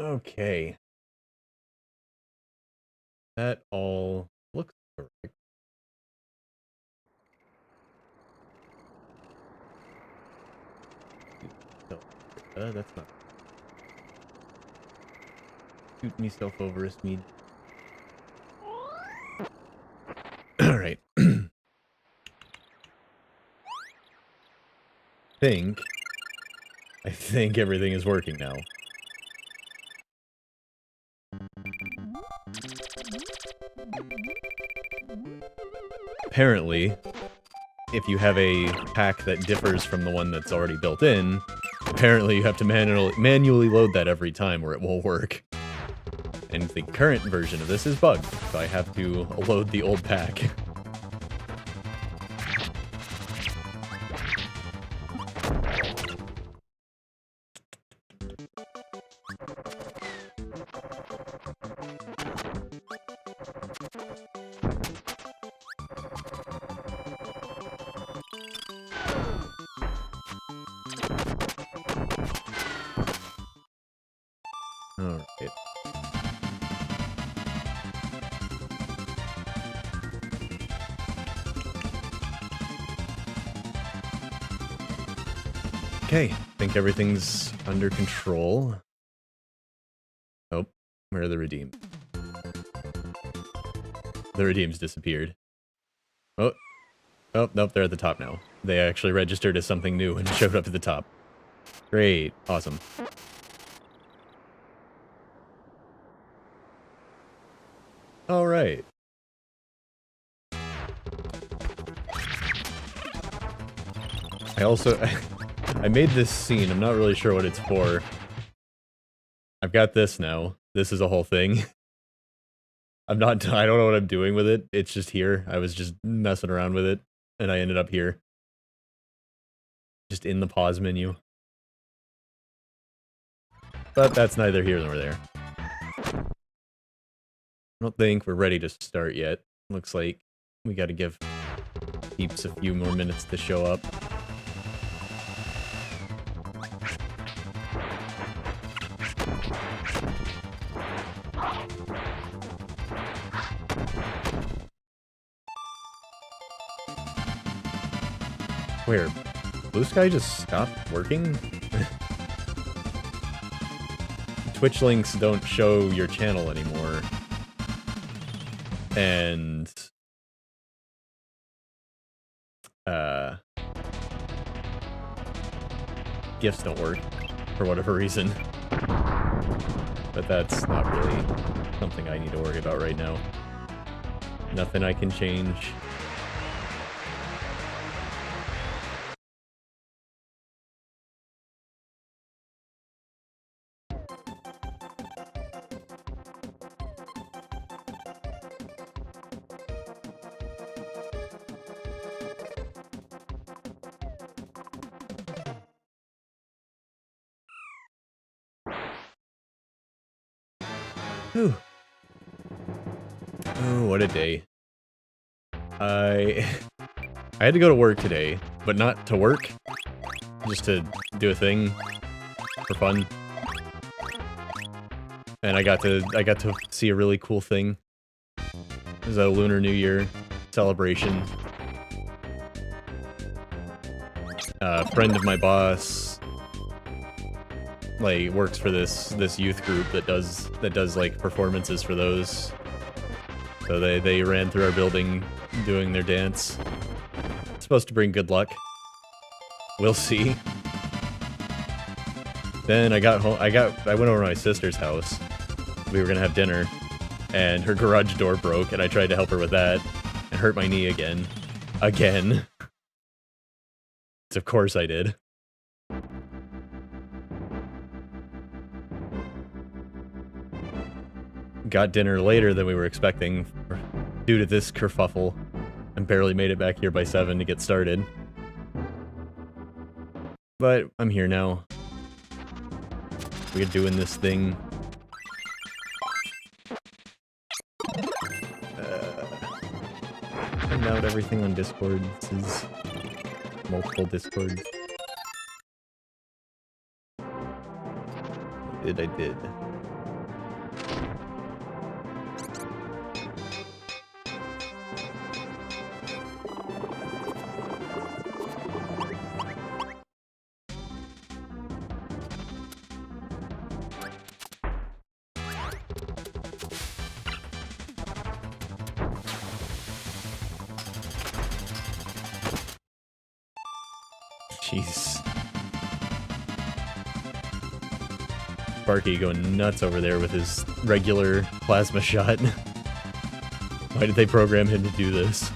Okay. That all looks correct. No, that's not. Shoot myself over a speed. Alright. I think everything is working now. Apparently, if you have a pack that differs from the one that's already built in, apparently you have to manually load that every time or it won't work. And the current version of this is bugged, so I have to load the old pack. Alright. Okay, I think everything's under control. Oh, where are the redeemed? The redeems disappeared. Oh, nope, they're at the top now. They actually registered as something new and showed up at the top. Great, awesome. Alright. I made this scene, I'm not really sure what it's for. I've got this now. This is a whole thing. I don't know what I'm doing with it. It's just here. I was just messing around with it, and I ended up here. Just in the pause menu. But that's neither here nor there. I don't think we're ready to start yet. Looks like we gotta give peeps a few more minutes to show up. Where? Blue Sky just stopped working? Twitch links don't show your channel anymore. And... gifts don't work, for whatever reason. But that's not really something I need to worry about right now. Nothing I can change. Whew. Oh, what a day. I had to go to work today, but not to work. Just to do a thing for fun. And I got to see a really cool thing. It was a Lunar New Year celebration. A friend of my boss like works for this youth group that does like performances for those. So they ran through our building doing their dance. It's supposed to bring good luck. We'll see. Then I got home. I went over to my sister's house. We were gonna have dinner, and her garage door broke, and I tried to help her with that, and hurt my knee again. Again. Of course I did. Got dinner later than we were expecting due to this kerfuffle, and barely made it back here by 7 to get started. But I'm here now. We're doing this thing. Find out everything on Discord. This is multiple Discords. I did. Jeez. Sparky going nuts over there with his regular plasma shot. Why did they program him to do this?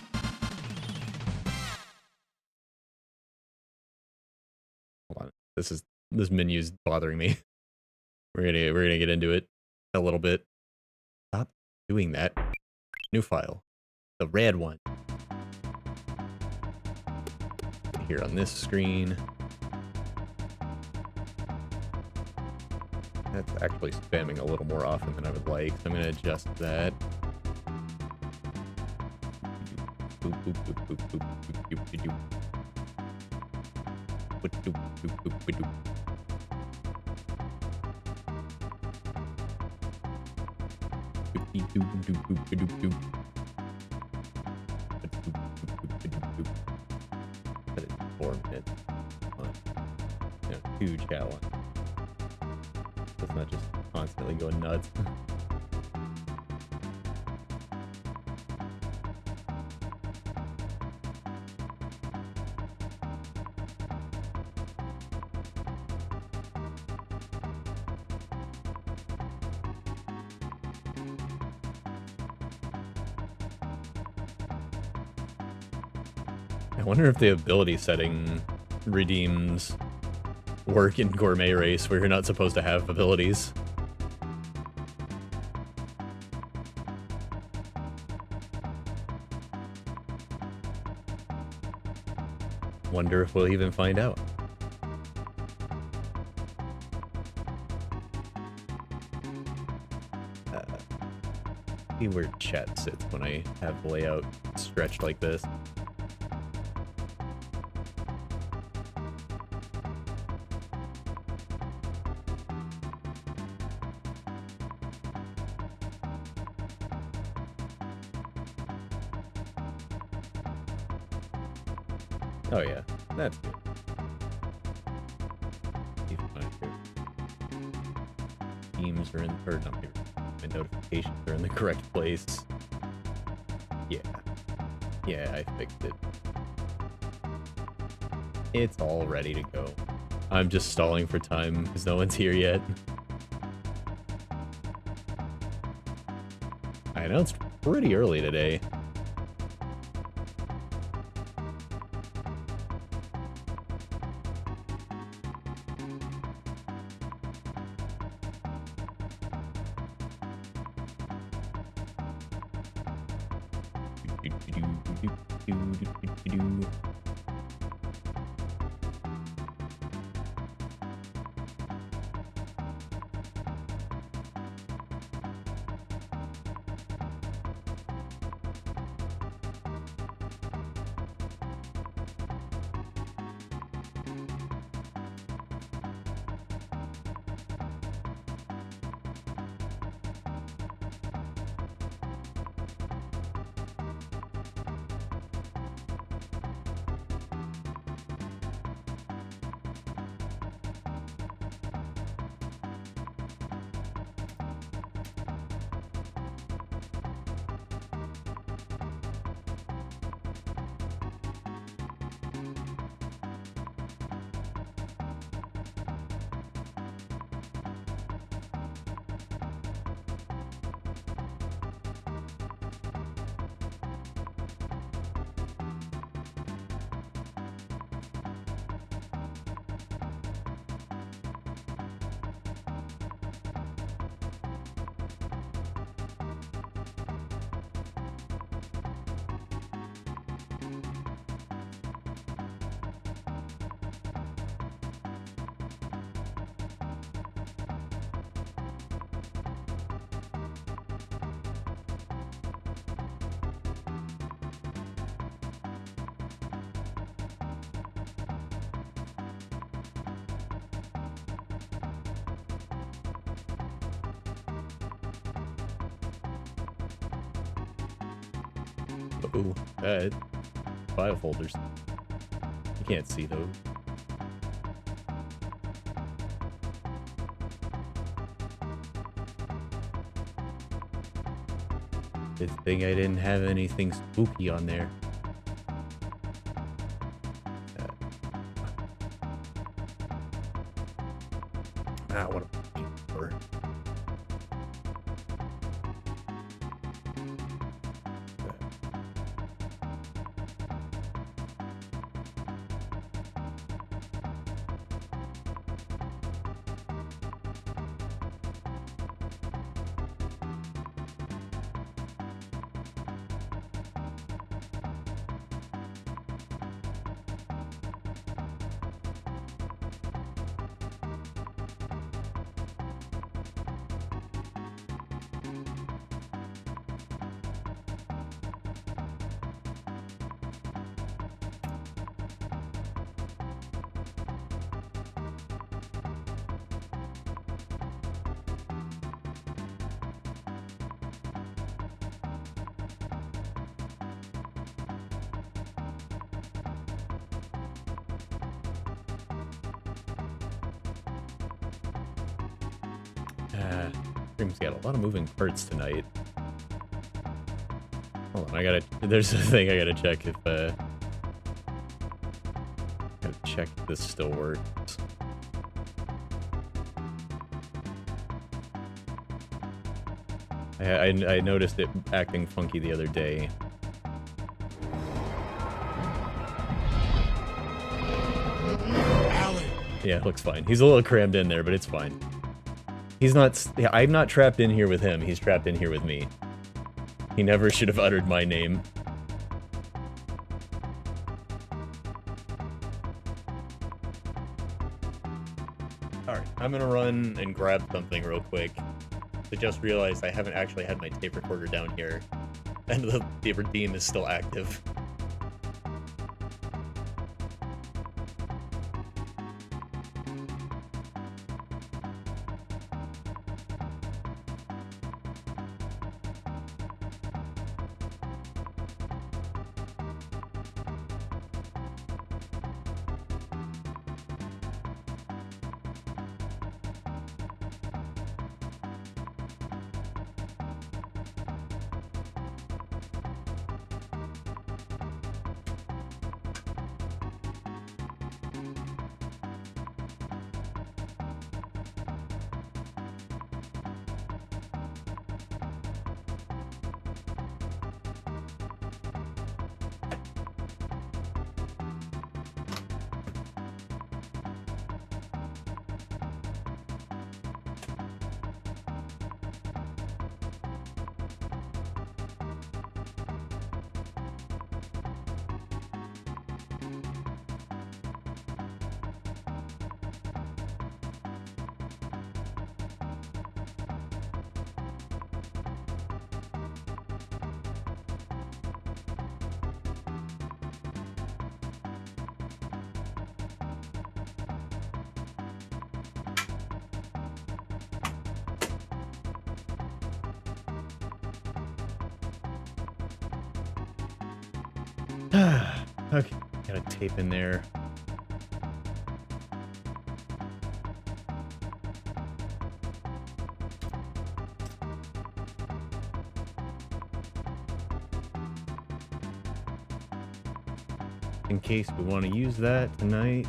Hold on. This menu's bothering me. We're gonna get into it a little bit. Stop doing that. New file. The red one. Here on this screen. That's actually spamming a little more often than I would like, so I'm going to adjust that. Set it to 4 minutes. Huge cat one. It's not just constantly going nuts. I wonder if the ability setting redeems work in Gourmet Race where you're not supposed to have abilities. Wonder if we'll even find out. See where chat sits when I have the layout stretched like this. Oh yeah, that's good. See if my themes are in, or not here. My notifications are in the correct place. Yeah. Yeah, I fixed it. It's all ready to go. I'm just stalling for time because no one's here yet. I know it's pretty early today. Oh, that file folders. You can't see those. Good thing I didn't have anything spooky on there. Ah, what a for. Stream's got a lot of moving parts tonight. Hold on, there's a thing I gotta check if, gotta check if this still works. I noticed it acting funky the other day. Alan. Yeah, it looks fine. He's a little crammed in there, but it's fine. He's not... Yeah, I'm not trapped in here with him. He's trapped in here with me. He never should have uttered my name. Alright, I'm gonna run and grab something real quick. I just realized I haven't actually had my tape recorder down here. And the redeem is still active. Okay, got a tape in there. In case we want to use that tonight.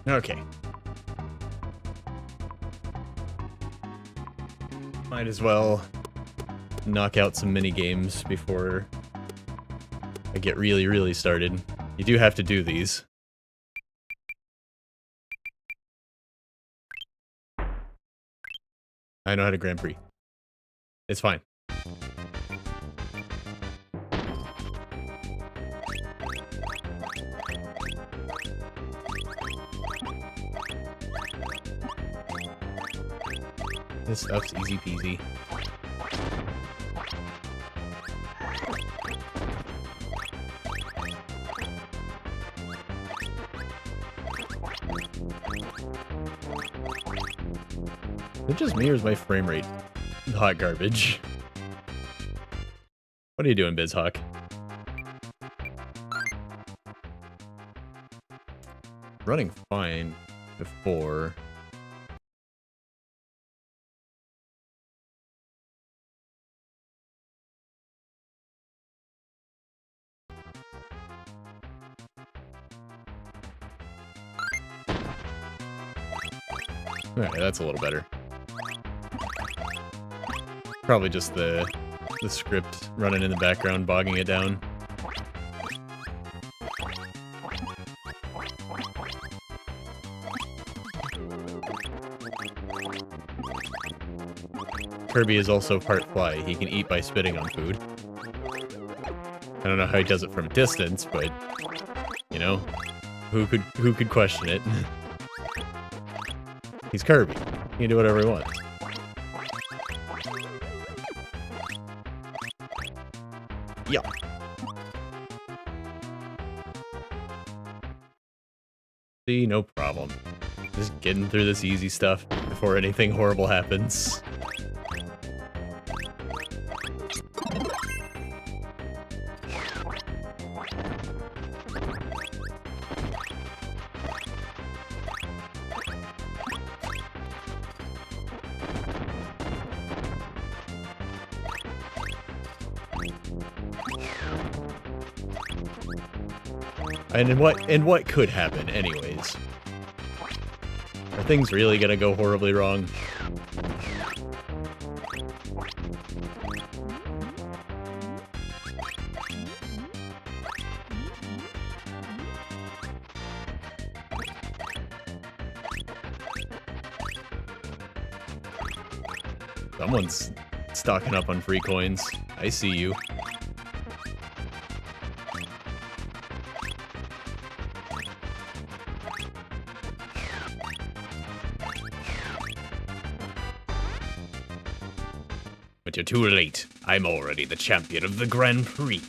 Okay. Might as well knock out some mini games before I get really started. You do have to do these. I know how to Grand Prix. It's fine. This stuff's easy peasy. Is it just me or is my frame rate hot garbage? What are you doing, BizHawk? Running fine before. Alright, that's a little better. Probably just the script running in the background, bogging it down. Kirby is also part fly. He can eat by spitting on food. I don't know how he does it from a distance, but you know, who could question it? He's Kirby. He can do whatever he wants. Yeah. See, no problem. Just getting through this easy stuff before anything horrible happens. And what could happen anyways? Are things really gonna go horribly wrong? Someone's stocking up on free coins. I see you. But you're too late. I'm already the champion of the Grand Prix.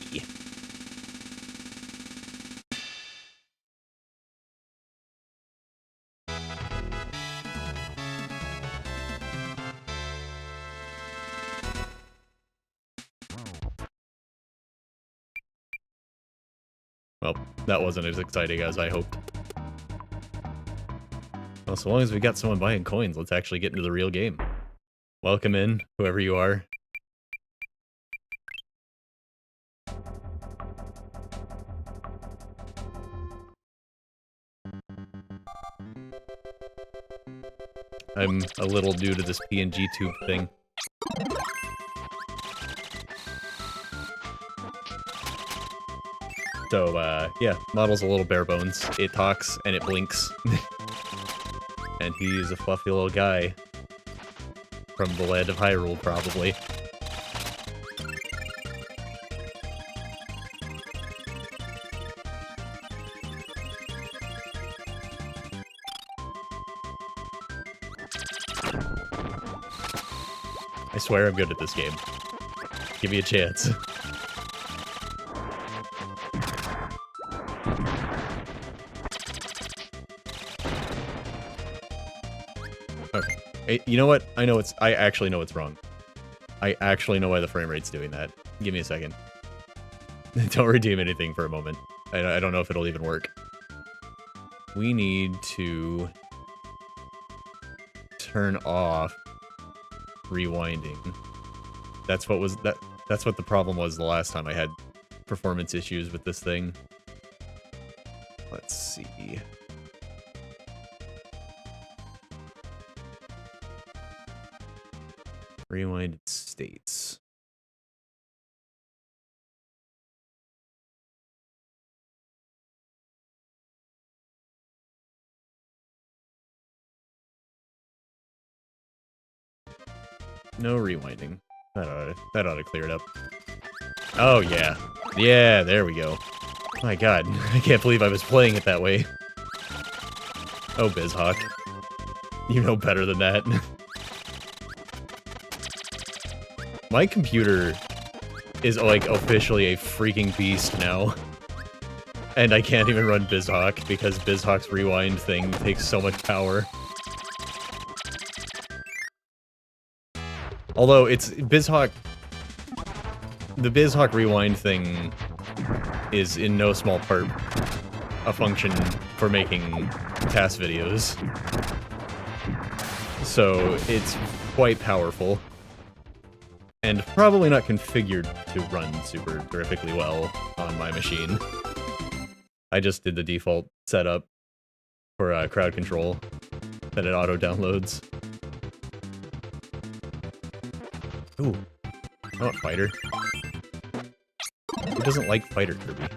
Well, that wasn't as exciting as I hoped. Well, so long as we got someone buying coins, let's actually get into the real game. Welcome in, whoever you are. I'm a little new to this PNG tube thing. So, yeah, model's a little bare bones. It talks and it blinks. And he's a fluffy little guy. From the land of Hyrule, probably. I swear I'm good at this game. Give me a chance. Okay. Hey, you know what? I actually know what's wrong. I actually know why the frame rate's doing that. Give me a second. Don't redeem anything for a moment. I don't know if it'll even work. We need to turn off rewinding. That's what the problem was the last time I had performance issues with this thing. Let's see. Rewinded states. No rewinding. That ought to clear it up. Oh, yeah. Yeah, there we go. My god, I can't believe I was playing it that way. Oh, BizHawk. You know better than that. My computer is, like, officially a freaking beast now. And I can't even run BizHawk, because BizHawk's rewind thing takes so much power. Although, it's BizHawk... The BizHawk rewind thing is in no small part a function for making task videos. So, it's quite powerful. And probably not configured to run super terrifically well on my machine. I just did the default setup for crowd control that it auto-downloads. Ooh, I want fighter. Who doesn't like fighter, Kirby?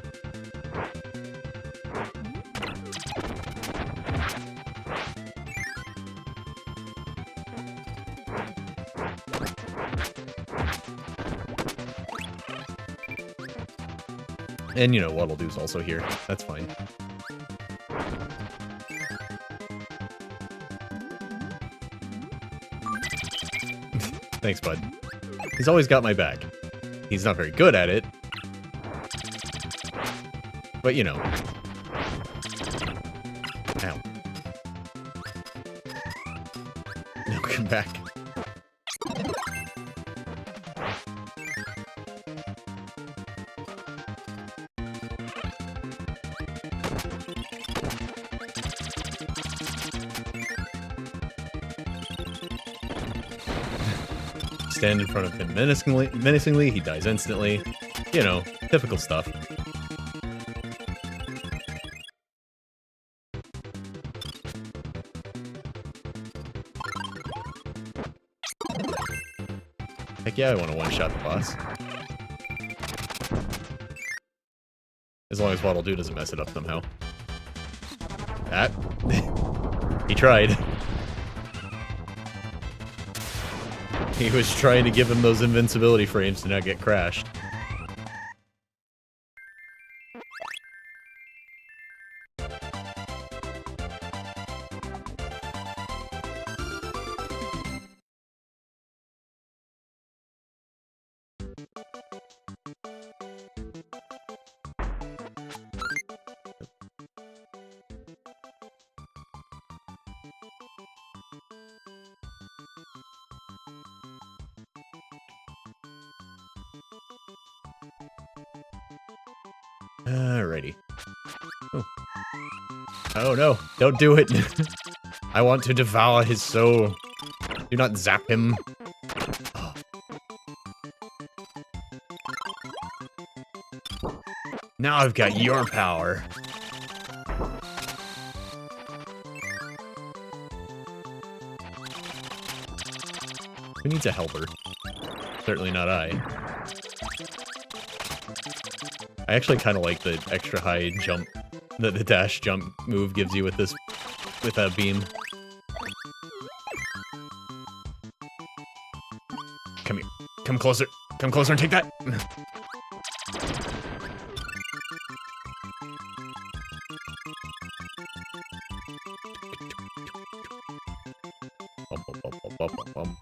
And, you know, Waddle Doo's also here. That's fine. Thanks, bud. He's always got my back. He's not very good at it. But, you know. Ow. No, come back. Stand in front of him menacingly, he dies instantly. You know, typical stuff. Heck yeah, I want to one-shot the boss. As long as Waddle Doo doesn't mess it up somehow. That. He tried. He was trying to give him those invincibility frames to not get crashed. Alrighty. Oh. Oh no, don't do it. I want to devour his soul. Do not zap him. Oh. Now I've got your power. Who needs a helper? Certainly not I. I actually kind of like the extra high jump that the dash jump move gives you with this, with that beam. Come here. Come closer. Come closer and take that. Bum, bum, bum, bum, bum, bum.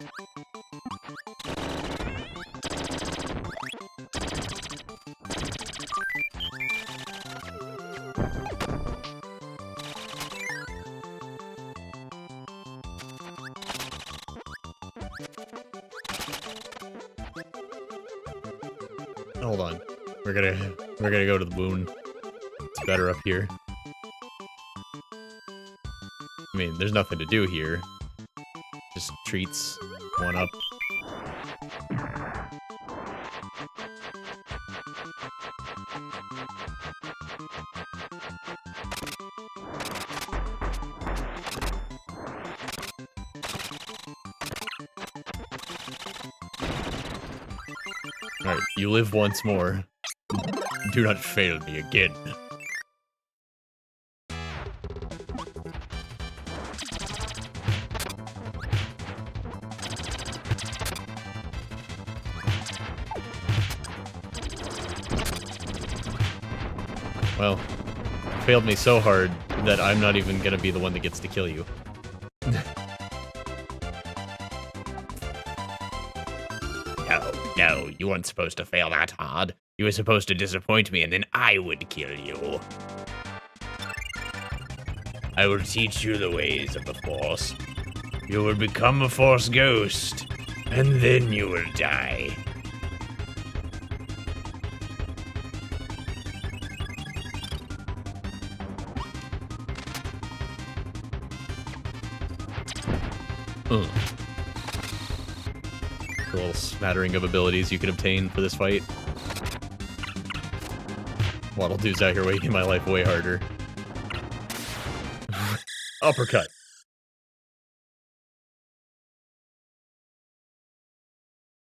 Hold on. We're gonna go to the moon. It's better up here. I mean, there's nothing to do here. Just treats. One up. Alright, you live once more. Do not fail me again. Well, you failed me so hard that I'm not even gonna be the one that gets to kill you. No, you weren't supposed to fail that hard. You were supposed to disappoint me and then I would kill you. I will teach you the ways of the Force. You will become a Force ghost, and then you will die. A little smattering of abilities you can obtain for this fight. Waddle Doo's out here making my life way harder. Uppercut.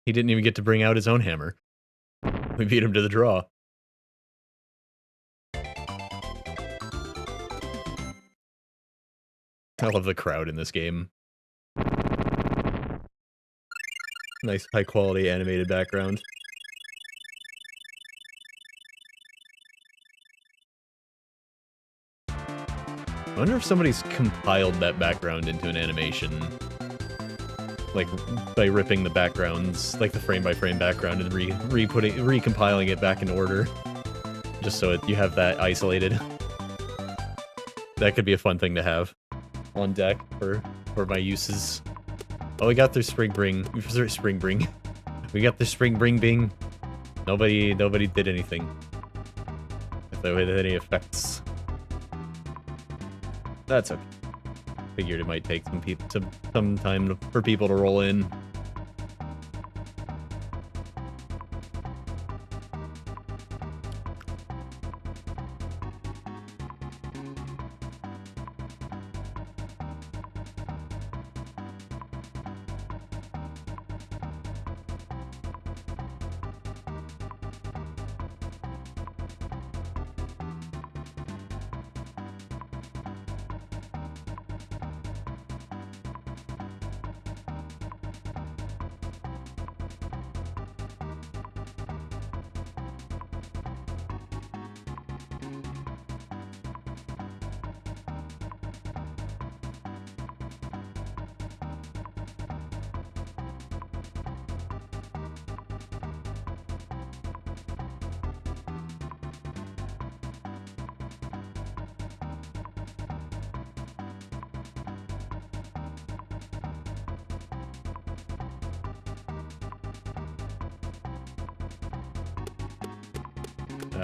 He didn't even get to bring out his own hammer. We beat him to the draw. I love the crowd in this game. Nice high quality animated background. I wonder if somebody's compiled that background into an animation. Like, by ripping the backgrounds, like the frame-by-frame background, and recompiling it back in order. Just so you have that isolated. That could be a fun thing to have on deck for my uses. Oh, we got through Spring Bring. We got the Spring Bring Bing. Nobody did anything. If there were any effects. That's okay. Figured it might take some time for people to roll in.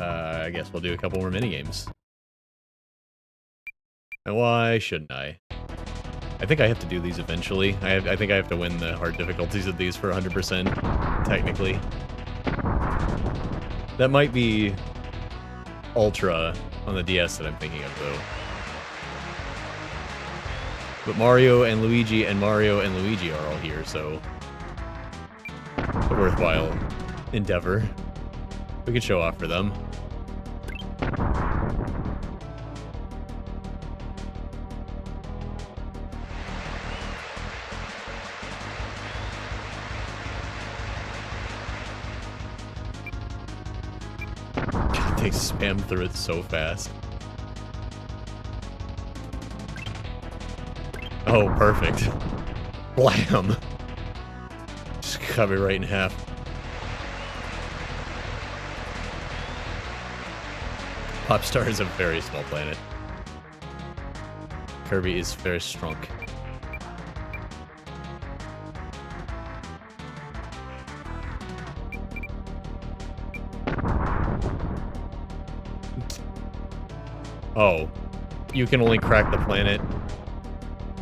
I guess we'll do a couple more minigames. And why shouldn't I? I think I have to do these eventually. I think I have to win the hard difficulties of these for 100%, technically. That might be Ultra on the DS that I'm thinking of, though. But Mario and Luigi are all here, so... a worthwhile endeavor. We could show off for them. God, they spam through it so fast. Oh, perfect. Blam! Just cut me right in half. Popstar is a very small planet. Kirby is very strong. Oh, you can only crack the planet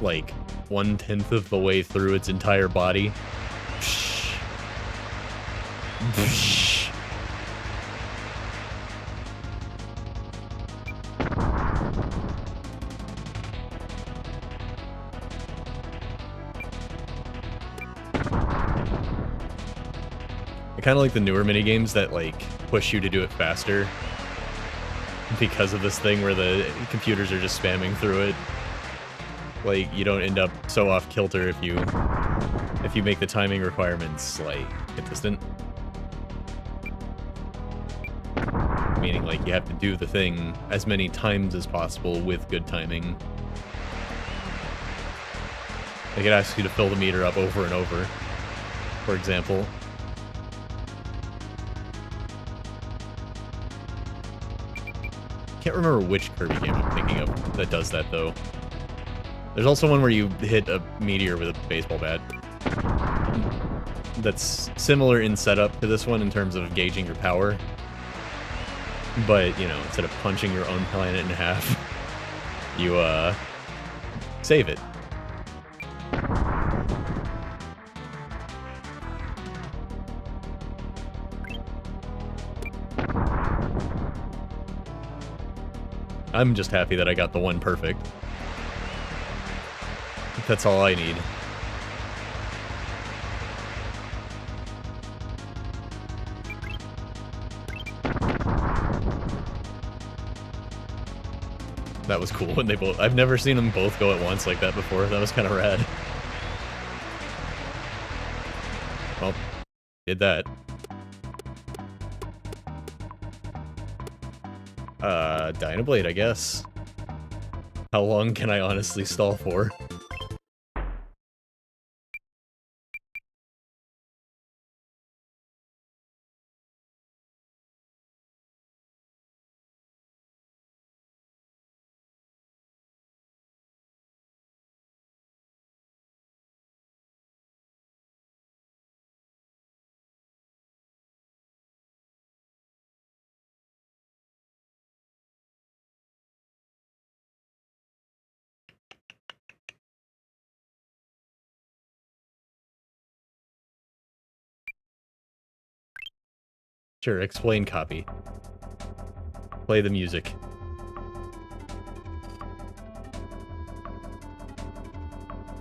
like 1/10 of the way through its entire body. I kind of like the newer minigames that like push you to do it faster because of this thing where the computers are just spamming through it. Like, you don't end up so off kilter if you make the timing requirements like consistent. Meaning meaning like you have to do the thing as many times as possible with good timing. Like it asks you to fill the meter up over and over, for example. Can't remember which Kirby game I'm thinking of that does that, though. There's also one where you hit a meteor with a baseball bat. That's similar in setup to this one in terms of gauging your power. But, you know, instead of punching your own planet in half, you, save it. I'm just happy that I got the one perfect. That's all I need. That was cool when they both... I've never seen them both go at once like that before. That was kind of rad. Well, did that. Dynablade, I guess. How long can I honestly stall for? Sure, explain copy. Play the music.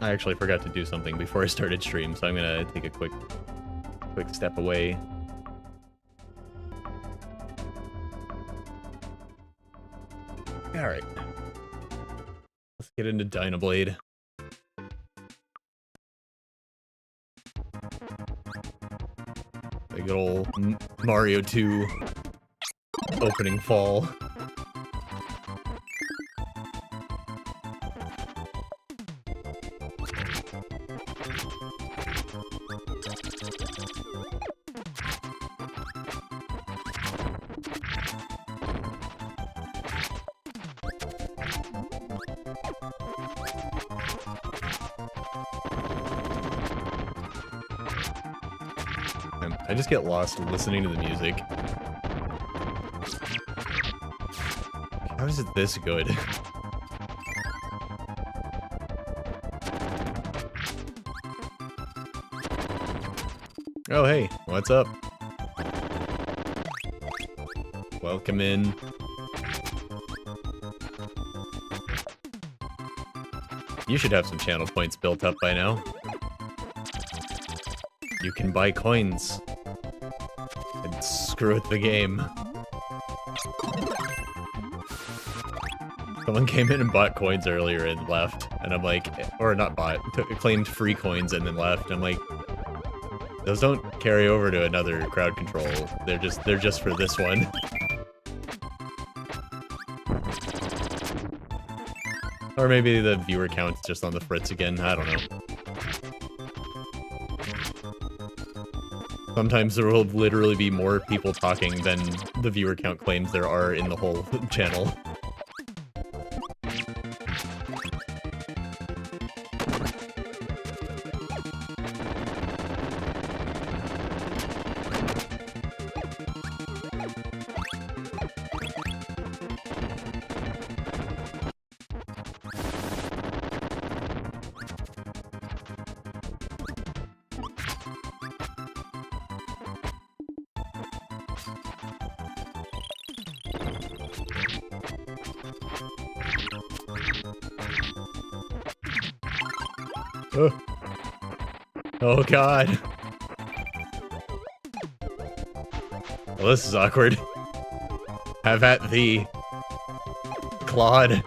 I actually forgot to do something before I started stream, so I'm gonna take a quick step away. Alright. Let's get into Dynablade. The good old Mario 2 opening fall. I just get lost listening to the music. How is it this good? Oh, hey, what's up? Welcome in. You should have some channel points built up by now. You can buy coins. And screw with the game. Someone came in and bought coins earlier and left, and I'm like, or not bought, claimed free coins and then left. I'm like, those don't carry over to another crowd control. They're just for this one. Or maybe the viewer count's just on the fritz again. I don't know. Sometimes there will literally be more people talking than the viewer count claims there are in the whole channel. Oh god. Well, this is awkward. Have at thee, Claude.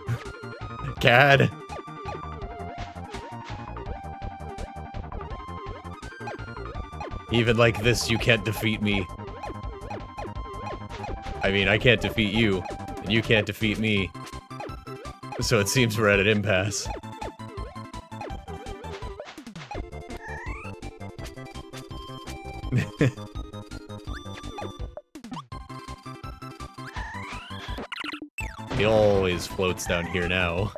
Cad. Even like this, you can't defeat me. I mean, I can't defeat you, and you can't defeat me. So it seems we're at an impasse. He always floats down here now.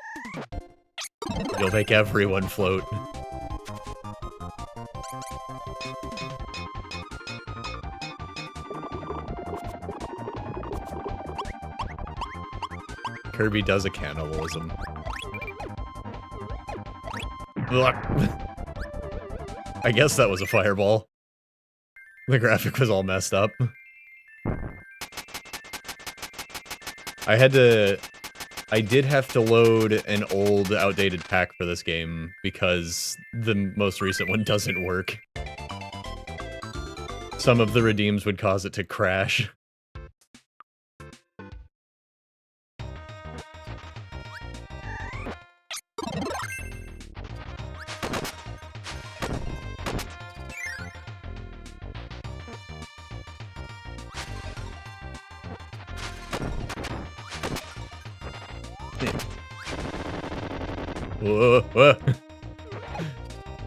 You'll make everyone float. Kirby does a cannibalism. I guess that was a fireball. The graphic was all messed up. I did have to load an old, outdated pack for this game because the most recent one doesn't work. Some of the redeems would cause it to crash. Whoa, whoa.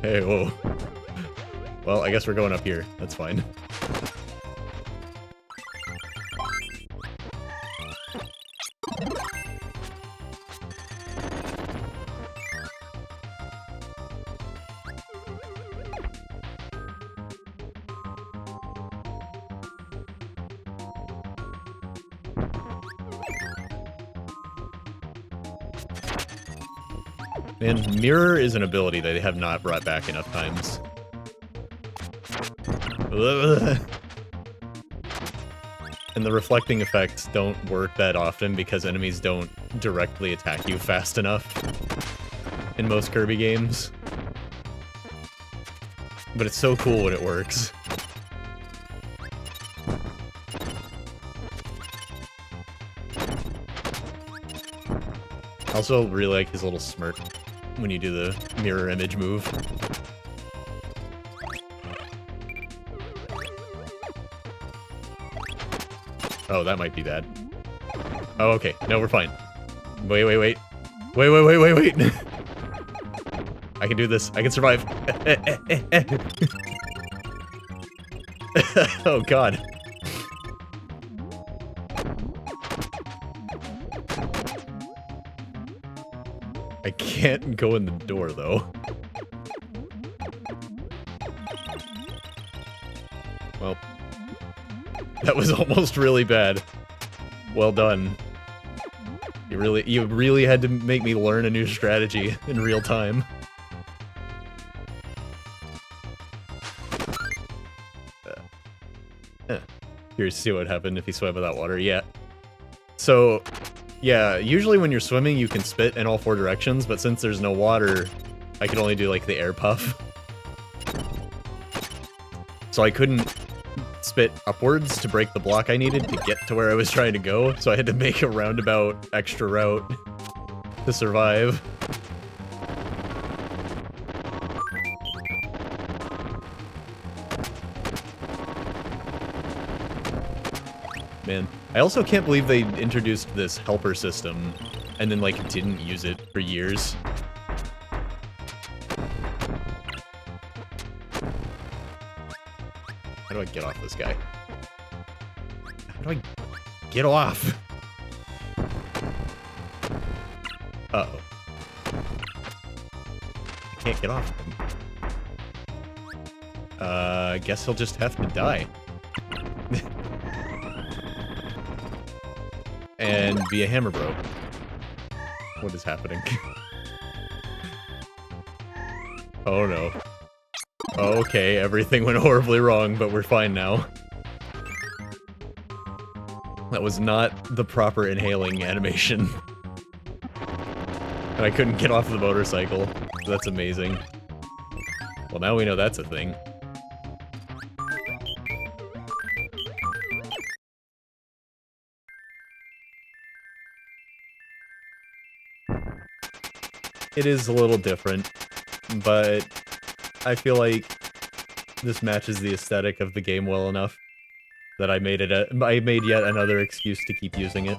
Hey, whoa. Well, I guess we're going up here. That's fine. And mirror is an ability that they have not brought back enough times. Ugh. And the reflecting effects don't work that often because enemies don't directly attack you fast enough in most Kirby games. But it's so cool when it works. I also really like his little smirk when you do the mirror image move. Oh, that might be bad. Oh, okay. No, we're fine. Wait, wait, wait. Wait, wait, wait, wait, wait. I can do this. I can survive. Oh, God. I can't go in the door, though. Well, that was almost really bad. Well done. You really had to make me learn a new strategy in real time. Curious to see what happened if he swam without water. Yeah. So, yeah, usually when you're swimming you can spit in all four directions, but since there's no water, I can only do like the air puff. So I couldn't spit upwards to break the block I needed to get to where I was trying to go, so I had to make a roundabout extra route to survive. Man, I also can't believe they introduced this helper system and then like didn't use it for years. How do I get off this guy? How do I get off? Uh-oh. I can't get off him. I guess he'll just have to die. And be a hammer bro. What is happening? Oh no. Okay, everything went horribly wrong, but we're fine now. That was not the proper inhaling animation. And I couldn't get off the motorcycle. That's amazing. Well, now we know that's a thing. It is a little different, but I feel like this matches the aesthetic of the game well enough. that I made yet another excuse to keep using it.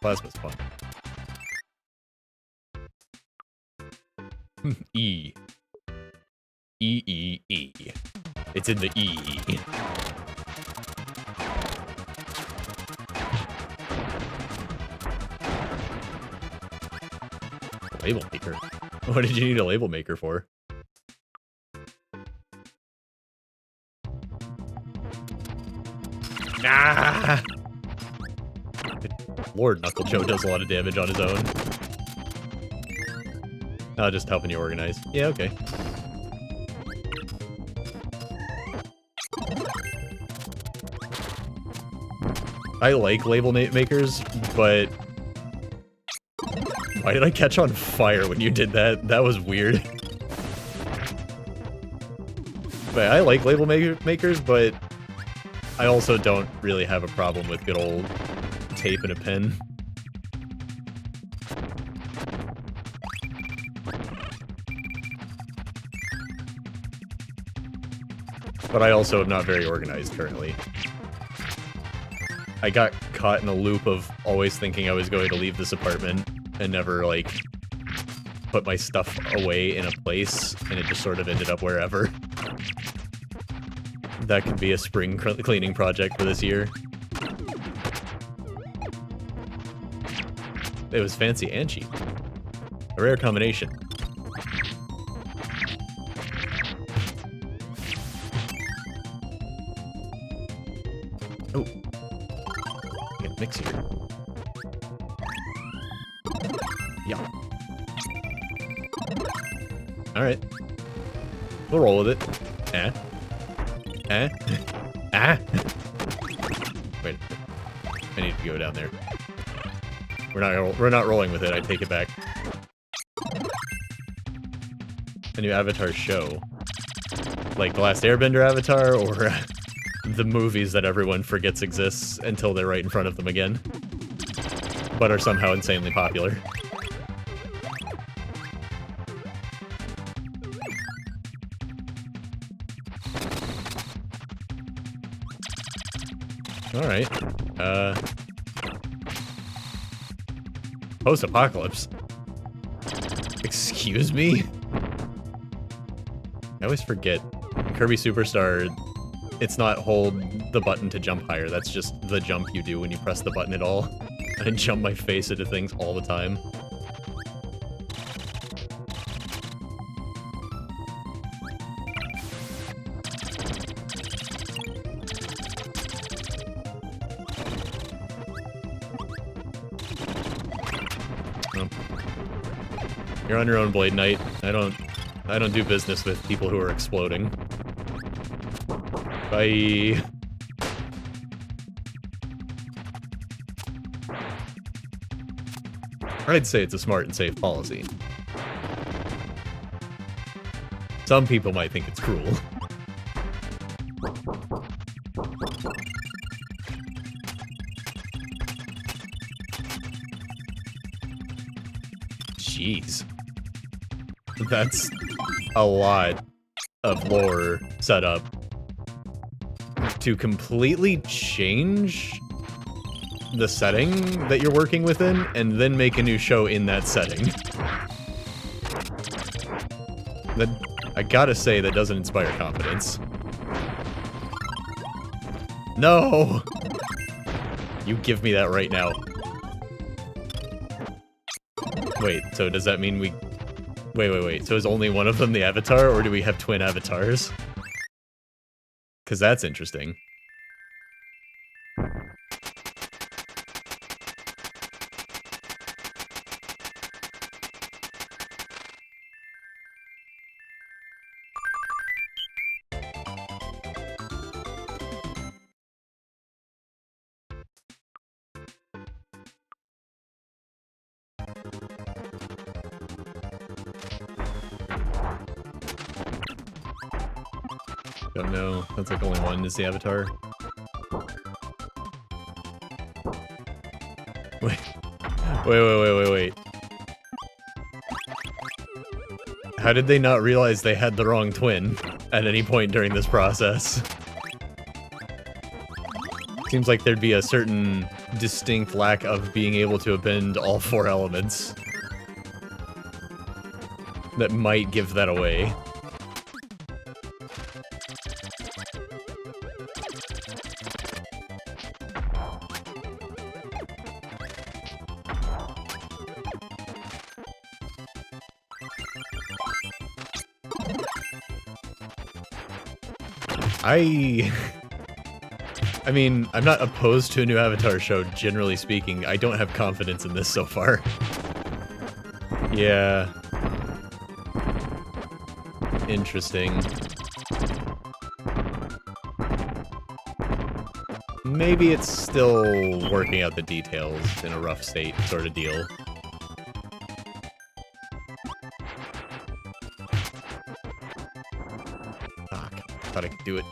Plasma's fun. E. E, E, E. It's in the E. Label maker? What did you need a label maker for? Ah! Lord, Knuckle Joe does a lot of damage on his own. Oh, just helping you organize. Yeah, okay. I like label makers, but why did I catch on fire when you did that? That was weird. But I like label makers, but I also don't really have a problem with good old tape and a pen. But I also am not very organized currently. I got caught in a loop of always thinking I was going to leave this apartment and never, like, put my stuff away in a place, and it just sort of ended up wherever. That could be a spring cleaning project for this year. It was fancy and cheap. A rare combination. Oh. Get a mix here. Yeah. Alright. We'll roll with it. Eh? Eh? Ah! Wait. I need to go down there. We're not rolling with it, I take it back. A new Avatar show. Like The Last Airbender Avatar, or the movies that everyone forgets exists until they're right in front of them again. But are somehow insanely popular. Alright. Post-apocalypse. Excuse me? I always forget. Kirby Superstar, it's not hold the button to jump higher, that's just the jump you do when you press the button at all. I jump my face into things all the time. You're on your own, Blade Knight. I don't do business with people who are exploding. Bye. I'd say it's a smart and safe policy. Some people might think it's cruel. Jeez. That's a lot of lore setup to completely change the setting that you're working within and then make a new show in that setting. That, I gotta say, that doesn't inspire confidence. No! You give me that right now. Wait, so does that mean we... Wait. So is only one of them the Avatar, or do we have twin avatars? Because that's interesting. Don't know. That's like only one is the avatar. Wait. How did they not realize they had the wrong twin at any point during this process? Seems like there'd be a certain distinct lack of being able to append all 4 elements that might give that away. I mean, I'm not opposed to a new Avatar show, generally speaking. I don't have confidence in this so far. Yeah. Interesting. Maybe it's still working out the details in a rough state sort of deal. Fuck. Thought I could do it.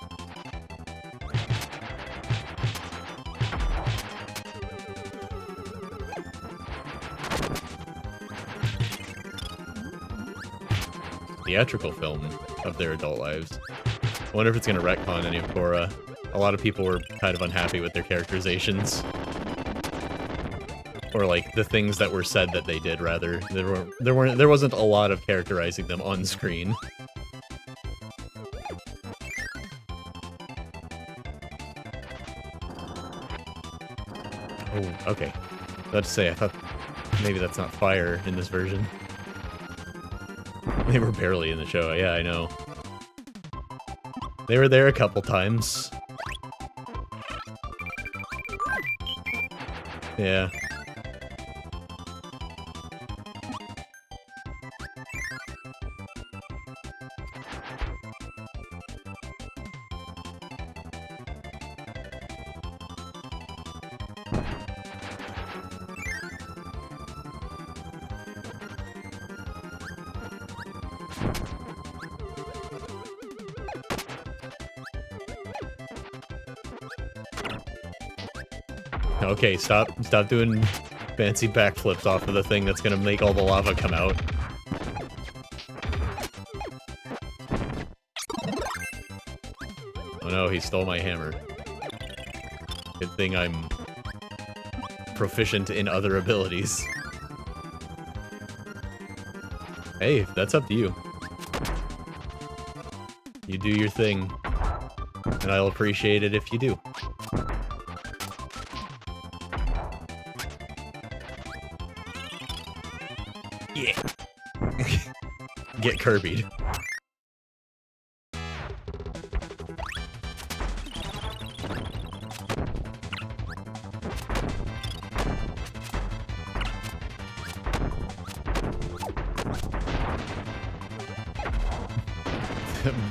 Theatrical film of their adult lives. I wonder if it's going to retcon any of Korra. A lot of people were kind of unhappy with their characterizations. Or like the things that were said that they did, rather. There wasn't a lot of characterizing them on screen. Oh, okay. About to say, I thought maybe that's not fire in this version. They were barely in the show, yeah, I know. They were there a couple times. Yeah. Okay, stop doing fancy backflips off of the thing that's gonna make all the lava come out. Oh no, he stole my hammer. Good thing I'm proficient in other abilities. Hey, that's up to you. You do your thing, and I'll appreciate it if you do. Yeah. Get Kirby'd.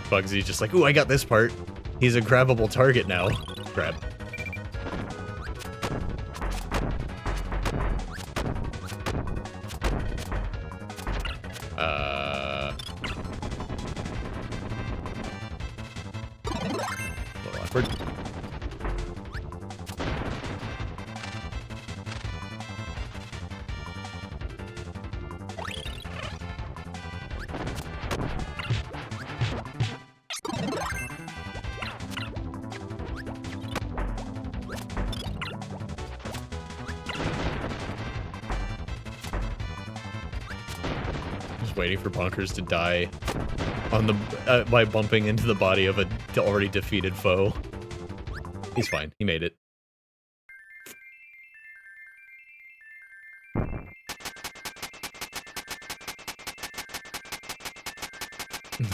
Bugsy's just like, ooh, I got this part. He's a grabbable target now. Grab. A little awkward. Waiting for Bonkers to die on the by bumping into the body of a already defeated foe. He's fine. He made it.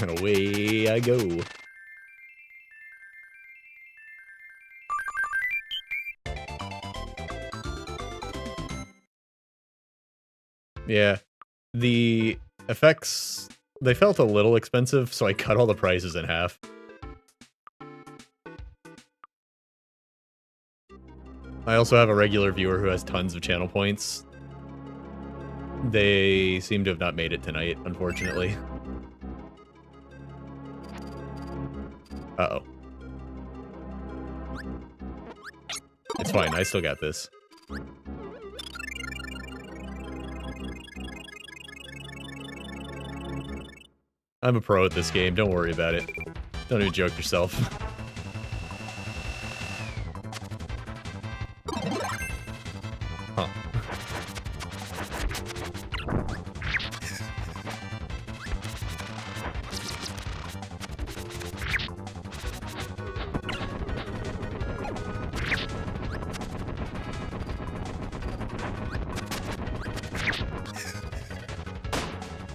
And away I go. Yeah. The effects, they felt a little expensive, so I cut all the prices in half. I also have a regular viewer who has tons of channel points. They seem to have not made it tonight, unfortunately. Uh-oh. It's fine, I still got this. I'm a pro at this game, don't worry about it. Don't even joke yourself. Huh.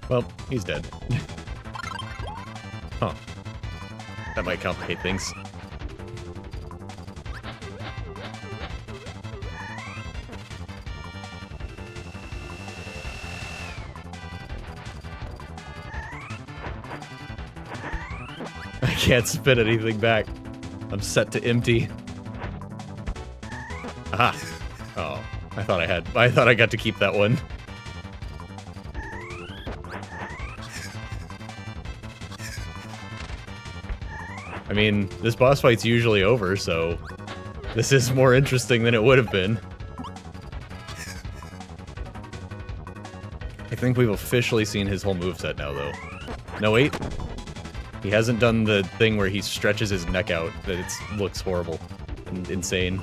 Well, he's dead. Huh. That might complicate things. I can't spit anything back. I'm set to empty. Aha! Oh, I thought I got to keep that one. I mean, this boss fight's usually over, so this is more interesting than it would have been. I think we've officially seen his whole moveset now, though. No, wait. He hasn't done the thing where he stretches his neck out. That it looks horrible and insane.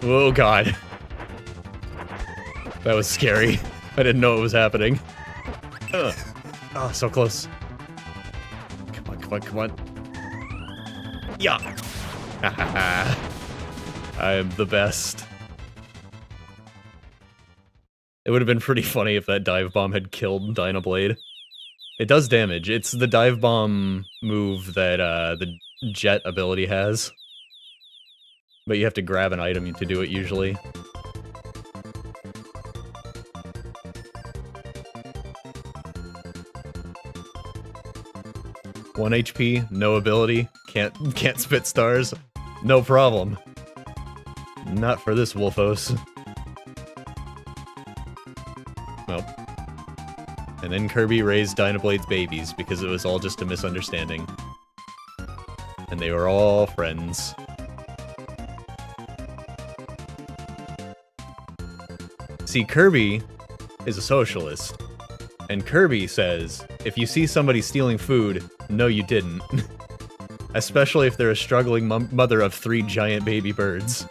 Oh, God. That was scary. I didn't know it was happening. Ugh. Oh, so close. Come on, come on. Yeah. I am the best. It would have been pretty funny if that dive bomb had killed Dynablade. It does damage. It's the dive bomb move that the jet ability has. But you have to grab an item to do it usually. One HP, no ability, can't spit stars, no problem. Not for this Wolfos. Well. And then Kirby raised Dynablade's babies because it was all just a misunderstanding. And they were all friends. See, Kirby is a socialist. And Kirby says, if you see somebody stealing food, no you didn't. Especially if they're a struggling mother of 3 giant baby birds.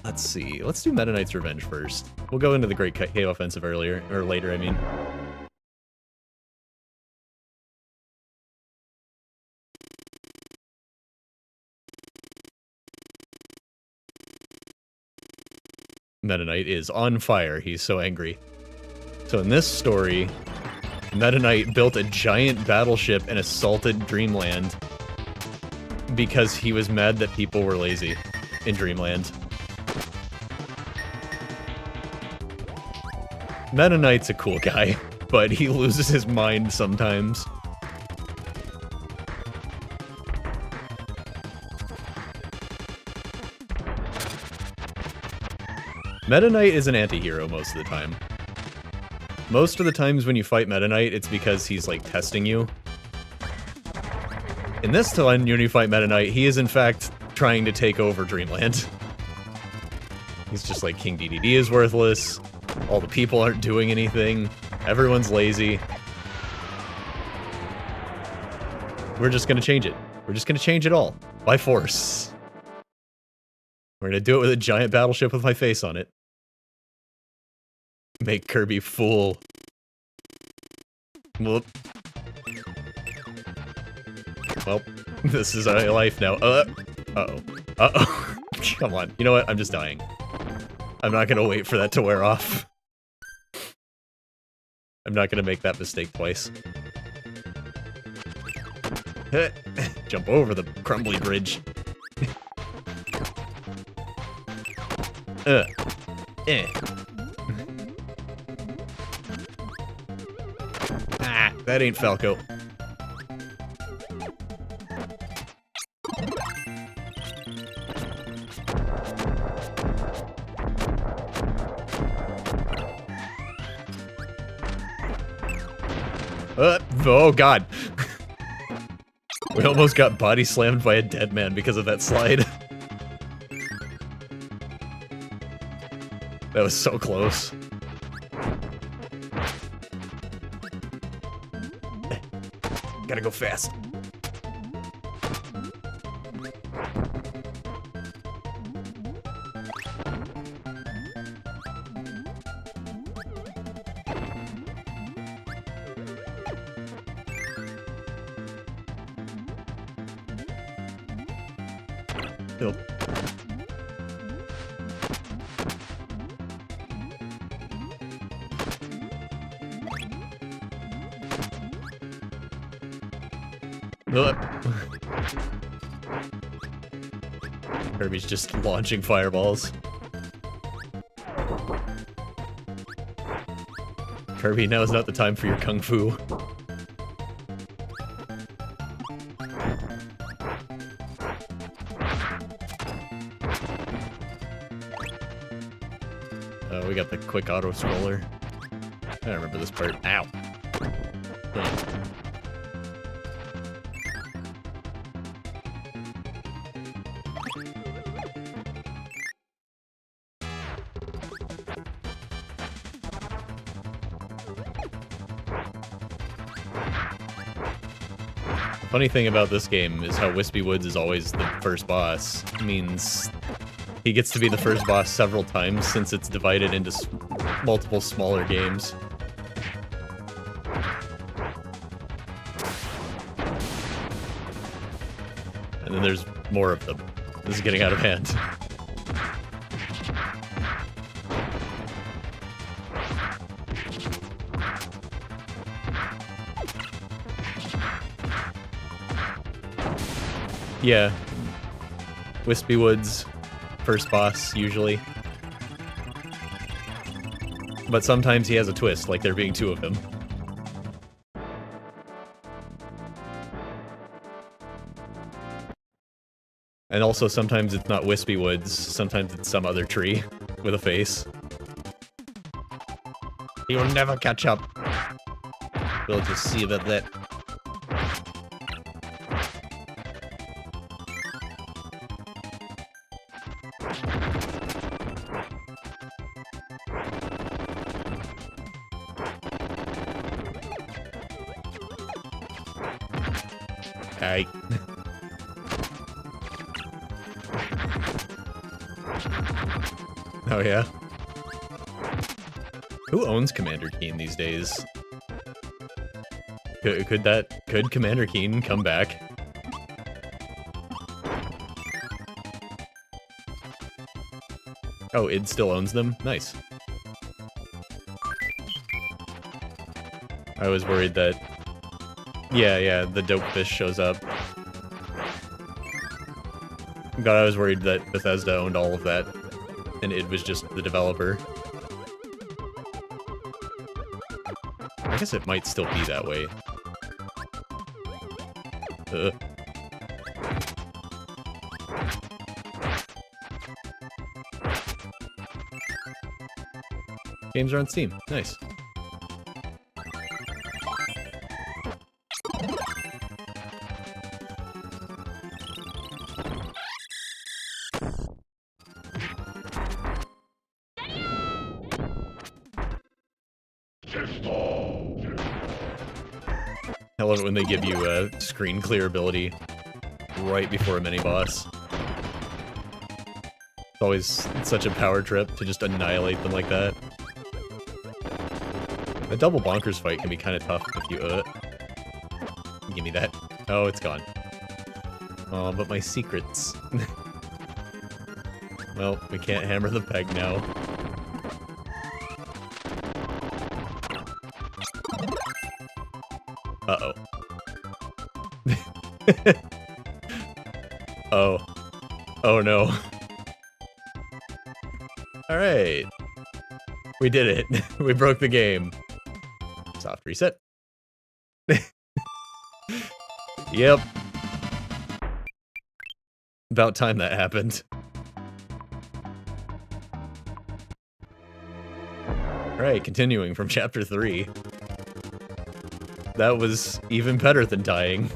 Let's see, let's do Meta Knight's Revenge first. We'll go into the Great Cave Offensive earlier, or later, I mean. Meta Knight is on fire. He's so angry. So in this story, Meta Knight built a giant battleship and assaulted Dreamland because he was mad that people were lazy in Dreamland. Meta Knight's a cool guy, but he loses his mind sometimes. Meta Knight is an anti-hero most of the time. Most of the times when you fight Meta Knight, it's because he's, like, testing you. In this time, when you fight Meta Knight, he is in fact trying to take over Dreamland. He's just like, King DDD is worthless, all the people aren't doing anything, everyone's lazy. We're just gonna change it. We're just gonna change it all. By force. We're gonna do it with a giant battleship with my face on it. Make Kirby fool. Well, this is our life now. Uh-oh. Uh-oh. Come on. You know what? I'm just dying. I'm not gonna wait for that to wear off. I'm not gonna make that mistake twice. Jump over the crumbly bridge. Ah, that ain't Falco. Oh god. We almost got body slammed by a dead man because of that slide. That was so close. Gotta go fast. Nope. Kirby's just launching fireballs. Kirby, now is not the time for your kung fu. Oh, we got the quick auto scroller. I remember this part. Ow. Huh. Funny thing about this game is how Wispy Woods is always the first boss. It means he gets to be the first boss several times since it's divided into multiple smaller games. And then there's more of them. This is getting out of hand. Yeah. Wispy Woods, first boss, usually. But sometimes he has a twist, like there being two of him. And also sometimes it's not Wispy Woods, sometimes it's some other tree with a face. He will never catch up. We'll just see about that. Aight. Oh yeah? Who owns Commander Keen these days? Could Commander Keen come back? Oh, id still owns them? Nice. I was worried that... Yeah, the dope fish shows up. God, I was worried that Bethesda owned all of that, and id was just the developer. I guess it might still be that way. Games are on Steam. Nice. I love it when they give you screen clear ability right before a mini-boss. It's always such a power trip to just annihilate them like that. The double bonkers fight can be kind of tough if you, Give me that. Oh, it's gone. Oh, but my secrets. Well, we can't hammer the peg now. Uh-oh. Oh. Oh no. Alright. We did it. We broke the game. Soft reset. Yep. About time that happened. Alright, continuing from chapter 3. That was even better than dying.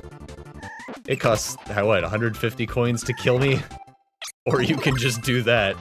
It costs, what, 150 coins to kill me? Or you can just do that.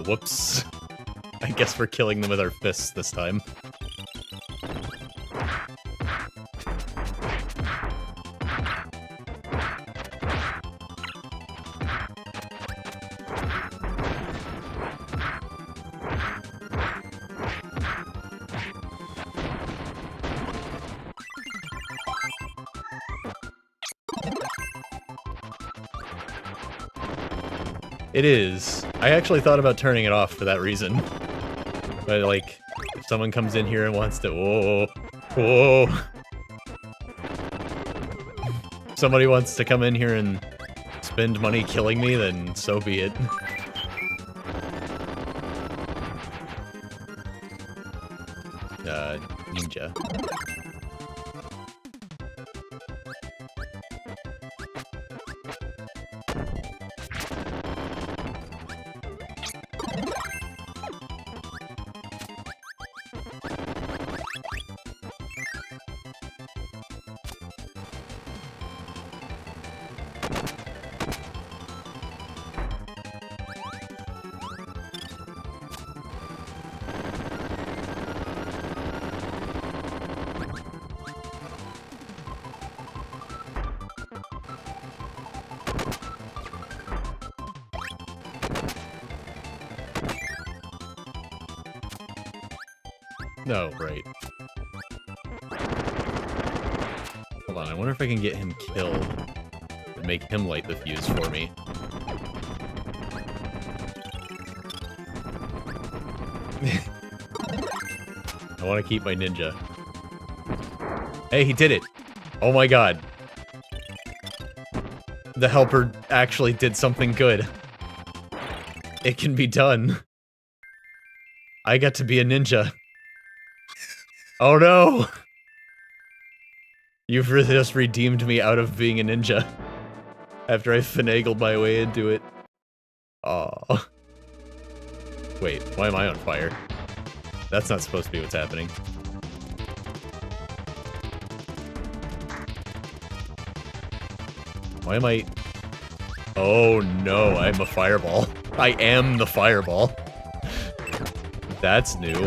Whoops. I guess we're killing them with our fists this time. It is. I actually thought about turning it off for that reason. But, like, if someone comes in here and wants to... Whoa. Whoa. If somebody wants to come in here and spend money killing me, then so be it. Ninja. No, right. Hold on, I wonder if I can get him killed and make him light the fuse for me. I want to keep my ninja. Hey, he did it! Oh my god. The helper actually did something good. It can be done. I got to be a ninja. Oh no! You've just redeemed me out of being a ninja. After I finagled my way into it. Aw. Wait, why am I on fire? That's not supposed to be what's happening. Why am I... Oh no, I'm a fireball. I am the fireball. That's new.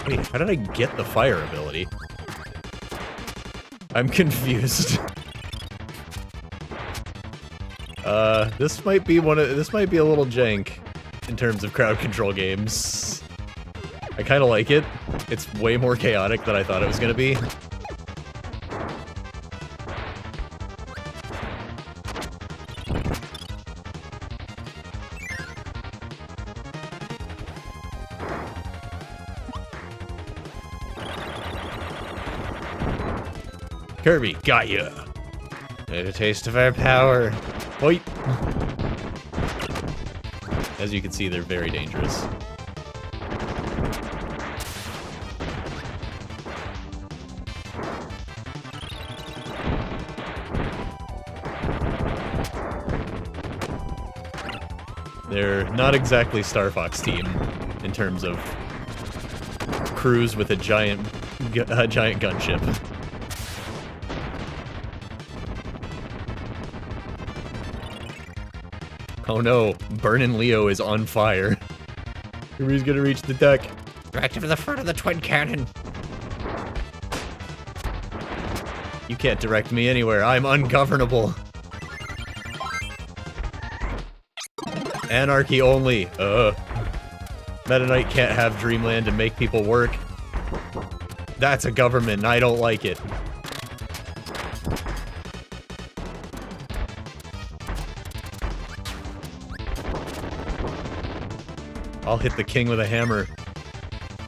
Wait, how did I get the fire ability? I'm confused. This might be this might be a little jank in terms of crowd control games. I kinda like it. It's way more chaotic than I thought it was gonna be. Kirby, got ya! A taste of our power. Oi! As you can see, they're very dangerous. They're not exactly Star Fox team in terms of crews with a giant gunship. Oh no, Burnin' Leo is on fire. Kirby's gonna reach the deck. Direct him to the front of the twin cannon. You can't direct me anywhere, I'm ungovernable. Anarchy only. Meta Knight can't have Dreamland and make people work. That's a government and I don't like it. I'll hit the king with a hammer.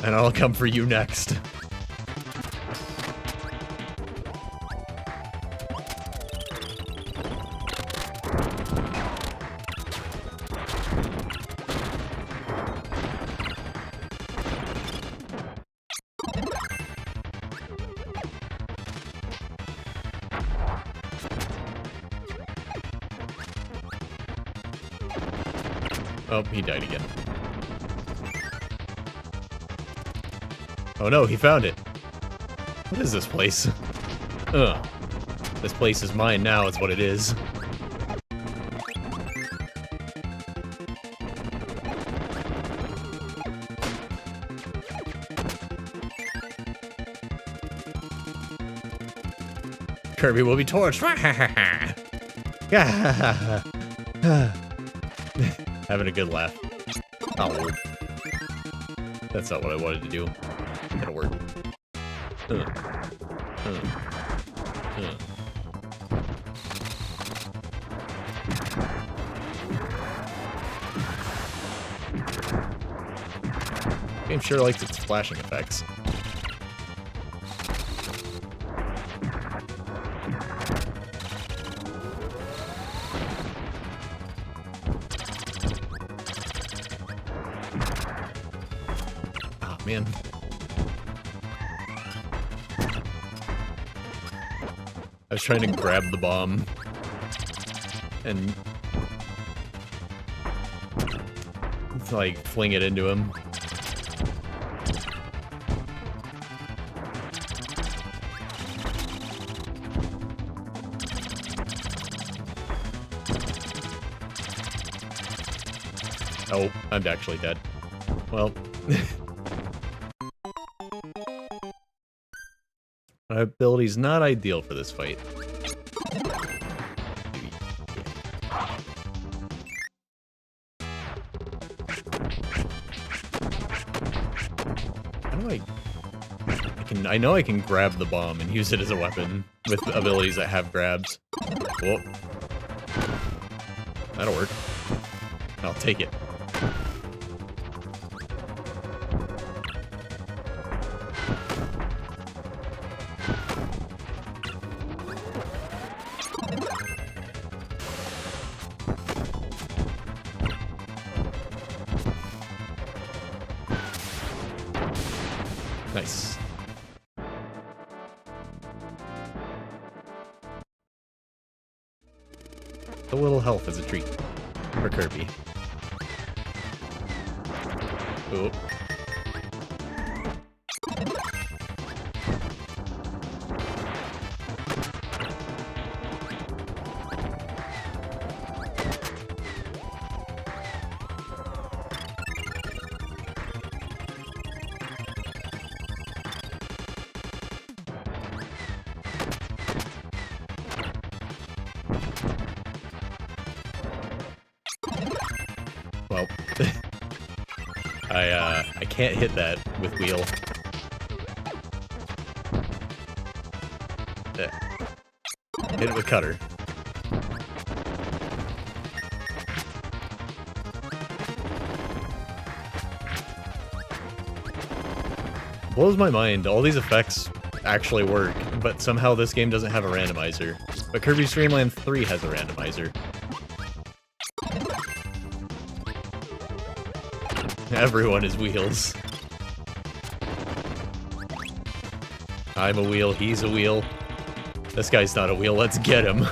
And I'll come for you next. Oh, he died again. Oh no, he found it. What is this place? Ugh. This place is mine now, it's what it is. Kirby will be torched. Having a good laugh. Oh. That's not what I wanted to do. That'll work. Game sure likes its flashing effects. Man. I was trying to grab the bomb and like fling it into him. Oh, I'm actually dead. Well. My ability's not ideal for this fight. How do I know I can grab the bomb and use it as a weapon with abilities that have grabs. Whoa. That'll work. I'll take it. Nice. A little health as a treat for Kirby. Oh. Well, I can't hit that with wheel. Hit it with cutter. Blows my mind. All these effects actually work, but somehow this game doesn't have a randomizer. But Kirby's Dream Land 3 has a randomizer. Everyone is wheels. I'm a wheel, he's a wheel. This guy's not a wheel, let's get him.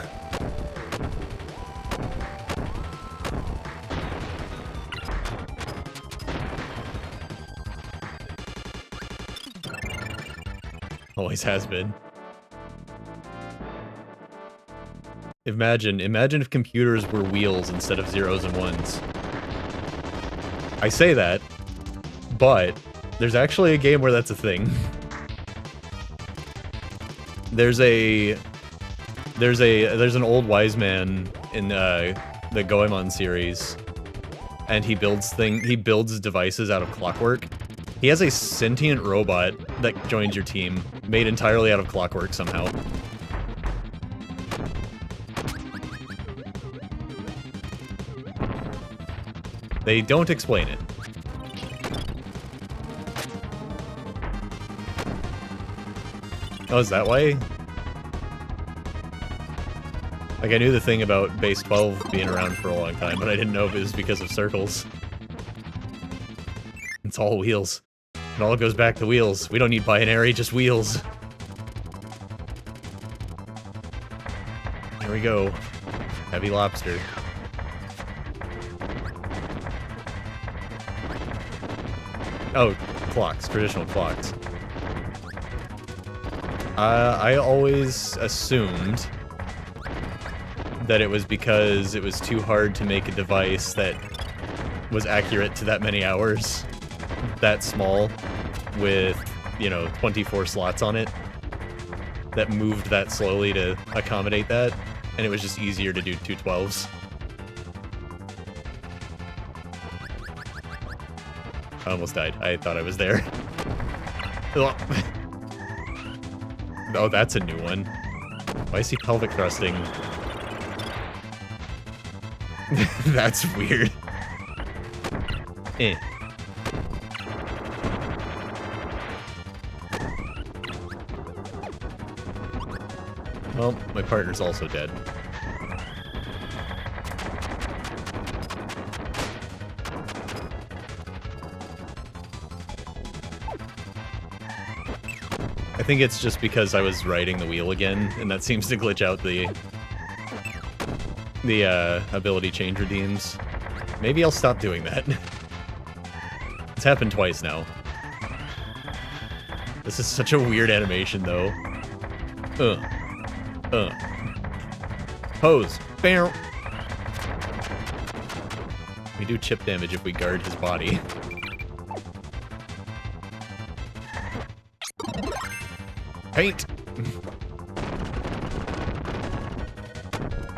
Always has been. Imagine if computers were wheels instead of zeros and ones. I say that, but there's actually a game where that's a thing. There's an old wise man in the Goemon series, and he builds devices out of clockwork. He has a sentient robot that joins your team, made entirely out of clockwork somehow. They don't explain it. Oh, is that why? Like, I knew the thing about base 12 being around for a long time, but I didn't know if it was because of circles. It's all wheels. It all goes back to wheels. We don't need binary, just wheels. Here we go. Heavy lobster. Oh, clocks. Traditional clocks. I always assumed that it was because it was too hard to make a device that was accurate to that many hours, that small, with, you know, 24 slots on it, that moved that slowly to accommodate that, and it was just easier to do 212s. I almost died. I thought I was there. Oh, that's a new one. Why is he pelvic thrusting? That's weird. Eh. Well, my partner's also dead. I think it's just because I was riding the wheel again, and that seems to glitch out the ability change redeems. Maybe I'll stop doing that. It's happened twice now. This is such a weird animation, though. Pose. Bam. We do chip damage if we guard his body. Paint!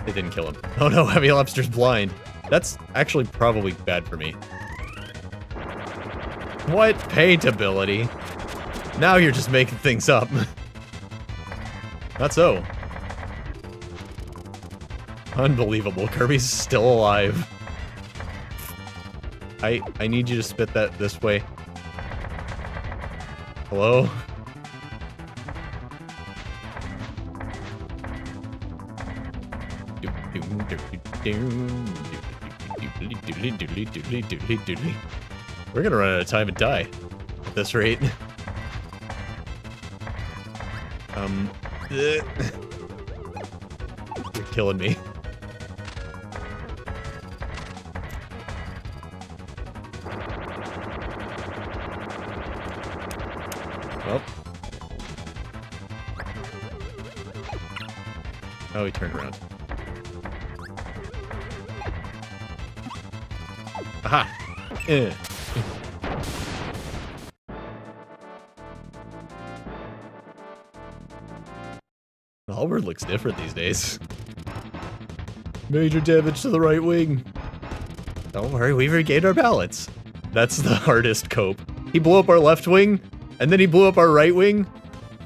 It didn't kill him. Oh no, Heavy Lobster's blind. That's actually probably bad for me. What? Paint ability? Now you're just making things up. Not so. Unbelievable. Kirby's still alive. I need you to spit that this way. Hello? We're gonna run out of time and die at this rate. You're killing me. Well. Oh, he turned around. Aha! The Halberd looks different these days. Major damage to the right wing. Don't worry, we've regained our balance. That's the hardest cope. He blew up our left wing, and then he blew up our right wing,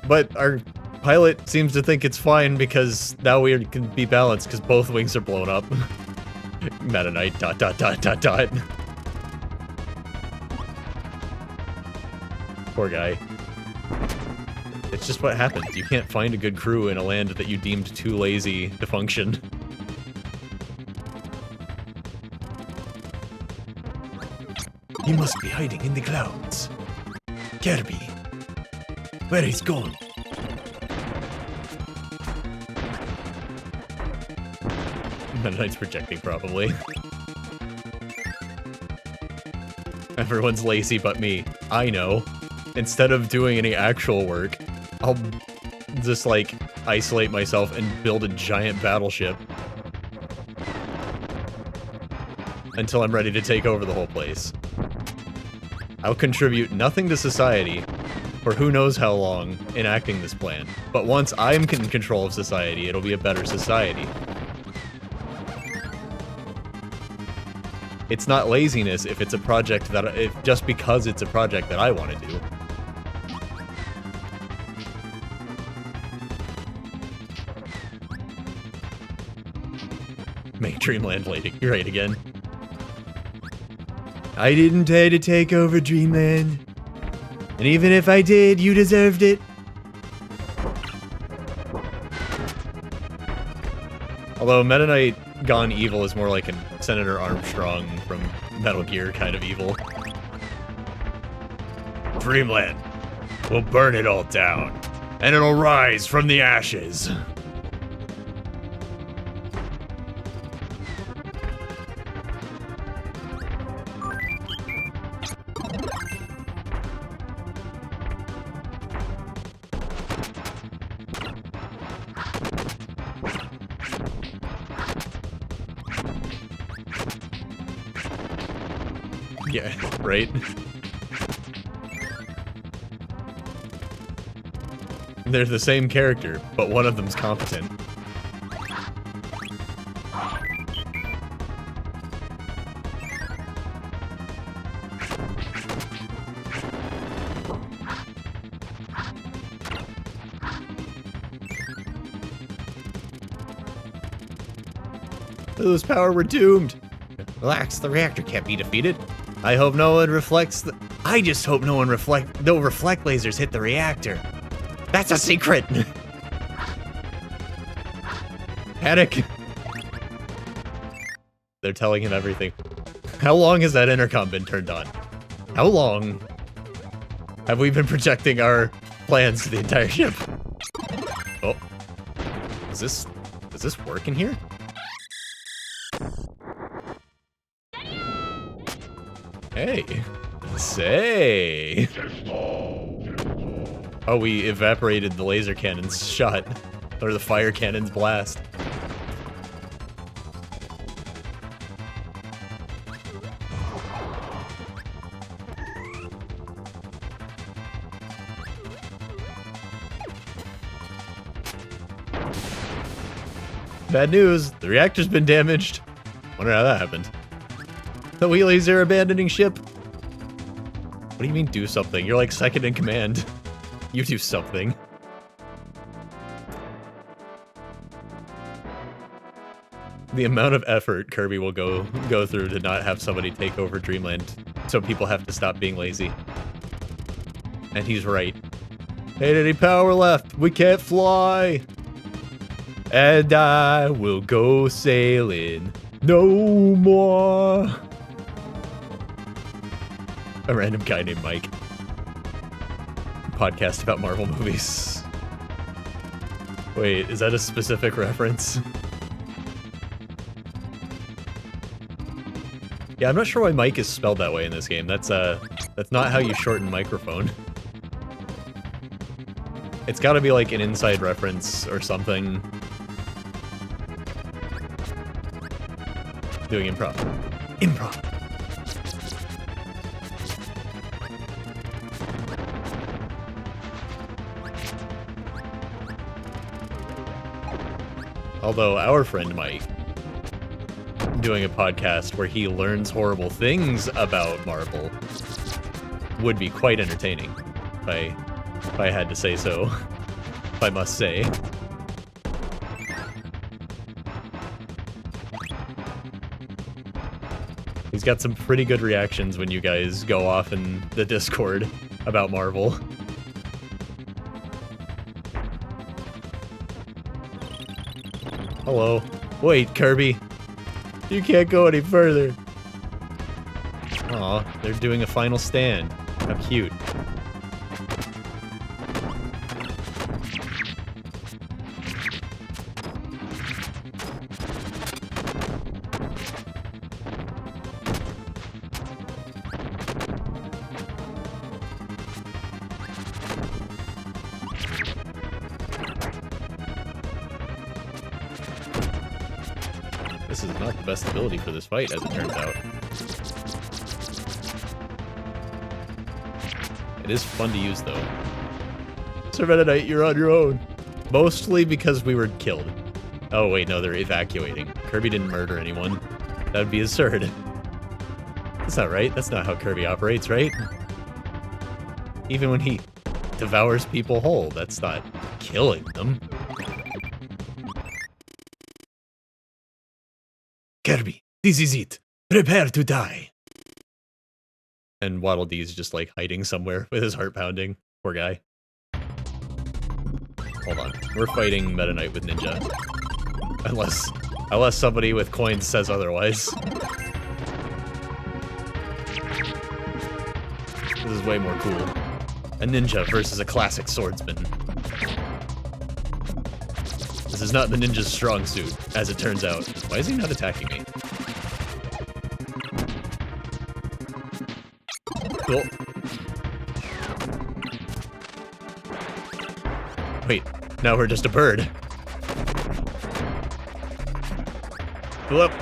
but our pilot seems to think it's fine because now we can be balanced because both wings are blown up. Meta Knight, ... Poor guy. It's just what happens. You can't find a good crew in a land that you deemed too lazy to function. He must be hiding in the clouds. Kirby. Where he's gone? Meta Knight's projecting, probably. Everyone's lazy but me. I know. Instead of doing any actual work, I'll just, like, isolate myself and build a giant battleship. Until I'm ready to take over the whole place. I'll contribute nothing to society for who knows how long enacting this plan. But once I'm in control of society, it'll be a better society. It's not laziness if it's a project that, just because it's a project that I want to do. Make Dreamland great again. I didn't try to take over Dreamland. And even if I did, you deserved it. Although Meta Knight gone evil is more like a Senator Armstrong from Metal Gear kind of evil. Dreamland will burn it all down, and it'll rise from the ashes. Yeah, right? They're the same character, but one of them's competent. Lose power, we're doomed. Relax, the reactor can't be defeated. I hope no one reflects the... I just hope no reflect lasers hit the reactor. That's a secret! Panic! They're telling him everything. How long has that intercom been turned on? How long have we been projecting our plans to the entire ship? Oh. Does this work in here? Hey. Say. Oh, we evaporated the laser cannon's shot. Or the fire cannon's blast. Bad news, the reactor's been damaged. Wonder how that happened. The wheelies are abandoning ship. What do you mean do something? You're like second in command. You do something. The amount of effort Kirby will go through to not have somebody take over Dreamland, so people have to stop being lazy. And he's right. Ain't any power left. We can't fly. And I will go sailing no more. A random guy named Mike. Podcast about Marvel movies. Wait, is that a specific reference? Yeah, I'm not sure why Mike is spelled that way in this game. That's not how you shorten microphone. It's gotta be like an inside reference or something. Doing improv. Improv. Although our friend Mike, doing a podcast where he learns horrible things about Marvel, would be quite entertaining, if I had to say so, if I must say. He's got some pretty good reactions when you guys go off in the Discord about Marvel. Hello. Wait, Kirby. You can't go any further. Aw, they're doing a final stand. How cute. This is not the best ability for this fight, as it turns out. It is fun to use, though. Sir Meta Knight, you're on your own. Mostly because we were killed. Oh, wait, no, they're evacuating. Kirby didn't murder anyone. That would be absurd. That's not right. That's not how Kirby operates, right? Even when he devours people whole, that's not killing them. Kirby, this is it. Prepare to die. And Waddle Dee's just like hiding somewhere with his heart pounding. Poor guy. Hold on. We're fighting Meta Knight with Ninja. Unless Unless somebody with coins says otherwise. This is way more cool. A ninja versus a classic swordsman. This is not the ninja's strong suit, as it turns out. Why is he not attacking me? Cool. Wait, now we're just a bird. Whoop.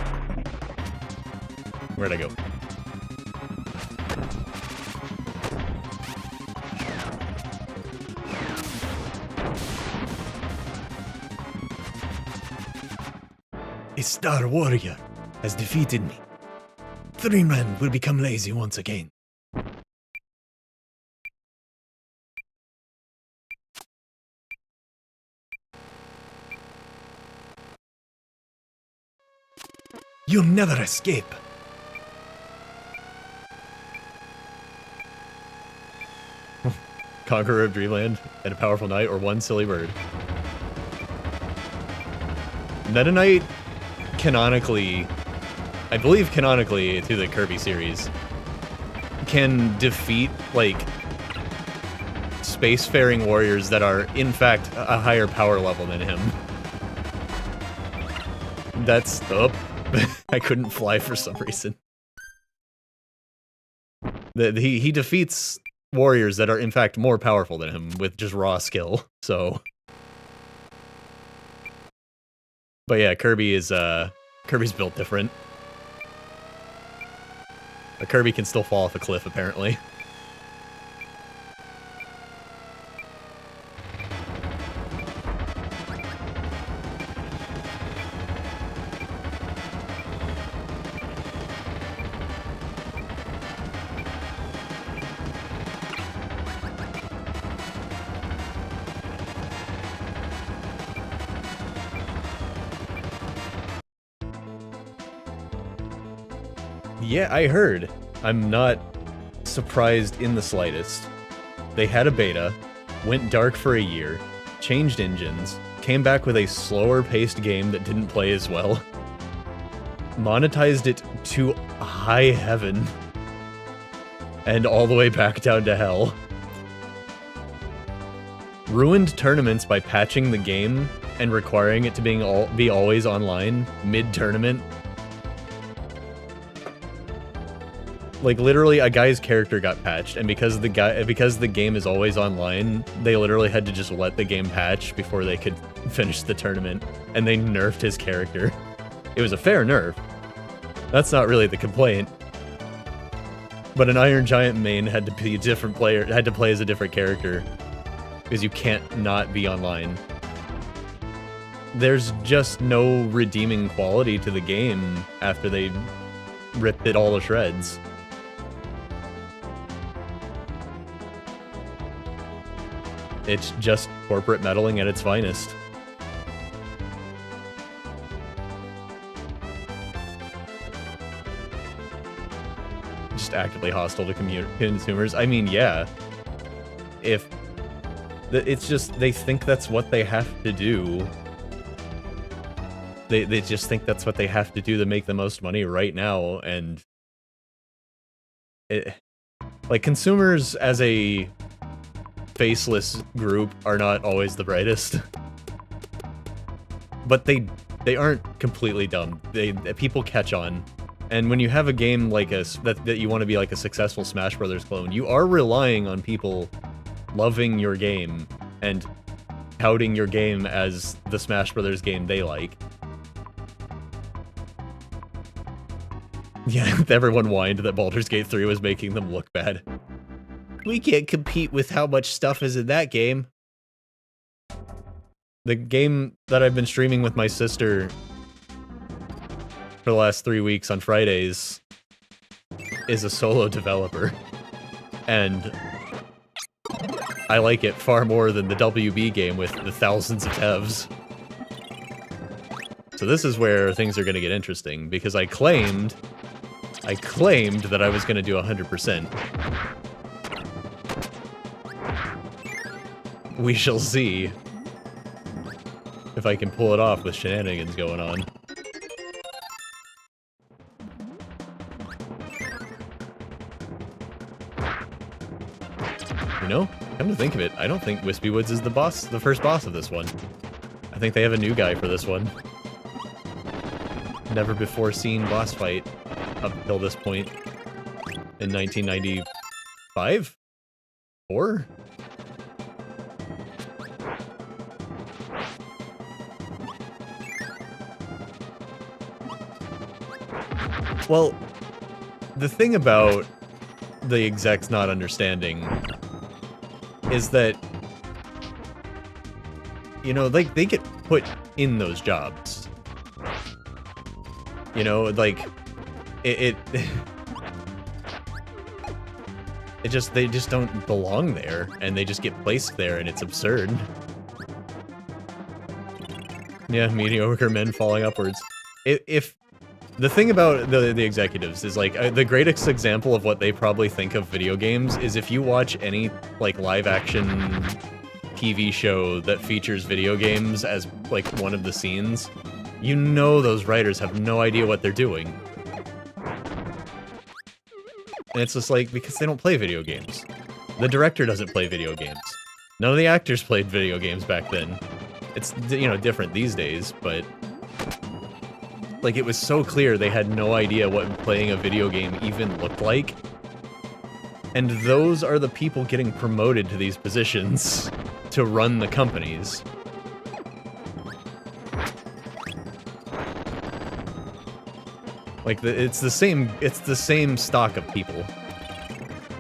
Where'd I go? A star warrior has defeated me. 3 men will become lazy once again. You'll never escape. Conqueror of Dreamland and a powerful knight, or one silly bird. Meta Knight, canonically, I believe canonically through the Kirby series, can defeat, like, spacefaring warriors that are, in fact, a higher power level than him. That's... oh. I couldn't fly for some reason. He defeats warriors that are, in fact, more powerful than him with just raw skill, so... But yeah, Kirby's built different. A Kirby can still fall off a cliff, apparently. Yeah, I heard. I'm not surprised in the slightest. They had a beta, went dark for a year, changed engines, came back with a slower-paced game that didn't play as well, monetized it to high heaven, and all the way back down to hell. Ruined tournaments by patching the game and requiring it to be always online mid-tournament. Like, literally, a guy's character got patched, and because the game is always online, they literally had to just let the game patch before they could finish the tournament, and they nerfed his character. It was a fair nerf. That's not really the complaint. But an Iron Giant main had to be a different player, had to play as a different character, because you can't not be online. There's just no redeeming quality to the game after they ripped it all to shreds. It's just corporate meddling at its finest. Just actively hostile to consumers. I mean, yeah. It's just, they think that's what they have to do. They just think that's what they have to do to make the most money right now, and... like, consumers as a faceless group are not always the brightest. But they aren't completely dumb. People catch on. And when you have a game like that you want to be like a successful Smash Brothers clone, you are relying on people loving your game and touting your game as the Smash Brothers game they like. Yeah, everyone whined that Baldur's Gate 3 was making them look bad. We can't compete with how much stuff is in that game. The game that I've been streaming with my sister for the last 3 weeks on Fridays is a solo developer. And I like it far more than the WB game with the thousands of devs. So this is where things are going to get interesting, because I claimed that I was going to do 100%. We shall see if I can pull it off with shenanigans going on. You know, come to think of it, I don't think Wispy Woods is the first boss of this one. I think they have a new guy for this one. Never before seen boss fight up until this point in 1995? 4? Well, the thing about the execs not understanding is that, you know, like, they get put in those jobs. You know, like, they just don't belong there, and they just get placed there, and it's absurd. Yeah, mediocre men falling upwards. If the thing about the executives is, like, the greatest example of what they probably think of video games is if you watch any, like, live-action TV show that features video games as, like, one of the scenes, you know those writers have no idea what they're doing. And it's just like, because they don't play video games. The director doesn't play video games. None of the actors played video games back then. It's, you know, different these days, but... like, it was so clear they had no idea what playing a video game even looked like. And those are the people getting promoted to these positions to run the companies. Like, it's the same stock of people.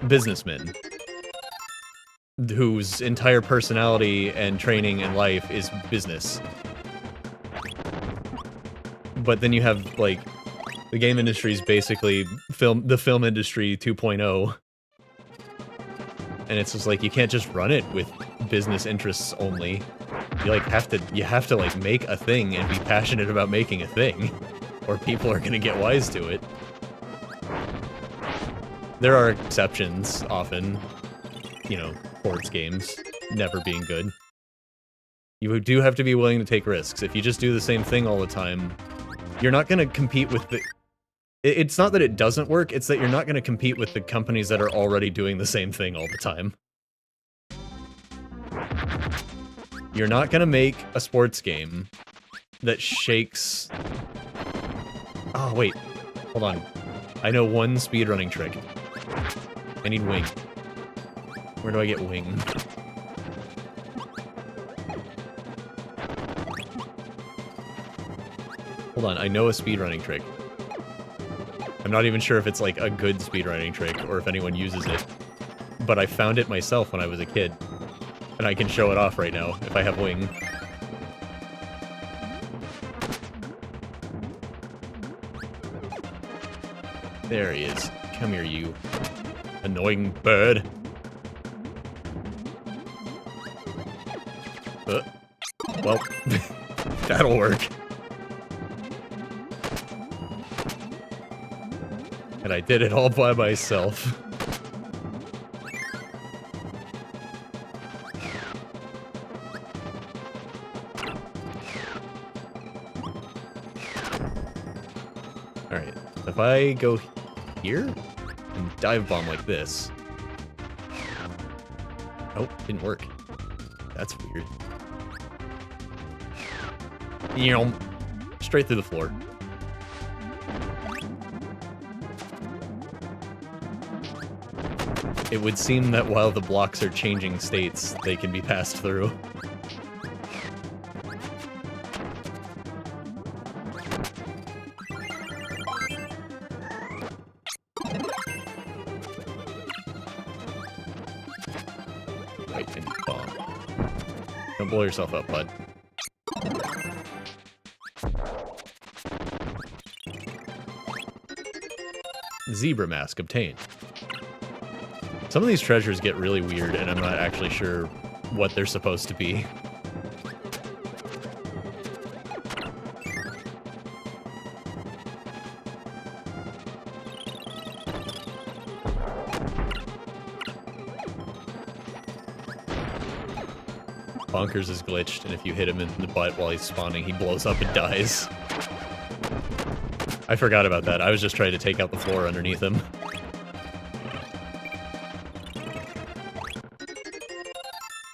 Businessmen. Whose entire personality and training and life is business. But then you have, like, the game industry is basically the film industry 2.0. And it's just like, you can't just run it with business interests only. You, like, have to, like, make a thing and be passionate about making a thing. Or people are gonna get wise to it. There are exceptions, often. You know, sports games never being good. You do have to be willing to take risks. If you just do the same thing all the time, you're not gonna compete with the... It's not that it doesn't work, it's that you're not gonna compete with the companies that are already doing the same thing all the time. You're not gonna make a sports game that shakes... Oh, wait. Hold on. I know one speedrunning trick. I need wing. Where do I get wing? Hold on, I know a speedrunning trick. I'm not even sure if it's, like, a good speedrunning trick, or if anyone uses it. But I found it myself when I was a kid. And I can show it off right now, if I have wing. There he is. Come here, you annoying bird. Well, that'll work. And I did it all by myself. Alright, if I go here and dive bomb like this. Oh, didn't work. That's weird. You know, straight through the floor. It would seem that while the blocks are changing states, they can be passed through. Right, and bomb. Don't blow yourself up, bud. Zebra mask obtained. Some of these treasures get really weird, and I'm not actually sure what they're supposed to be. Bonkers is glitched, and if you hit him in the butt while he's spawning, he blows up and dies. I forgot about that. I was just trying to take out the floor underneath him.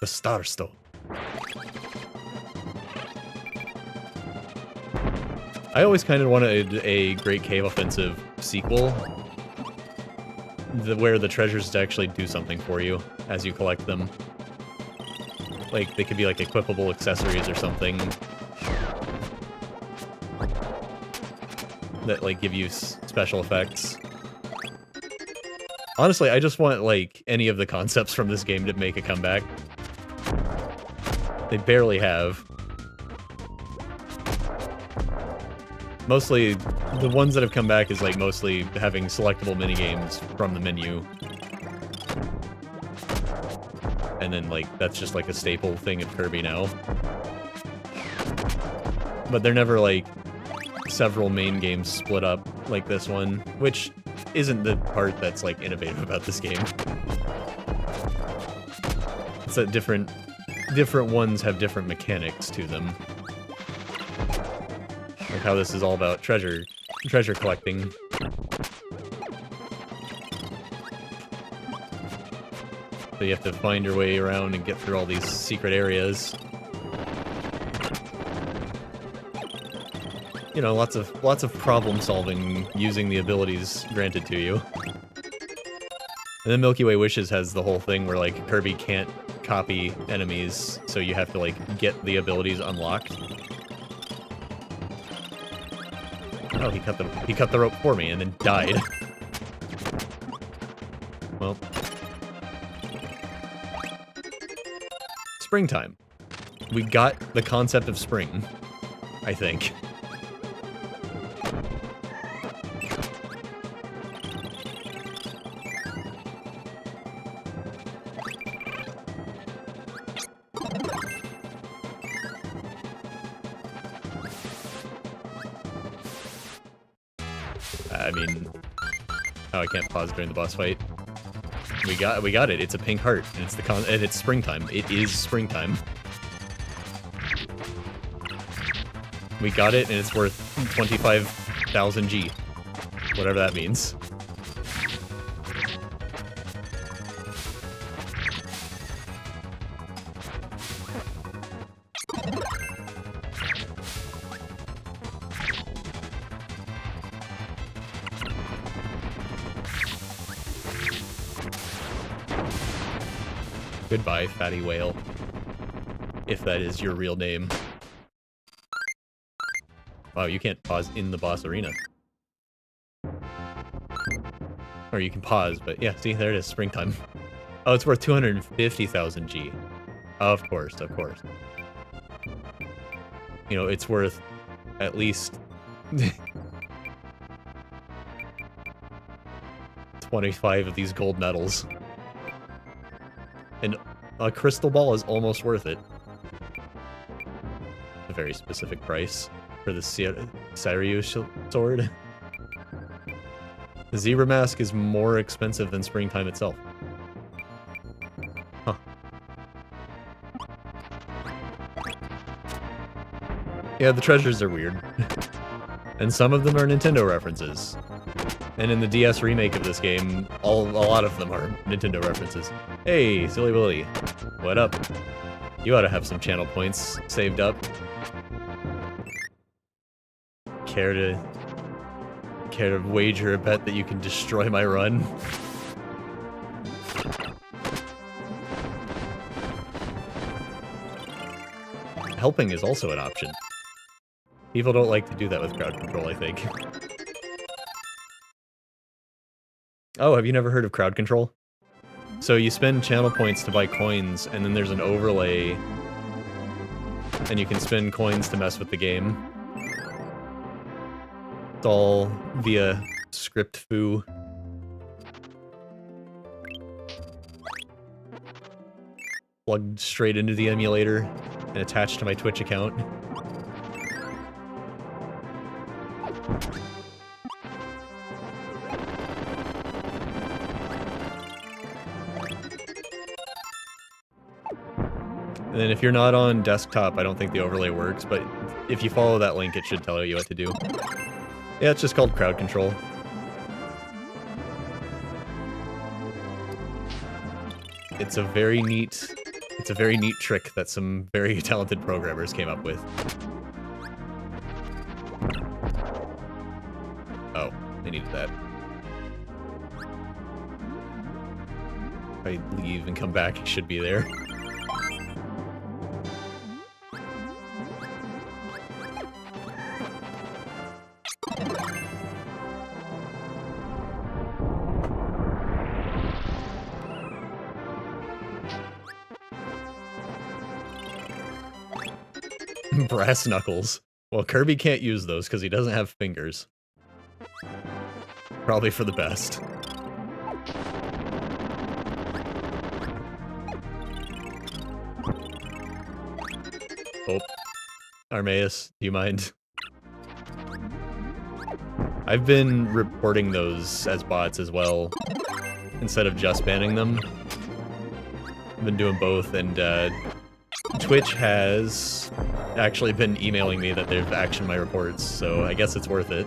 The Starstone. I always kind of wanted a Great Cave Offensive sequel, where the treasures actually do something for you as you collect them. Like, they could be like equipable accessories or something that like give you special effects. Honestly, I just want like any of the concepts from this game to make a comeback. They barely have. Mostly, the ones that have come back is like mostly having selectable minigames from the menu. And then like, that's just like a staple thing of Kirby now. But they're never like several main games split up like this one, which isn't the part that's like innovative about this game. It's that different ones have different mechanics to them. Like how this is all about treasure collecting. So you have to find your way around and get through all these secret areas. You know, lots of problem solving using the abilities granted to you. And then Milky Way Wishes has the whole thing where like Kirby can't copy enemies, so you have to like get the abilities unlocked. Oh, he cut the rope for me and then died. Well. Springtime. We got the concept of spring, I think. I mean, oh, I can't pause during the boss fight. We got it. It's a pink heart, and it's springtime. It is springtime. We got it, and it's worth 25,000 G, whatever that means. Goodbye, fatty whale. If that is your real name. Wow, you can't pause in the boss arena. Or you can pause, but yeah, see, there it is, springtime. Oh, it's worth 250,000 G. Of course, of course. You know, it's worth at least 25 of these gold medals. And a crystal ball is almost worth it. A very specific price for the Siryu sword. The zebra mask is more expensive than springtime itself. Huh. Yeah, the treasures are weird. And some of them are Nintendo references. And in the DS remake of this game, a lot of them are Nintendo references. Hey, Silly Willy. What up? You ought to have some channel points saved up. Care to wager a bet that you can destroy my run? Helping is also an option. People don't like to do that with crowd control, I think. Oh, have you never heard of crowd control? So you spend channel points to buy coins, and then there's an overlay, and you can spend coins to mess with the game. It's all via script foo. Plugged straight into the emulator and attached to my Twitch account. And then if you're not on desktop, I don't think the overlay works, but if you follow that link, it should tell you what to do. Yeah, it's just called crowd control. It's a very neat It's a very neat trick that some very talented programmers came up with. Oh, I needed that. If I leave and come back, it should be there. Brass knuckles. Well, Kirby can't use those because he doesn't have fingers. Probably for the best. Oh. Armaeus, do you mind? I've been reporting those as bots as well, instead of just banning them. I've been doing both, and Twitch has actually been emailing me that they've actioned my reports, so I guess it's worth it.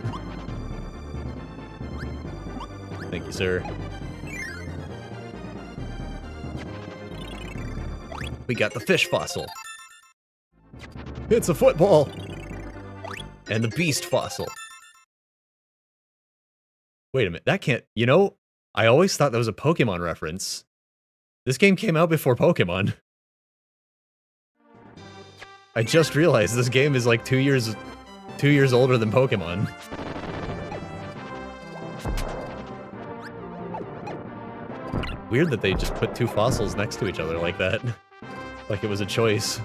Thank you, sir. We got the fish fossil. It's a football! And the beast fossil. Wait a minute, that can't... You know, I always thought that was a Pokemon reference. This game came out before Pokemon. I just realized this game is like 2 years older than Pokemon. Weird that they just put two fossils next to each other like that. Like it was a choice.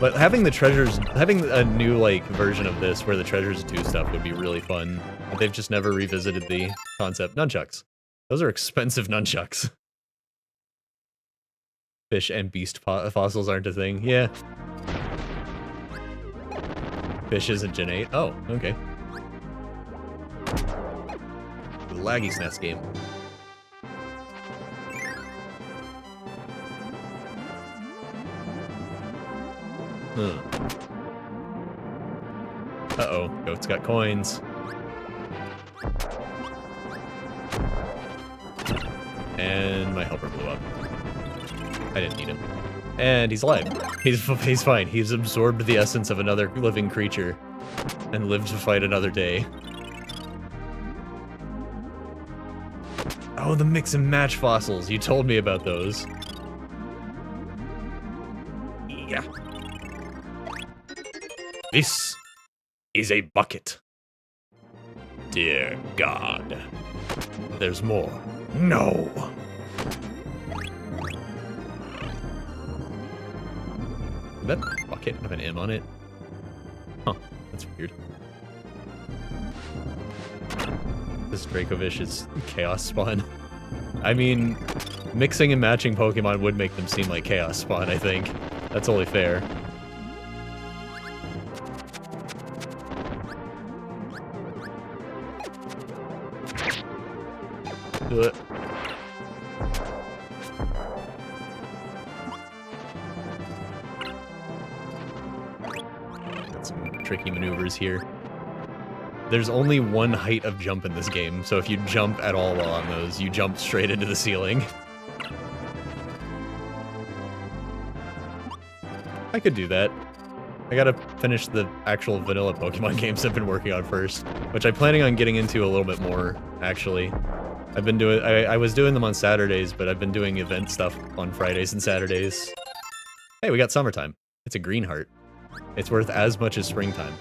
But having a new, like, version of this where the Treasures 2 stuff would be really fun. But they've just never revisited the concept. Nunchucks. Those are expensive nunchucks. Fish and beast fossils aren't a thing. Yeah. Fish isn't Gen 8. Oh, okay. The laggy SNES game. Uh-oh, goat's got coins. And my helper blew up. I didn't need him. And he's alive. He's fine. He's absorbed the essence of another living creature and lived to fight another day. Oh, the mix and match fossils. You told me about those. Yeah. This is a bucket. Dear God. There's more. No. Did that bucket have an M on it? Huh, that's weird. This Dracovish is Chaos Spawn. I mean, mixing and matching Pokemon would make them seem like Chaos Spawn, I think. That's only fair. Got some tricky maneuvers here. There's only one height of jump in this game, so if you jump at all while on those, you jump straight into the ceiling. I could do that. I gotta finish the actual vanilla Pokemon games I've been working on first, which I'm planning on getting into a little bit more, actually. I've been doing, I was doing them on Saturdays, but I've been doing event stuff on Fridays and Saturdays. Hey, we got summertime. It's a green heart. It's worth as much as springtime.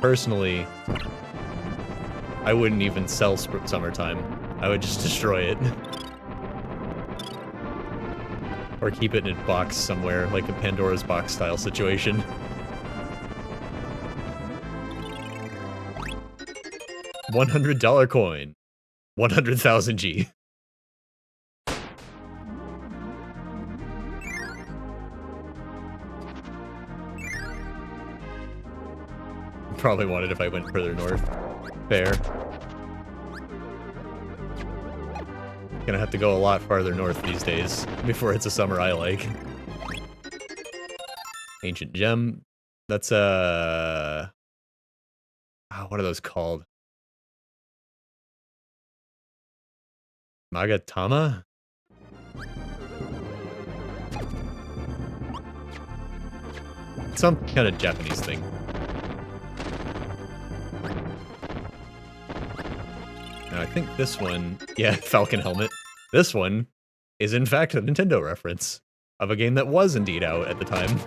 Personally, I wouldn't even sell summertime. I would just destroy it. Or keep it in a box somewhere, like a Pandora's box style situation. $100 coin. 100,000 G. Probably want it if I went further north. Fair. Gonna have to go a lot farther north these days before it's a summer I like. Ancient gem. That's what are those called? Magatama? Some kind of Japanese thing. Now, I think this one... Yeah, Falcon Helmet. This one is, in fact, a Nintendo reference of a game that was indeed out at the time.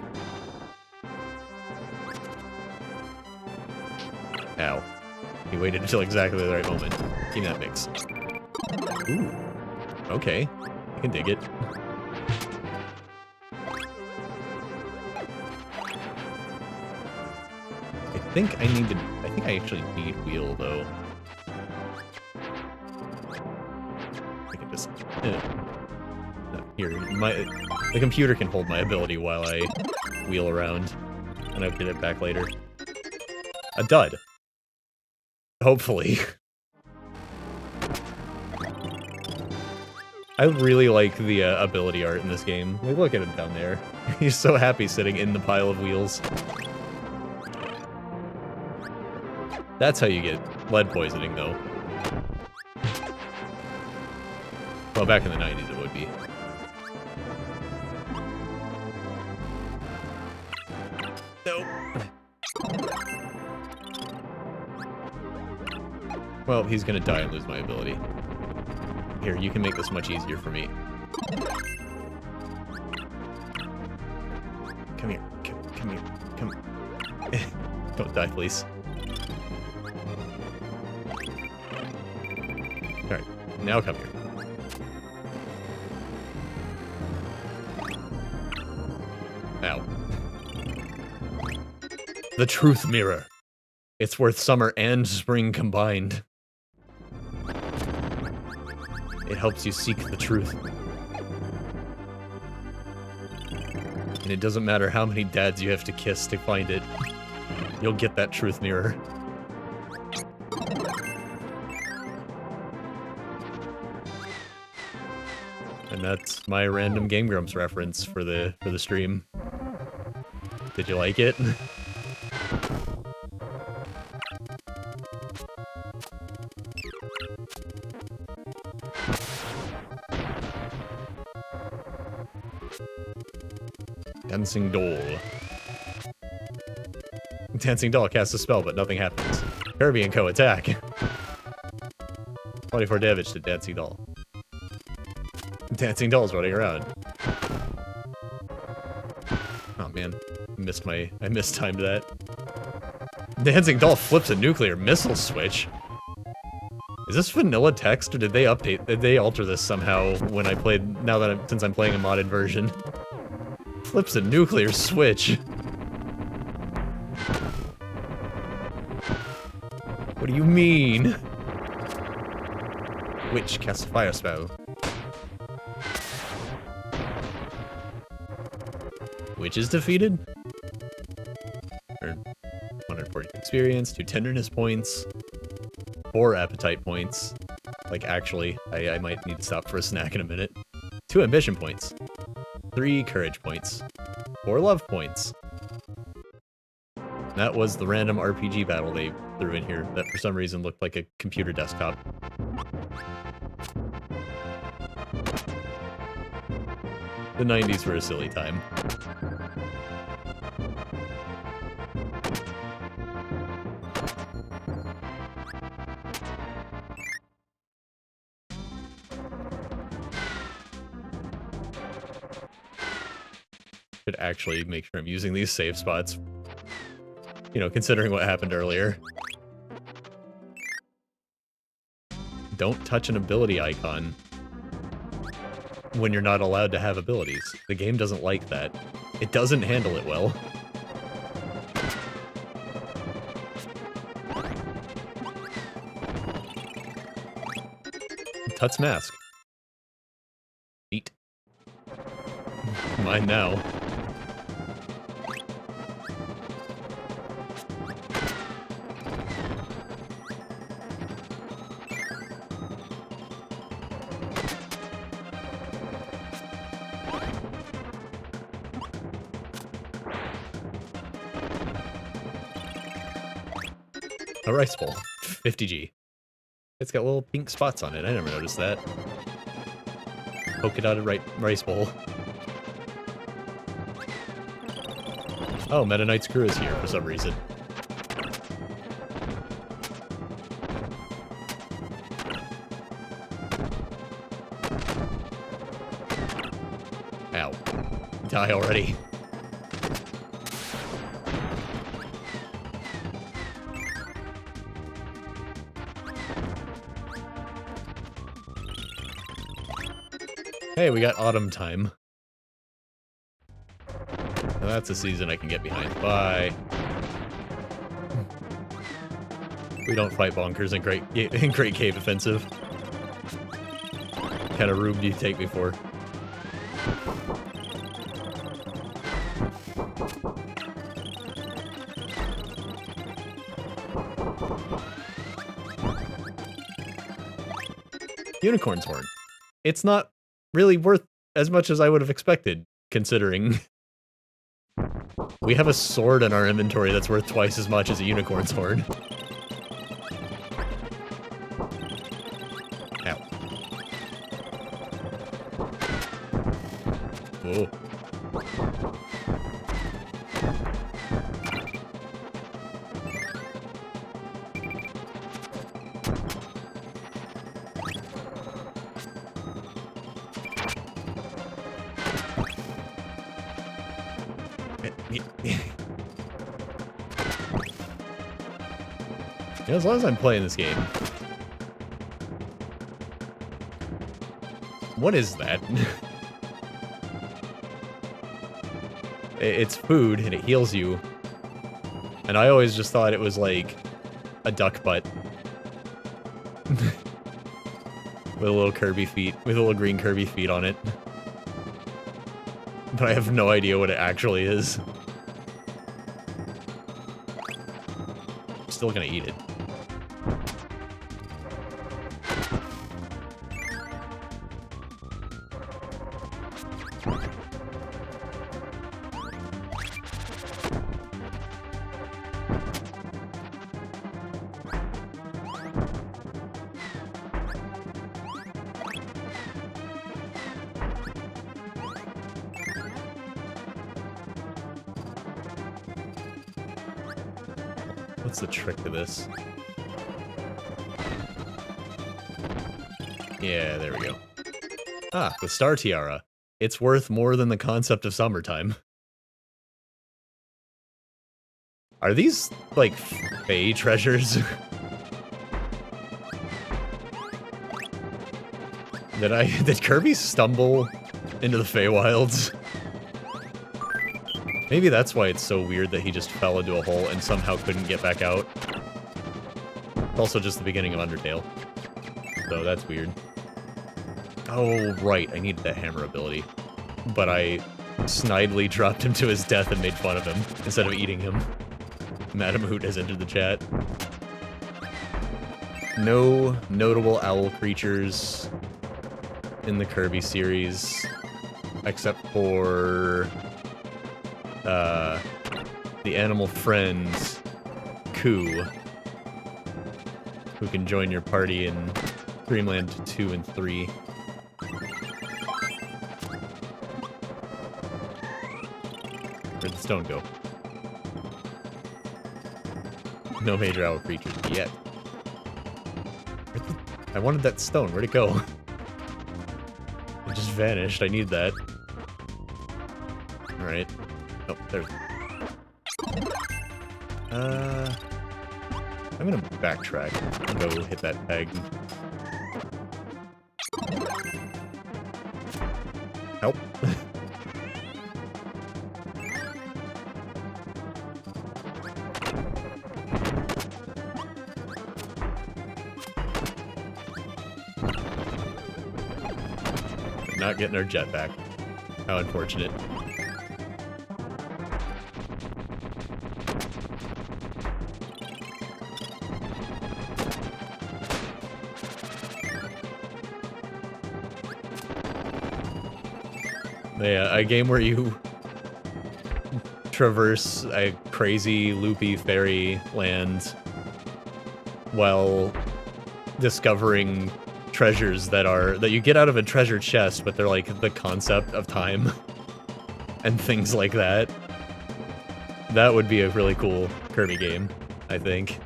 Ow. He waited until exactly the right moment. Give me that mix. Ooh. Okay. I can dig it. I think I actually need wheel, though. I can just... No, here, the computer can hold my ability while I wheel around, and I'll get it back later. A dud. Hopefully. I really like the ability art in this game. Like, look at him down there. He's so happy sitting in the pile of wheels. That's how you get lead poisoning, though. Well, back in the 90s it would be. Nope. Well, he's gonna die and lose my ability. Here, you can make this much easier for me. Come here. Come here. Come. Don't die, please. Alright, now come here. Ow. The Truth Mirror. It's worth summer and spring combined. It helps you seek the truth. And it doesn't matter how many dads you have to kiss to find it. You'll get that truth mirror. And that's my random Game Grumps reference for the stream. Did you like it? Dancing Doll. Dancing Doll casts a spell, but nothing happens. Kirby and Co. attack. 24 damage to Dancing Doll. Dancing Doll's running around. Oh man, I mistimed that. Dancing Doll flips a nuclear missile switch. Is this vanilla text, or did they alter this somehow when I played, since I'm playing a modded version? Flips a nuclear switch. What do you mean? Witch casts a fire spell. Witch is defeated? Earn 140 experience, 2 tenderness points, 4 appetite points. Like, actually, I might need to stop for a snack in a minute. 2 ambition points. 3 courage points. 4 love points. That was the random RPG battle they threw in here that for some reason looked like a computer desktop. The 90s were a silly time. Should actually make sure I'm using these save spots. You know, considering what happened earlier. Don't touch an ability icon when you're not allowed to have abilities. The game doesn't like that. It doesn't handle it well. Tut's mask. Neat. Mine now. A rice bowl. 50G. It's got little pink spots on it. I never noticed that. Poke it out of rice bowl. Oh, Meta Knight's crew is here for some reason. Ow. Die already. Hey, we got autumn time. Now that's a season I can get behind. Bye. We don't fight bonkers in Great Cave Offensive. What kind of room do you take me for? Unicorn's horn. It's not really worth as much as I would have expected, considering we have a sword in our inventory that's worth twice as much as a unicorn's horn. Ow. Whoa. As long as I'm playing this game. What is that? It's food, and it heals you. And I always just thought it was like a duck butt. With a little Kirby feet, with a little green Kirby feet on it. But I have no idea what it actually is. I'm still gonna eat it. What's the trick to this? Yeah, there we go. Ah, the Star Tiara. It's worth more than the concept of summertime. Are these, like, Fae treasures? Did Kirby stumble into the Feywilds? Maybe that's why it's so weird that he just fell into a hole and somehow couldn't get back out. It's also just the beginning of Undertale. So that's weird. Oh, right, I needed that hammer ability. But I snidely dropped him to his death and made fun of him, instead of eating him. Madam Hoot has entered the chat. No notable owl creatures in the Kirby series, except for the animal friend, Koo, who can join your party in Dreamland 2 and 3. Where'd the stone go? No major owl creatures yet. I wanted that stone. Where'd it go? It just vanished. I need that. Alright. Oh, there's... I'm gonna backtrack and go hit that peg. Help. Not getting our jetpack. How unfortunate. Yeah, a game where you traverse a crazy, loopy fairy land while discovering treasures that you get out of a treasure chest, but they're like the concept of time and things like that. That would be a really cool Kirby game, I think.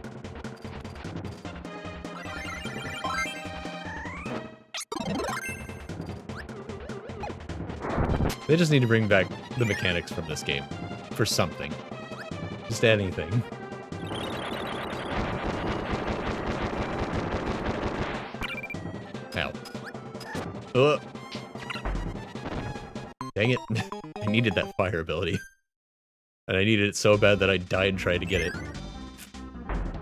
They just need to bring back the mechanics from this game for something. Just anything. Ow. Ugh. Dang it. I needed that fire ability. And I needed it so bad that I died trying to get it.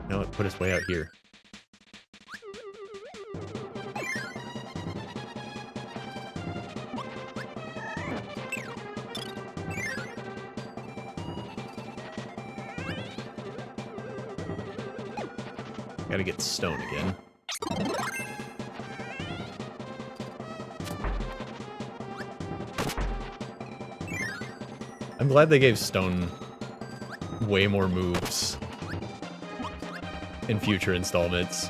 Now it put us way out here. Gotta get stone again. I'm glad they gave stone way more moves in future installments.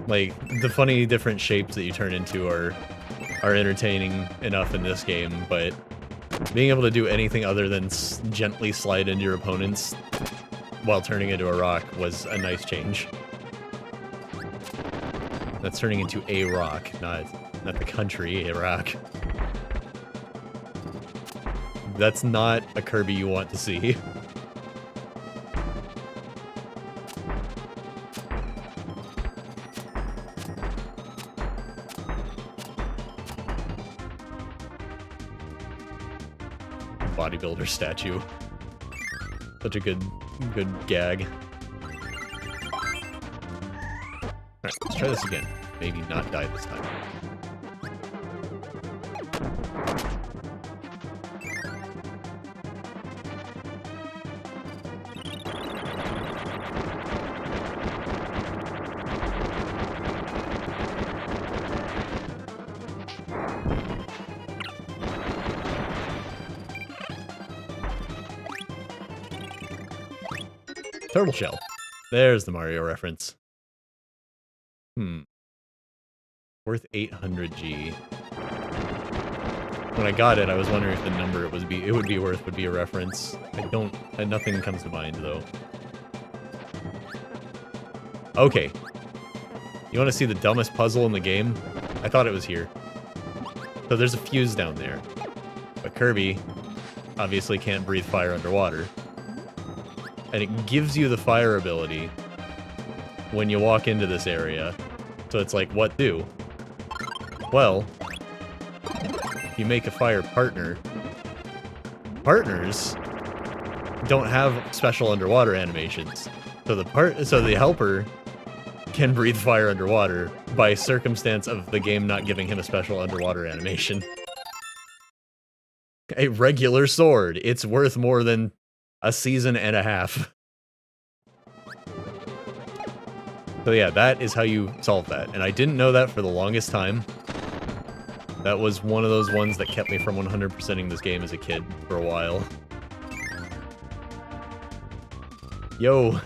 Like, the funny different shapes that you turn into are entertaining enough in this game, but being able to do anything other than gently slide into your opponents while turning into a rock was a nice change. That's turning into a rock, not the country, a rock. That's not a Kirby you want to see. Bodybuilder statue. Such a good gag. Alright, let's try this again. Maybe not die this time. Turtle shell. There's the Mario reference. Worth 800G. When I got it, I was wondering if the number it would be worth would be a reference. Nothing comes to mind though. Okay. You want to see the dumbest puzzle in the game? I thought it was here. So there's a fuse down there. But Kirby obviously can't breathe fire underwater. And it gives you the fire ability when you walk into this area. So it's like, what do? Well, you make a fire partner. Partners don't have special underwater animations. So the helper can breathe fire underwater by circumstance of the game not giving him a special underwater animation. A regular sword. It's worth more than a season and a half. So yeah, that is how you solve that. And I didn't know that for the longest time. That was one of those ones that kept me from 100%ing this game as a kid for a while. Yo.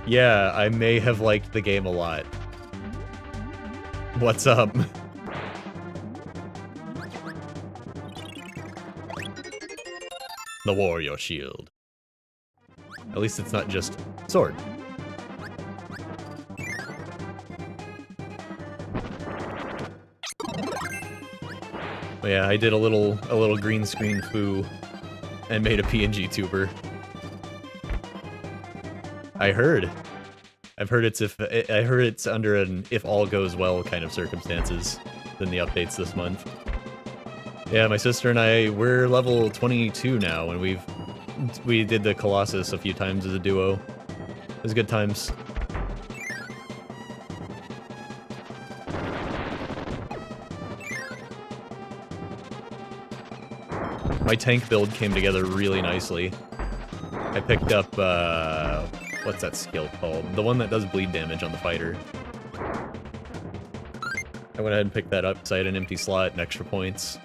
Yeah, I may have liked the game a lot. What's up? The warrior shield. At least it's not just sword. But yeah, I did a little green screen foo and made a PNG tuber. I've heard it's under an if all goes well kind of circumstances than the updates this month. Yeah, my sister and we're level 22 now, and we did the Colossus a few times as a duo. It was good times. My tank build came together really nicely. I picked up, what's that skill called? The one that does bleed damage on the fighter. I went ahead and picked that up because I had an empty slot and extra points.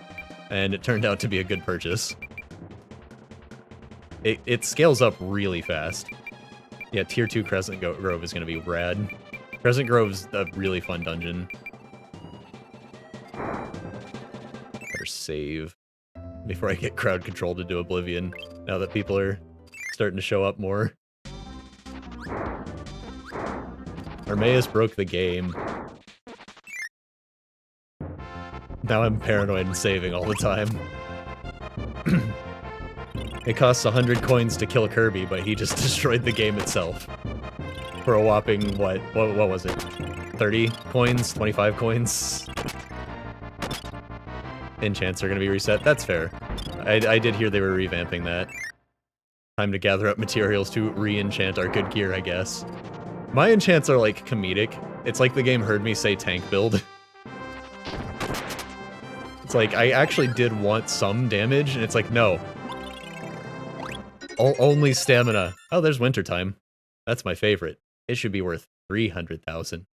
And it turned out to be a good purchase. It scales up really fast. Yeah, Tier 2 Crescent Grove is going to be rad. Crescent Grove's a really fun dungeon. Better save before I get crowd controlled into oblivion, now that people are starting to show up more. Armaeus broke the game. Now I'm paranoid and saving all the time. It costs 100 coins to kill Kirby, but he just destroyed the game itself. For a whopping, what was it? 30 coins? 25 coins? Enchants are gonna be reset. That's fair. I did hear they were revamping that. Time to gather up materials to re-enchant our good gear, I guess. My enchants are like comedic. It's like the game heard me say tank build. It's like, I actually did want some damage, and it's like, no. Only stamina. Oh, there's wintertime. That's my favorite. It should be worth 300,000.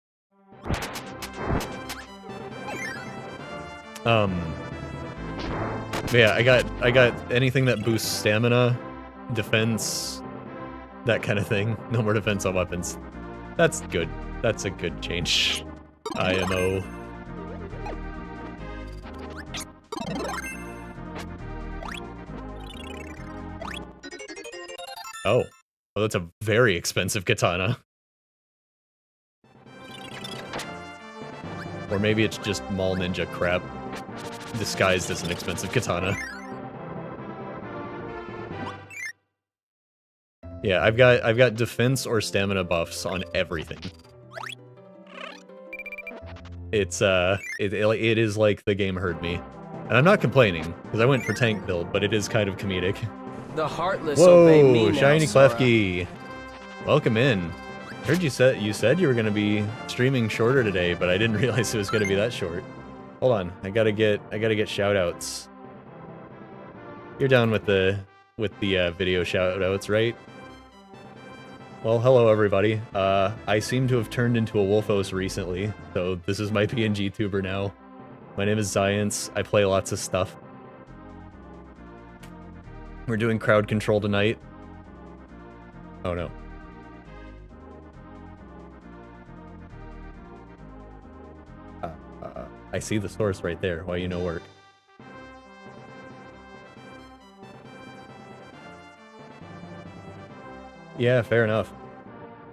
Yeah, I got anything that boosts stamina, defense, that kind of thing. No more defense on weapons. That's good. That's a good change. IMO. Oh. Well, that's a very expensive katana. Or maybe it's just mall ninja crap disguised as an expensive katana. Yeah, I've got defense or stamina buffs on everything. It's it is like the game heard me. And I'm not complaining, because I went for tank build, but it is kind of comedic. The heartless obey me Whoa, now, Shiny Sora. Klefki. Welcome in. Heard you said you were gonna be streaming shorter today, but I didn't realize it was gonna be that short. Hold on, I gotta get shoutouts. You're down with the video shoutouts, right? Well, hello everybody. I seem to have turned into a Wolfos recently, so this is my PNG tuber now. My name is Science. I play lots of stuff. We're doing crowd control tonight. Oh no. I see the source right there. Why you no work? Yeah, fair enough.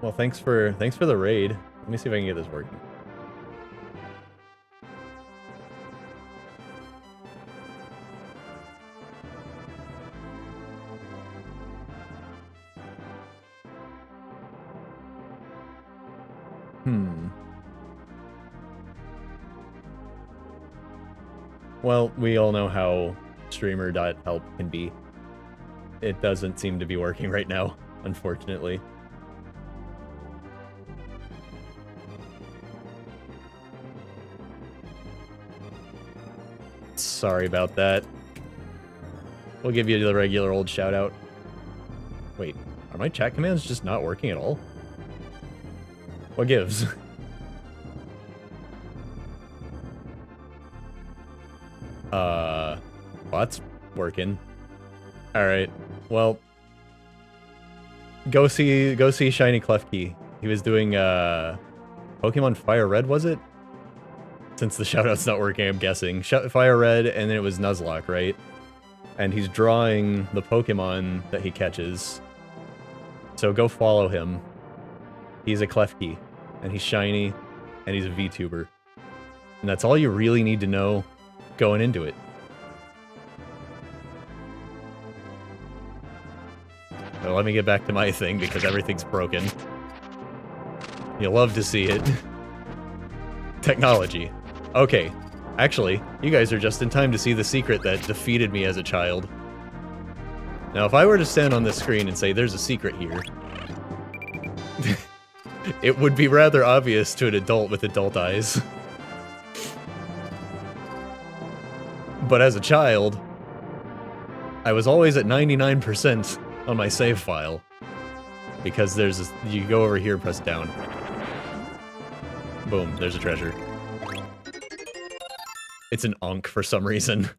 Well, thanks for the raid. Let me see if I can get this working. Well, we all know how streamer.help can be. It doesn't seem to be working right now, unfortunately. Sorry about that. We'll give you the regular old shout out. Wait, are my chat commands just not working at all? What gives? That's working. Alright, well, go see Shiny Klefki. He was doing, Pokemon Fire Red, was it? Since the shoutout's not working, I'm guessing. Fire Red, and then it was Nuzlocke, right? And he's drawing the Pokemon that he catches. So go follow him. He's a Klefki, and he's shiny, and he's a VTuber. And that's all you really need to know going into it. So let me get back to my thing, because everything's broken. You'll love to see it. Technology. Okay. Actually, you guys are just in time to see the secret that defeated me as a child. Now, if I were to stand on this screen and say there's a secret here, it would be rather obvious to an adult with adult eyes. But as a child, I was always at 99% on my save file. Because there's this, you go over here and press down. Boom, there's a treasure. It's an Ankh for some reason.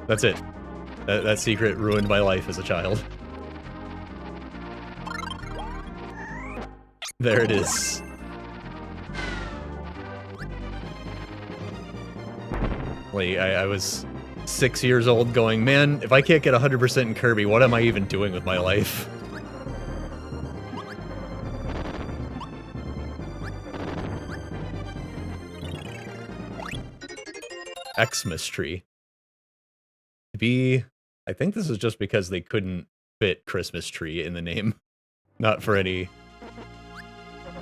That's it. That secret ruined my life as a child. There it is. Like, I was 6 years old going, man, if I can't get 100% in Kirby, what am I even doing with my life? Xmas tree. I think this is just because they couldn't fit Christmas tree in the name. Not for any...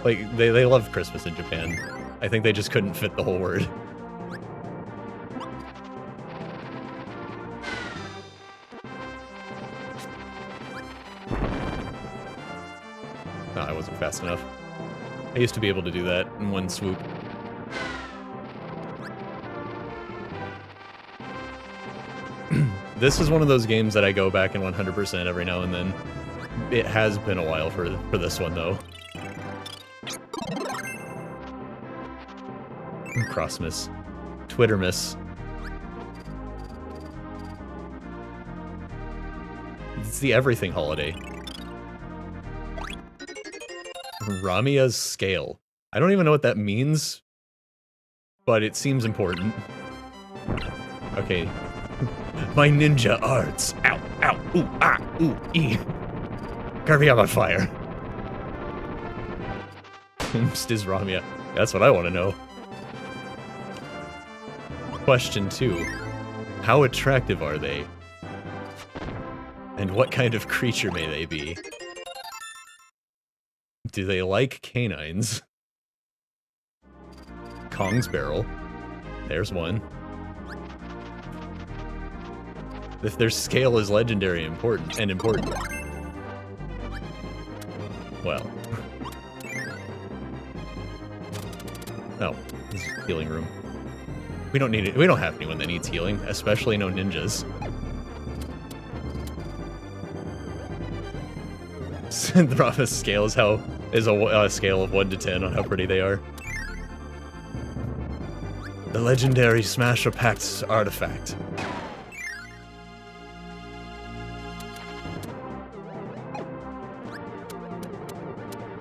Like, they love Christmas in Japan. I think they just couldn't fit the whole word. No, I wasn't fast enough. I used to be able to do that in one swoop. This is one of those games that I go back and 100% every now and then. It has been a while for this one, though. Crossmas. Twittermas. It's the everything holiday. Ramia's scale. I don't even know what that means, but it seems important. Okay. My ninja arts. Ow, ow, ooh, ah, ooh, ee. Kirby, I'm on fire. Is Ramia. That's what I want to know. Question 2. How attractive are they? And what kind of creature may they be? Do they like canines? Kong's barrel. There's one. If their scale is legendary important. Well. Oh, this is a healing room. We don't need it. We don't have anyone that needs healing, especially no ninjas. Synthropa's scale is a scale of 1 to 10 on how pretty they are. The legendary Smasher Pact artifact.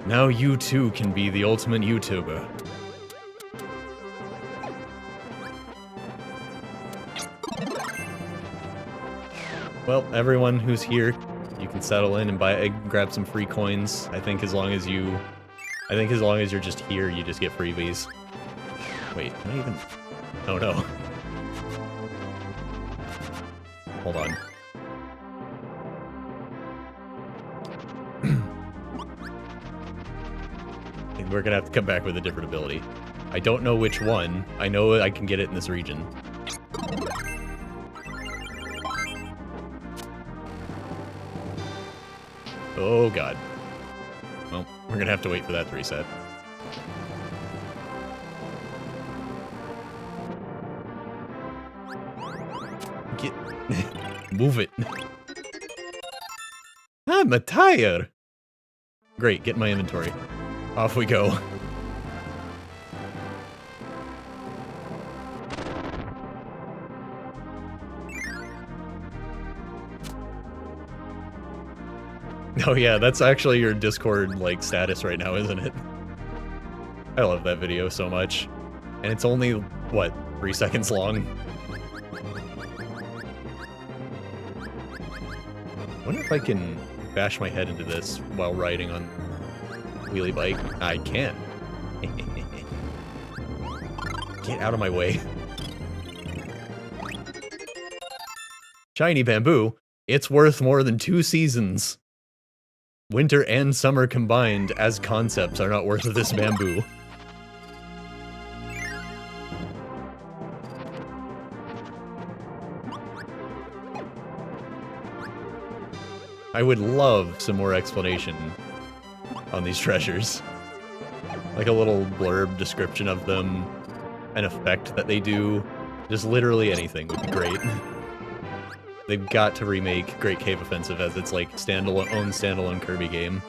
Now you too can be the ultimate YouTuber. Well, everyone who's here, you can settle in and grab some free coins. I think as long as you're just here, you just get freebies. Wait, can I even... Oh no. Hold on. We're gonna have to come back with a different ability. I don't know which one. I know I can get it in this region. Oh god. Well, we're gonna have to wait for that to reset. Move it. I'm a tire. Great, get in my inventory. Off we go. Oh yeah, that's actually your Discord, like, status right now, isn't it? I love that video so much. And it's only, what, 3 seconds long? I wonder if I can bash my head into this while riding on wheelie bike. I can. Get out of my way. Shiny bamboo. It's worth more than 2 seasons. Winter and summer combined as concepts are not worth this bamboo. I would love some more explanation on these treasures. Like a little blurb description of them, an effect that they do, just literally anything would be great. They've got to remake Great Cave Offensive as its like standalone Kirby game.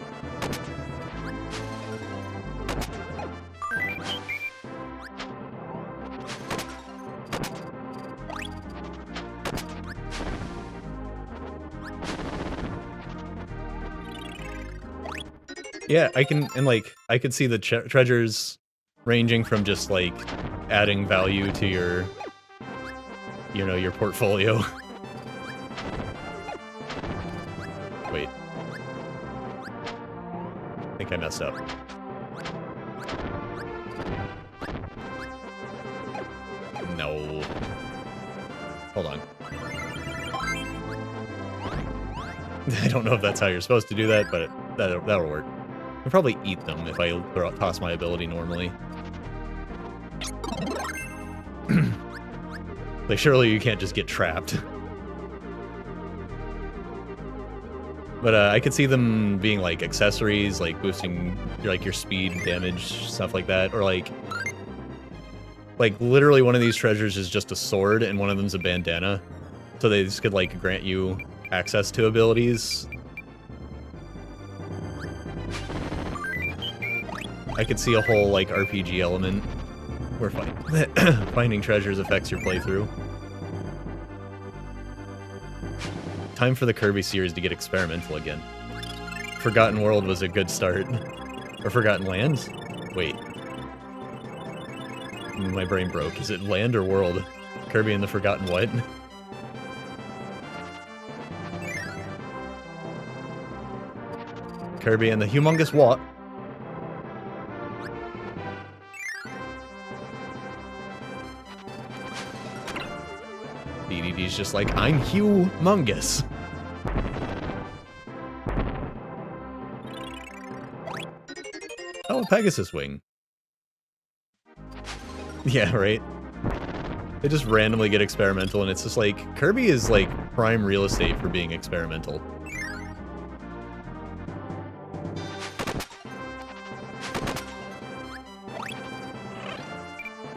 Yeah, I can, and like, I could see the treasures ranging from just like adding value to your, you know, your portfolio. Wait. I think I messed up. No. Hold on. I don't know if that's how you're supposed to do that, but that'll work. I'll probably eat them if I toss my ability normally. Like, surely you can't just get trapped. But I could see them being like accessories, like boosting your speed, damage, stuff like that, or like literally one of these treasures is just a sword and one of them's a bandana, so they just could like grant you access to abilities. I could see a whole like RPG element where finding treasures affects your playthrough. Time for the Kirby series to get experimental again. Forgotten World was a good start. Or Forgotten Lands? Wait. My brain broke. Is it Land or World? Kirby and the Forgotten what? Kirby and the Humongous what? BDD's just like, I'm humongous. Oh, a Pegasus wing. Yeah, right? They just randomly get experimental, and it's just like, Kirby is like prime real estate for being experimental.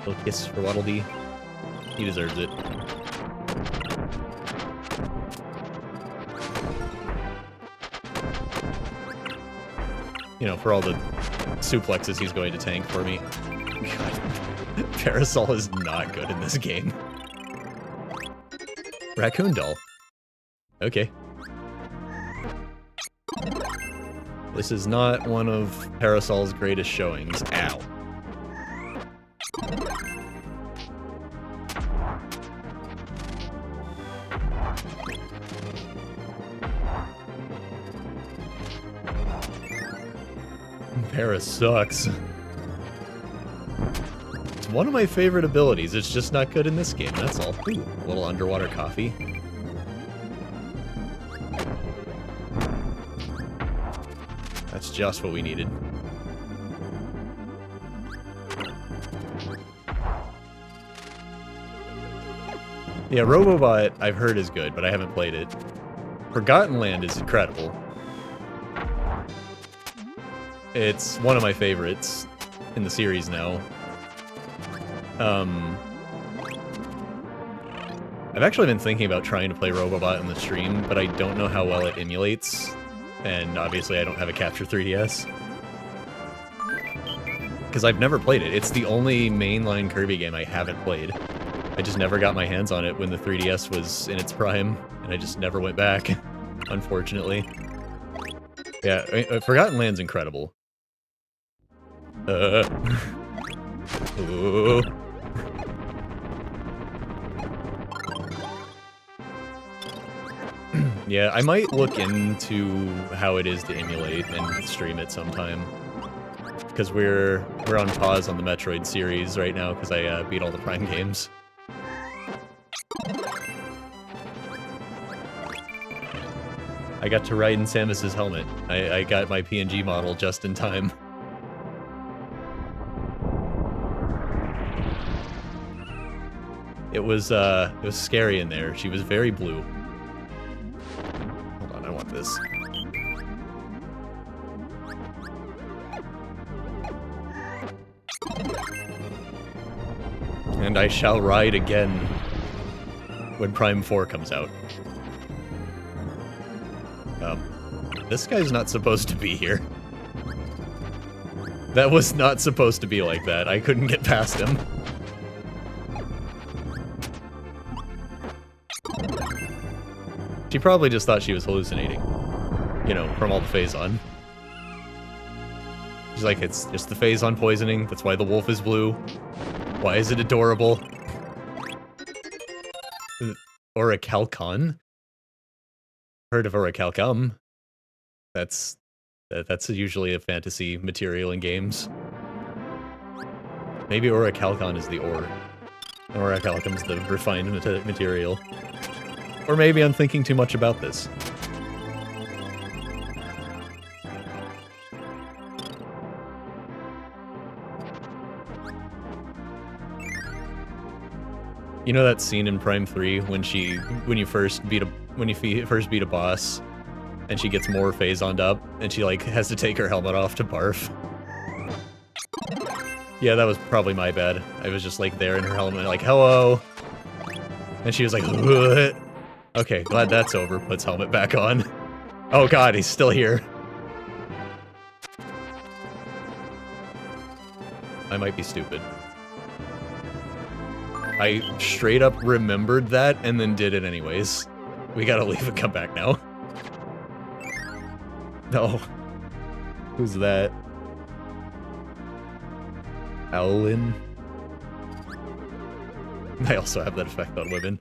Little kiss for Waddle Dee. He deserves it. You know, for all the suplexes he's going to tank for me. God, Parasol is not good in this game. Raccoon Doll. Okay. This is not one of Parasol's greatest showings. Ow. Para sucks. It's one of my favorite abilities, it's just not good in this game, that's all. Ooh, a little underwater coffee. That's just what we needed. Yeah, Robobot I've heard is good, but I haven't played it. Forgotten Land is incredible. It's one of my favorites in the series now. I've actually been thinking about trying to play Robobot in the stream, but I don't know how well it emulates, and obviously I don't have a Capture 3DS. Because I've never played it. It's the only mainline Kirby game I haven't played. I just never got my hands on it when the 3DS was in its prime, and I just never went back, unfortunately. Yeah, Forgotten Land's incredible. Ooh. Yeah, I might look into how it is to emulate and stream it sometime. Because we're on pause on the Metroid series right now because I beat all the Prime games. I got to ride in Samus's helmet. I got my PNG model just in time. It was scary in there. She was very blue. Hold on, I want this. And I shall ride again when Prime 4 comes out. This guy's not supposed to be here. That was not supposed to be like that. I couldn't get past him. She probably just thought she was hallucinating. You know, from all the phase on. She's like, it's just the phase on poisoning. That's why the wolf is blue. Why is it adorable? Orichalcon? Heard of Orichalcum? That's usually a fantasy material in games. Maybe Orichalcon is the ore. Orichalcum's the refined material. Or maybe I'm thinking too much about this. You know that scene in Prime 3 when you first beat a boss and she gets more phasoned up and she like has to take her helmet off to barf? Yeah, that was probably my bad. I was just like there in her helmet like, hello. And she was like, what? Okay, glad that's over. Puts helmet back on. Oh god, he's still here. I might be stupid. I straight up remembered that and then did it anyways. We gotta leave and come back now. No. Who's that? Owlin? I also have that effect on women.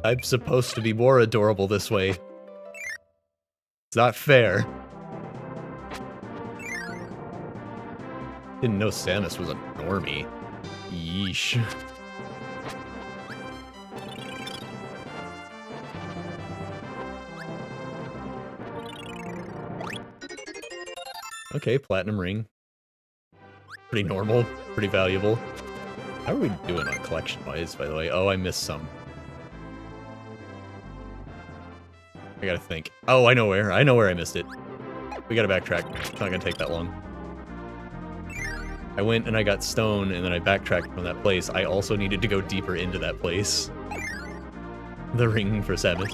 I'm supposed to be more adorable this way. It's not fair. Didn't know Samus was a normie. Yeesh. Okay, platinum ring. Pretty normal, pretty valuable. How are we doing on collection-wise, by the way? Oh, I missed some. I gotta think. Oh, I know where I missed it. We gotta backtrack. It's not gonna take that long. I went and I got stone, and then I backtracked from that place. I also needed to go deeper into that place. The ring for Samus.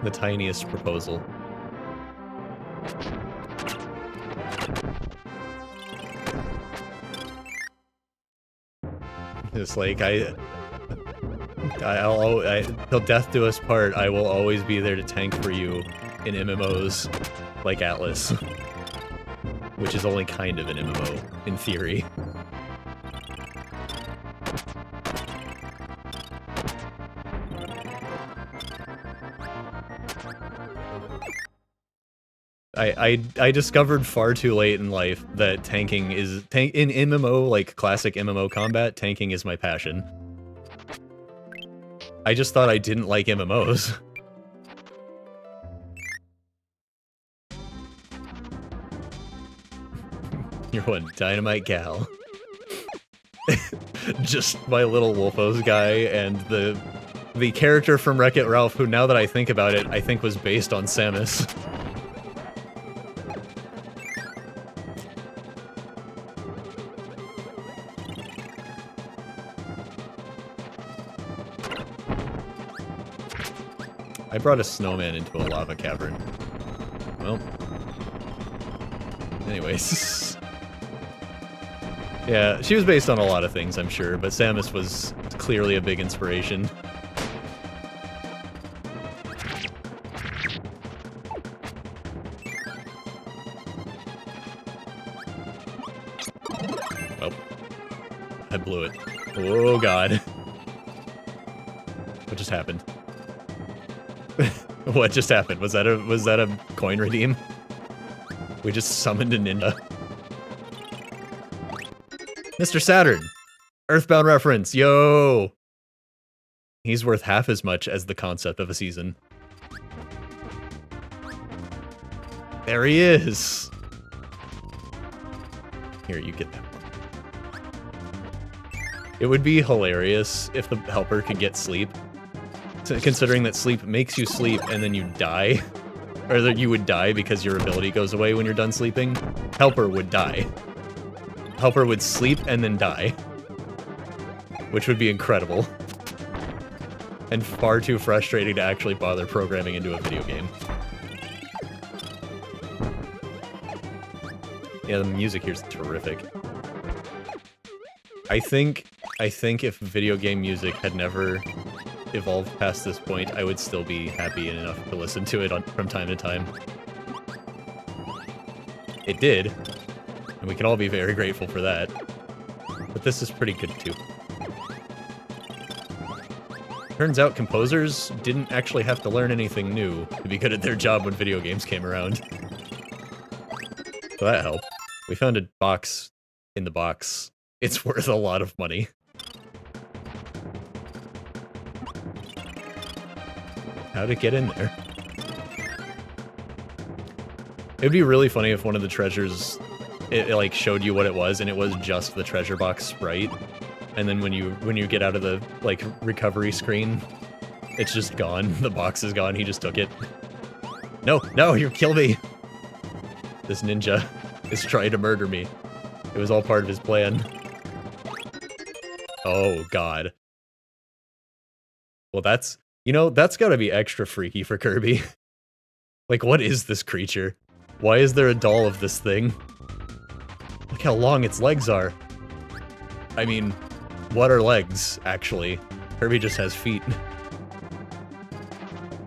The tiniest proposal. Just like, till death do us part, I will always be there to tank for you in MMOs like Atlas. Which is only kind of an MMO, in theory. I discovered far too late in life that tanking is in MMO, like classic MMO combat, tanking is my passion. I just thought I didn't like MMOs. You're one dynamite gal. Just my little Wolfos guy and the character from Wreck-It Ralph, who now that I think about it, I think was based on Samus. I brought a snowman into a lava cavern. Well. Anyways. Yeah, she was based on a lot of things, I'm sure, but Samus was clearly a big inspiration. Oh. I blew it. Oh god. What just happened? What just happened? Was that a coin redeem? We just summoned a ninja. Mr. Saturn! Earthbound reference, yo! He's worth half as much as the concept of a season. There he is! Here, you get that one. It would be hilarious if the helper could get sleep. Considering that sleep makes you sleep and then you die. Or that you would die because your ability goes away when you're done sleeping. Helper would die. Helper would sleep and then die. Which would be incredible. And far too frustrating to actually bother programming into a video game. Yeah, the music here's terrific. I think if video game music had never evolved past this point, I would still be happy enough to listen to it from time to time. It did, and we can all be very grateful for that. But this is pretty good too. Turns out composers didn't actually have to learn anything new to be good at their job when video games came around. So that helped. We found a box in the box. It's worth a lot of money. How'd it get in there? It'd be really funny if one of the treasures, it like showed you what it was and it was just the treasure box sprite. And then when you get out of the like recovery screen, it's just gone. The box is gone. He just took it. No, no, you kill me. This ninja is trying to murder me. It was all part of his plan. Oh god. Well, that's, you know, that's gotta be extra freaky for Kirby. Like, what is this creature? Why is there a doll of this thing? Look how long its legs are. I mean, what are legs, actually? Kirby just has feet.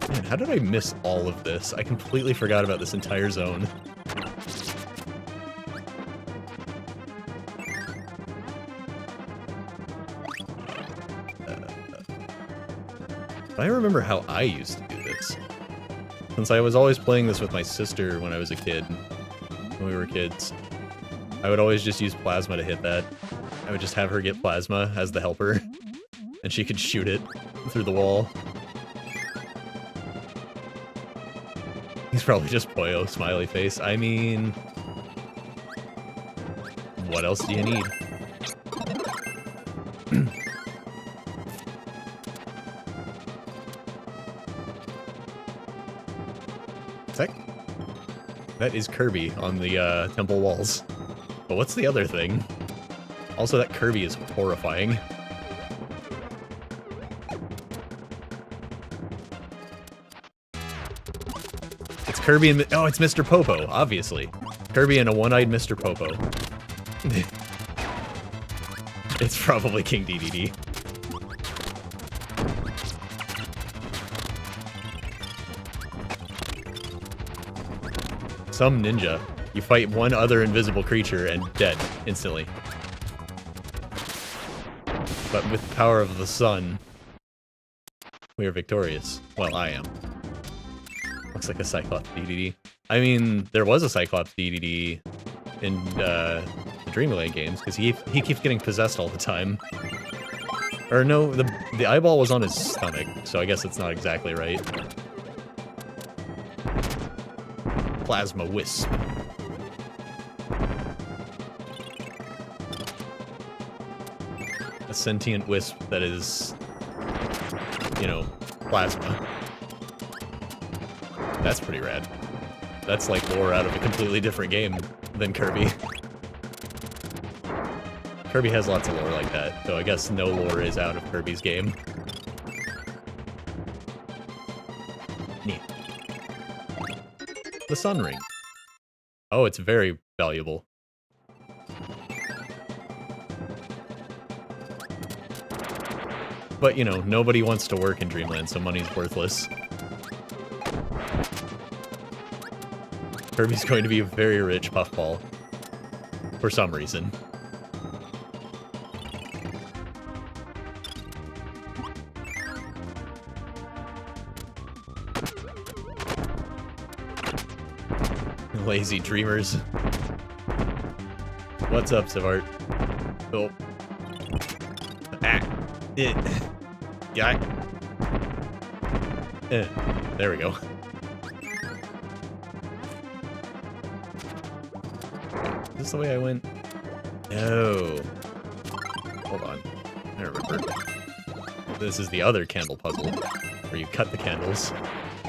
Man, how did I miss all of this? I completely forgot about this entire zone. I remember how I used to do this. Since I was always playing this with my sister when I was a kid, when we were kids, I would always just use plasma to hit that. I would just have her get plasma as the helper, and she could shoot it through the wall. He's probably just Poyo, smiley face. I mean, what else do you need? That is Kirby on the temple walls. But what's the other thing? Also, that Kirby is horrifying. It's Kirby and... oh, it's Mr. Popo, obviously. Kirby and a one-eyed Mr. Popo. It's probably King DDD. Some ninja. You fight one other invisible creature and dead instantly. But with the power of the sun, we are victorious. Well, I am. Looks like a Cyclops DDD. I mean, there was a Cyclops DDD in the Dreamland games, because he keeps getting possessed all the time. Or no, the eyeball was on his stomach, so I guess it's not exactly right. Plasma Wisp. A sentient wisp that is, you know, plasma. That's pretty rad. That's like lore out of a completely different game than Kirby. Kirby has lots of lore like that, so I guess no lore is out of Kirby's game. Neat. The Sun Ring. Oh, it's very valuable. But, you know, nobody wants to work in Dreamland, so money's worthless. Kirby's going to be a very rich puffball. For some reason. Lazy dreamers. What's up, Savart? Oh. Ah. Yeah. There we go. Is this the way I went? No. Hold on. I remember. This is the other candle puzzle, where you cut the candles,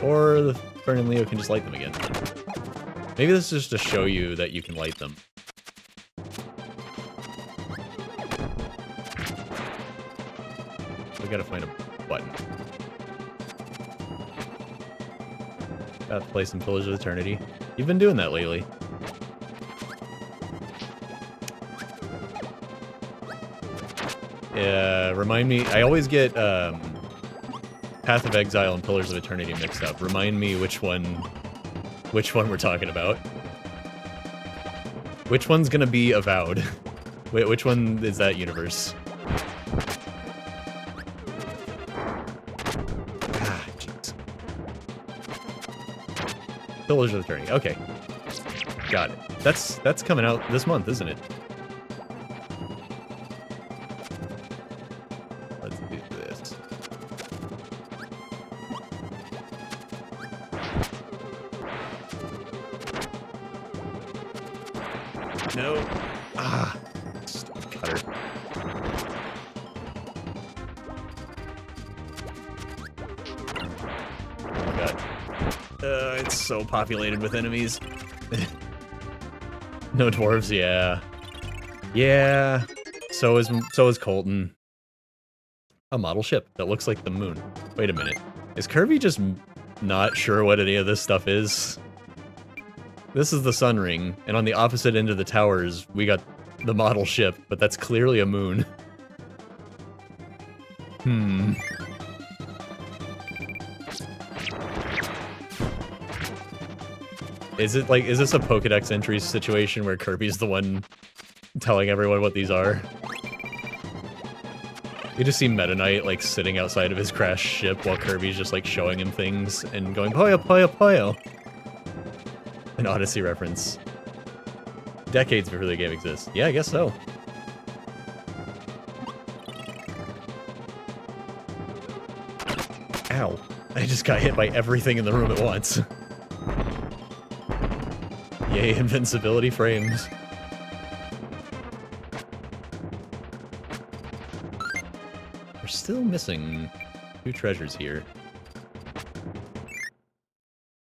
or the Fern and Leo can just light them again. Maybe this is just to show you that you can light them. We gotta find a button. Gotta play some Pillars of Eternity. You've been doing that lately. Remind me. I always get Path of Exile and Pillars of Eternity mixed up. Remind me which one we're talking about. Which one's gonna be Avowed? Wait, which one is that universe? Ah, jeez. Pillars of Eternity. Okay, got it. That's coming out this month, isn't it? Let's do this. No. Ah. Stupid cutter. Oh my god. It's so populated with enemies. No dwarves, yeah. Yeah. So is Colton. A model ship that looks like the moon. Wait a minute. Is Kirby just not sure what any of this stuff is? This is the Sun Ring, and on the opposite end of the towers, we got the model ship, but that's clearly a moon. Hmm. Is this a Pokedex entry situation where Kirby's the one telling everyone what these are? You just see Meta Knight, like, sitting outside of his crashed ship while Kirby's just, like, showing him things and going, Poyo, Poyo, Poyo! An Odyssey reference. Decades before the game exists. Yeah, I guess so. Ow. I just got hit by everything in the room at once. Yay, invincibility frames. We're still missing 2 treasures here.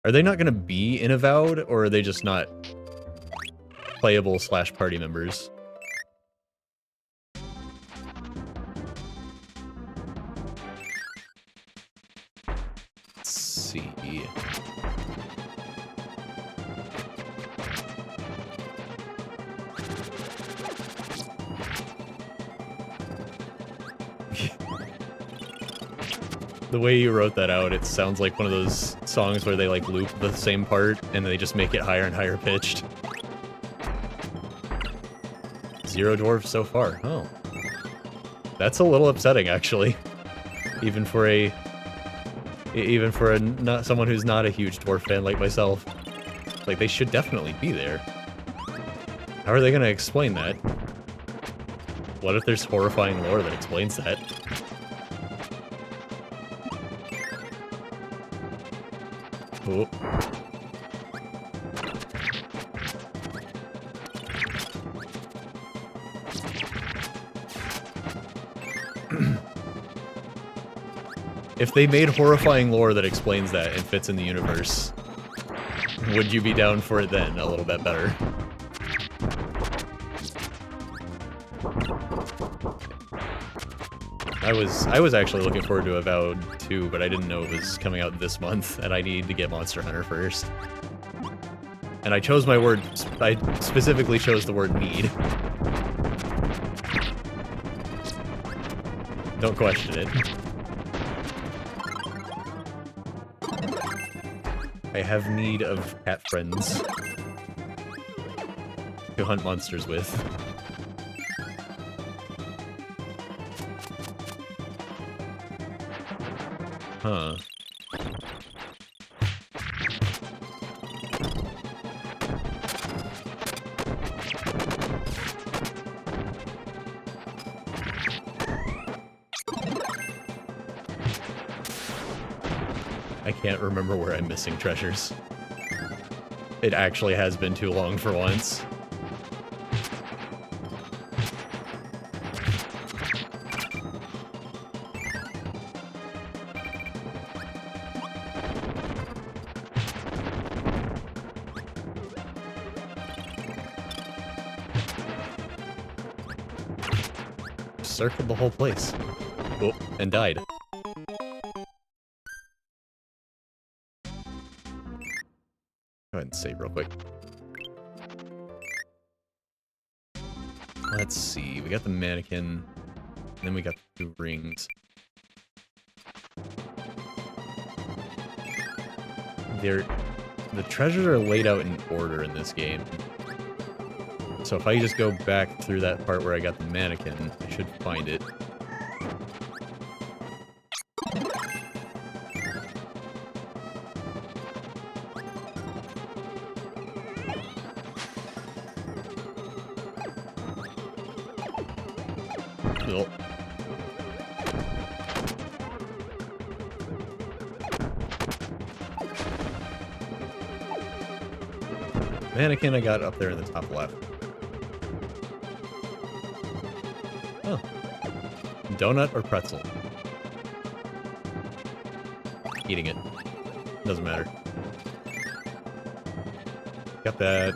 Are they not going to be in Avowed, or are they just not playable / party members? Let's see. The way you wrote that out, it sounds like one of those songs where they like loop the same part and they just make it higher and higher pitched. 0 dwarves so far. Oh. That's a little upsetting, actually. Even for not someone who's not a huge dwarf fan like myself. Like, they should definitely be there. How are they gonna explain that? What if there's horrifying lore that explains that? Oh. If they made horrifying lore that explains that and fits in the universe, would you be down for it then a little bit better? I was actually looking forward to Avowed 2, but I didn't know it was coming out this month, and I needed to get Monster Hunter first. And I chose my word, I specifically chose the word need. Don't question it. I have need of cat friends to hunt monsters with. Huh. I can't remember where I'm missing treasures. It actually has been too long for once. Circled the whole place. Oh, and died. Go ahead and save real quick. Let's see, we got the mannequin. And then we got the 2 rings. The treasures are laid out in order in this game. So if I just go back through that part where I got the mannequin, I should find it. Cool. Mannequin I got up there in the top left. Oh. Donut or pretzel? Eating it. Doesn't matter. Got that.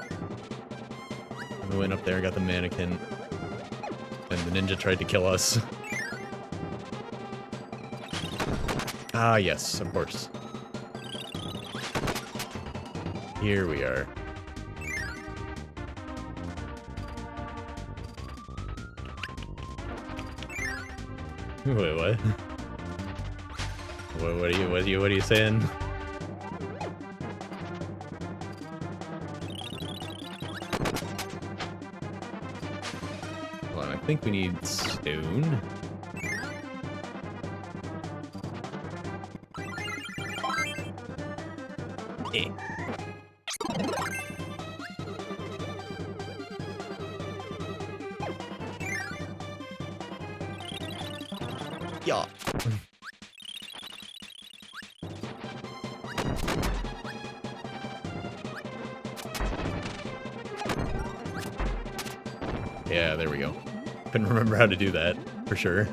And we went up there and got the mannequin. And the ninja tried to kill us. Ah, yes, of course. Here we are. Wait, what? What are you saying? Hold on, I think we need stone. Eh. Yeah. Yeah, there we go. Couldn't remember how to do that, for sure.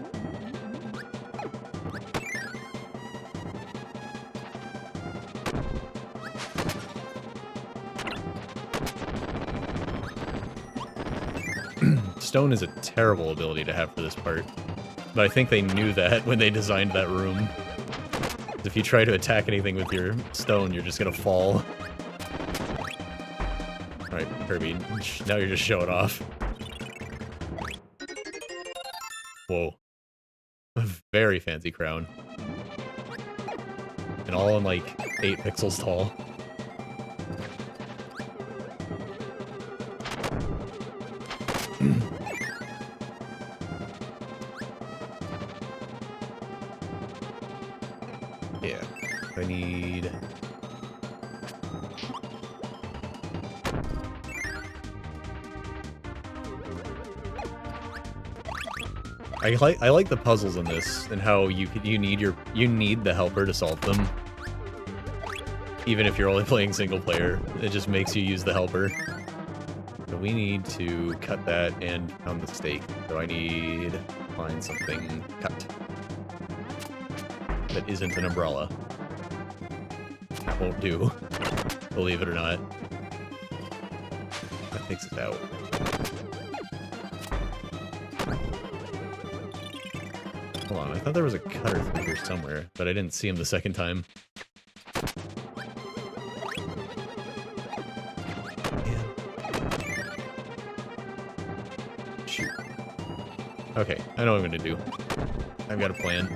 Stone is a terrible ability to have for this part. But I think they knew that when they designed that room. If you try to attack anything with your stone, you're just gonna fall. Alright, Kirby, now you're just showing off. Whoa. A very fancy crown. And all in like 8 pixels tall. Yeah, I need... I like the puzzles in this and how you need the helper to solve them. Even if you're only playing single player, it just makes you use the helper. So we need to cut that and pound the steak. So I need to find something cut. That isn't an umbrella. That won't do. Believe it or not. That takes it out. Hold on, I thought there was a cutter through here somewhere, but I didn't see him the second time. Yeah. Shoot. Okay, I know what I'm gonna do. I've got a plan.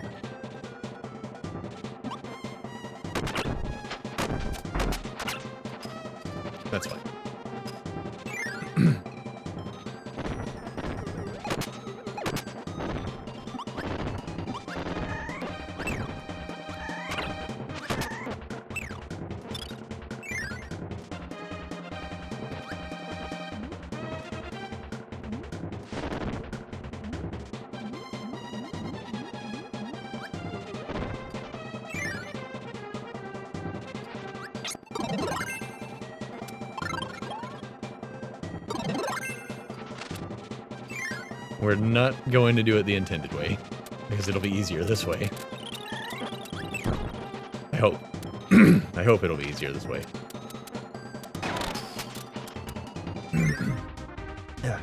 That's fine. We're not going to do it the intended way, because it'll be easier this way. I hope. I hope it'll be easier this way. Yeah.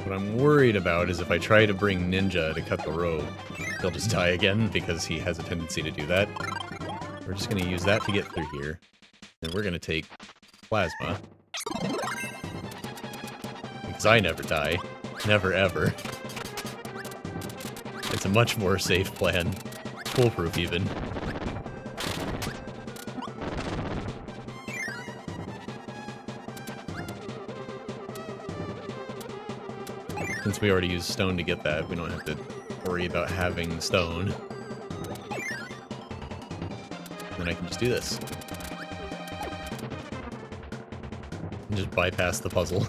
What I'm worried about is if I try to bring Ninja to cut the rope, he'll just die again because he has a tendency to do that. We're just going to use that to get through here. And we're going to take Plasma. Because I never die. Never ever. It's a much more safe plan. Foolproof even. Since we already used stone to get that, we don't have to worry about having stone. Then I can just do this. And just bypass the puzzle.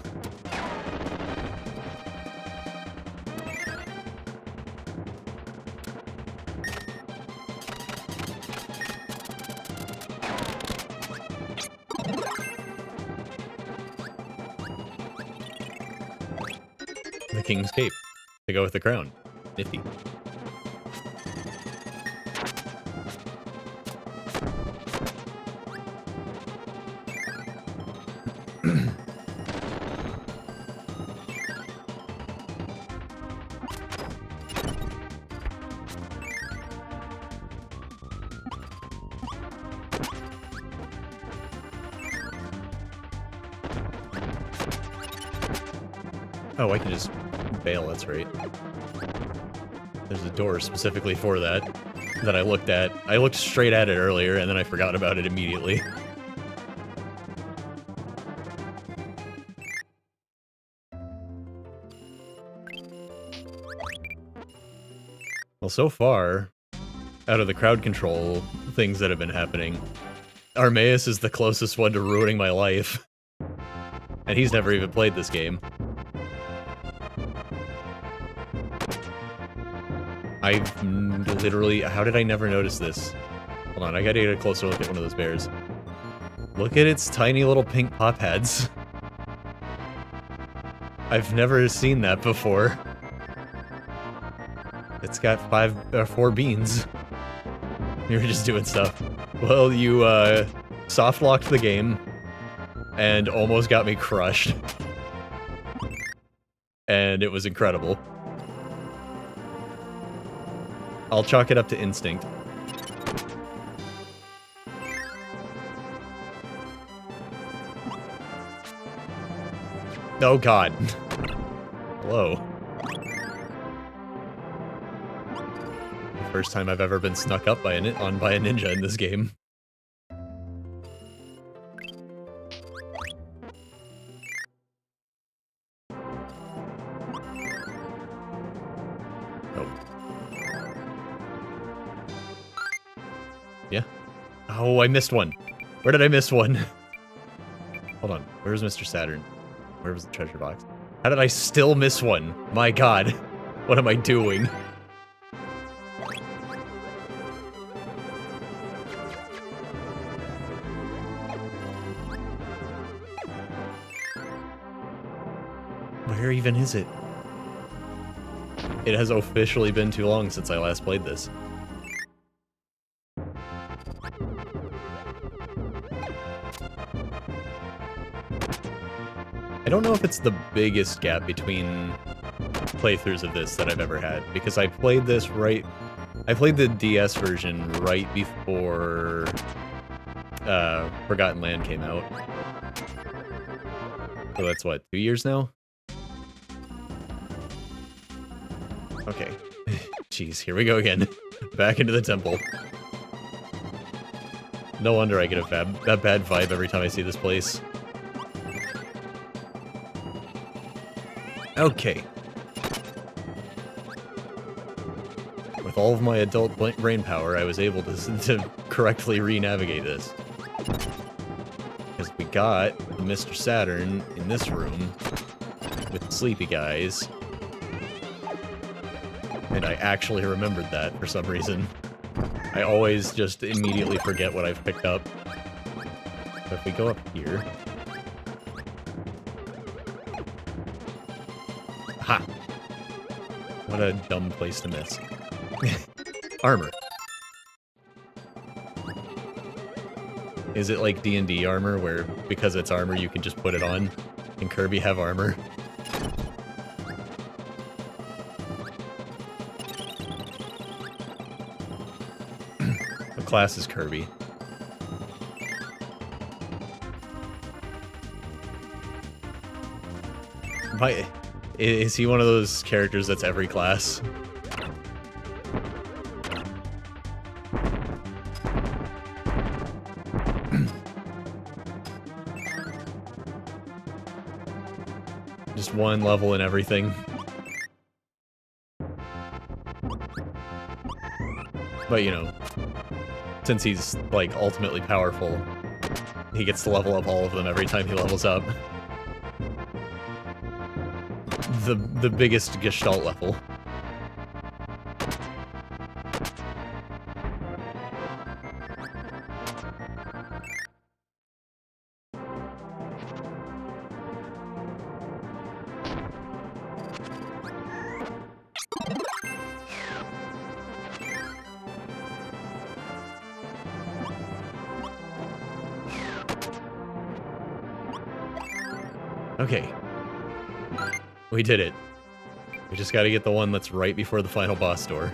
The King's Cape to go with the crown. Nifty. Oh, I can just bail, that's right. There's a door specifically for that I looked at. I looked straight at it earlier, and then I forgot about it immediately. Well, so far, out of the crowd control things that have been happening, Armaeus is the closest one to ruining my life. And he's never even played this game. I've literally... How did I never notice this? Hold on, I gotta get a closer look at one of those bears. Look at its tiny little pink pop heads. I've never seen that before. It's got 4 beans. You're just doing stuff. Well, you, soft-locked the game, and almost got me crushed. And it was incredible. I'll chalk it up to instinct. Oh god. Hello. First time I've ever been snuck up by a ninja in this game. Yeah. Oh, I missed one. Where did I miss one? Hold on. Where's Mr. Saturn? Where was the treasure box? How did I still miss one? My god. What am I doing? Where even is it? It has officially been too long since I last played this. I don't know if it's the biggest gap between playthroughs of this that I've ever had, because I played this right... I played the DS version right before Forgotten Land came out. So that's what, 2 years now? Okay. Jeez, here we go again. Back into the temple. No wonder I get a bad vibe every time I see this place. Okay. With all of my adult brain power, I was able to correctly re-navigate this. Because we got Mr. Saturn in this room with the sleepy guys. And I actually remembered that for some reason. I always just immediately forget what I've picked up. So if we go up here... Ha! What a dumb place to miss. Armor. Is it like D&D armor, where because it's armor you can just put it on? Can Kirby have armor? class is Kirby. Is he one of those characters that's every class? Just one level and everything. But, you know, since he's, like, ultimately powerful, he gets to level up all of them every time he levels up. The biggest Gestalt level. Okay. We did it. We just gotta get the one that's right before the final boss door.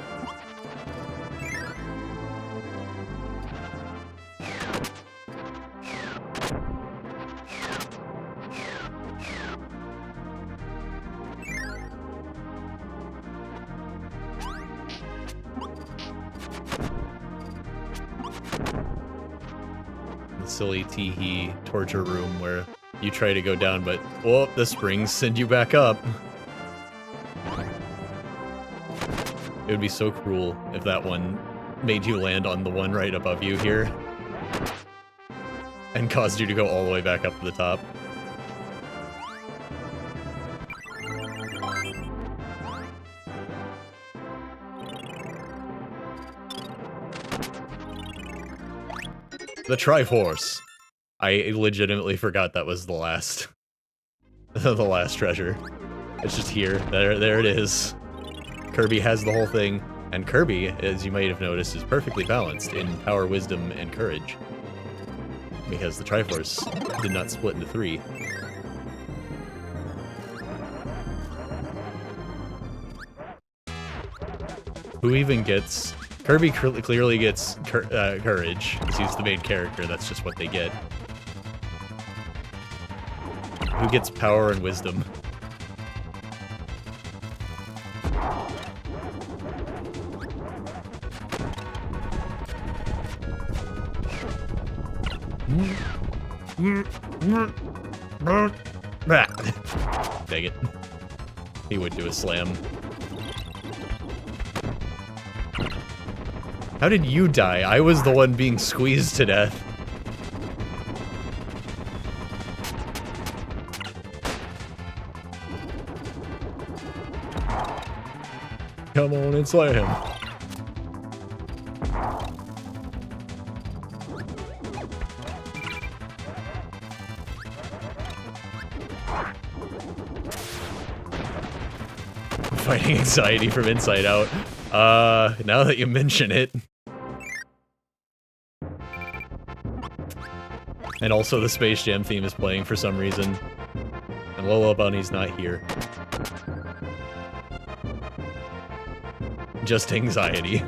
The silly tee-hee torture room where you try to go down, but, oh, the springs send you back up. It would be so cruel if that one made you land on the one right above you here. And caused you to go all the way back up to the top. The Triforce. I legitimately forgot that was the last, the last treasure. It's just here. There it is. Kirby has the whole thing, and Kirby, as you might have noticed, is perfectly balanced in power, wisdom, and courage. Because the Triforce did not split into 3. Who even gets... Kirby clearly gets courage, because he's the main character, that's just what they get. Who gets power and wisdom? Dang it. He would do a slam. How did you die? I was the one being squeezed to death. Come on and slay him. Fighting anxiety from inside out. Now that you mention it. And also the Space Jam theme is playing for some reason. And Lola Bunny's not here. Just anxiety.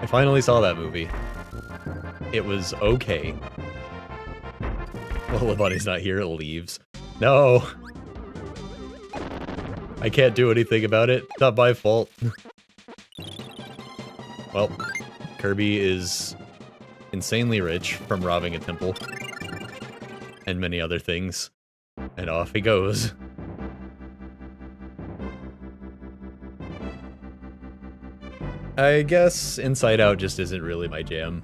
I finally saw that movie. It was okay. Well, the bunny's not here, it leaves. No! I can't do anything about it. It's not my fault. Well, Kirby is insanely rich from robbing a temple. And many other things. And off he goes. I guess Inside Out just isn't really my jam.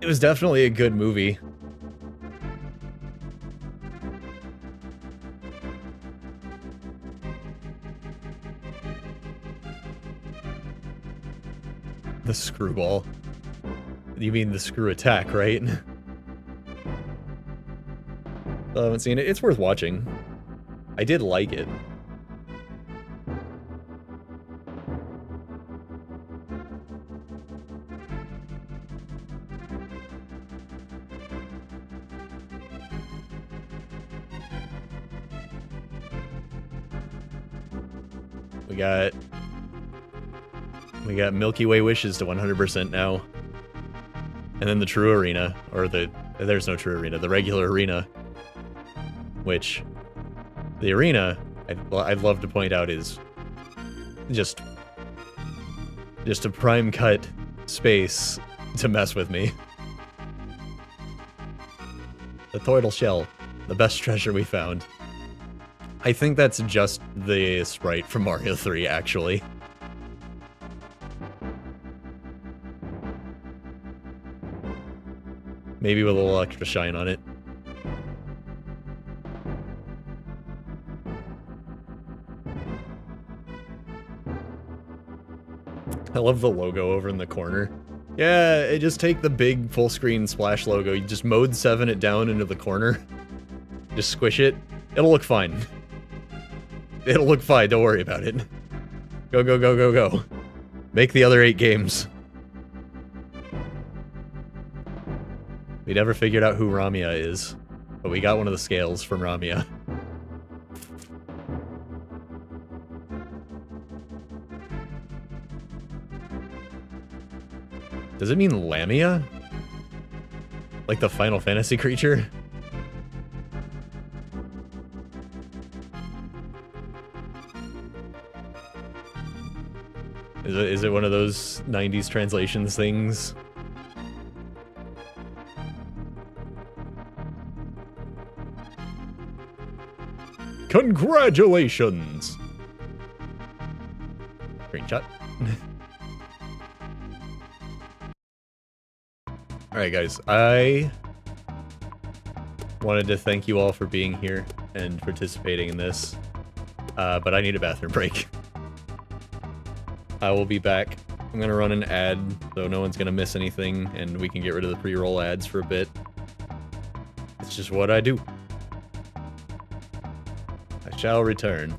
It was definitely a good movie. The screwball. You mean the screw attack, right? I haven't seen it. It's worth watching. I did like it. We got Milky Way Wishes to 100% now. And then the True Arena, or there's no True Arena, the regular arena. Which, the arena, I'd love to point out, is just a prime cut space to mess with me. The Turtle Shell, the best treasure we found. I think that's just the sprite from Mario 3, actually. Maybe with a little extra shine on it. I love the logo over in the corner. Yeah, just take the big full screen splash logo, you just mode 7 it down into the corner. Just squish it. It'll look fine. It'll look fine, don't worry about it. Go, go, go, go, go. Make the other 8 games. We never figured out who Ramia is, but we got one of the scales from Ramia. Does it mean Lamia? Like the Final Fantasy creature? Is it one of those 90s translations things? Congratulations! Screenshot. Alright guys, I wanted to thank you all for being here and participating in this, but I need a bathroom break. I will be back. I'm gonna run an ad, so no one's gonna miss anything, and we can get rid of the pre-roll ads for a bit. It's just what I do. I shall return.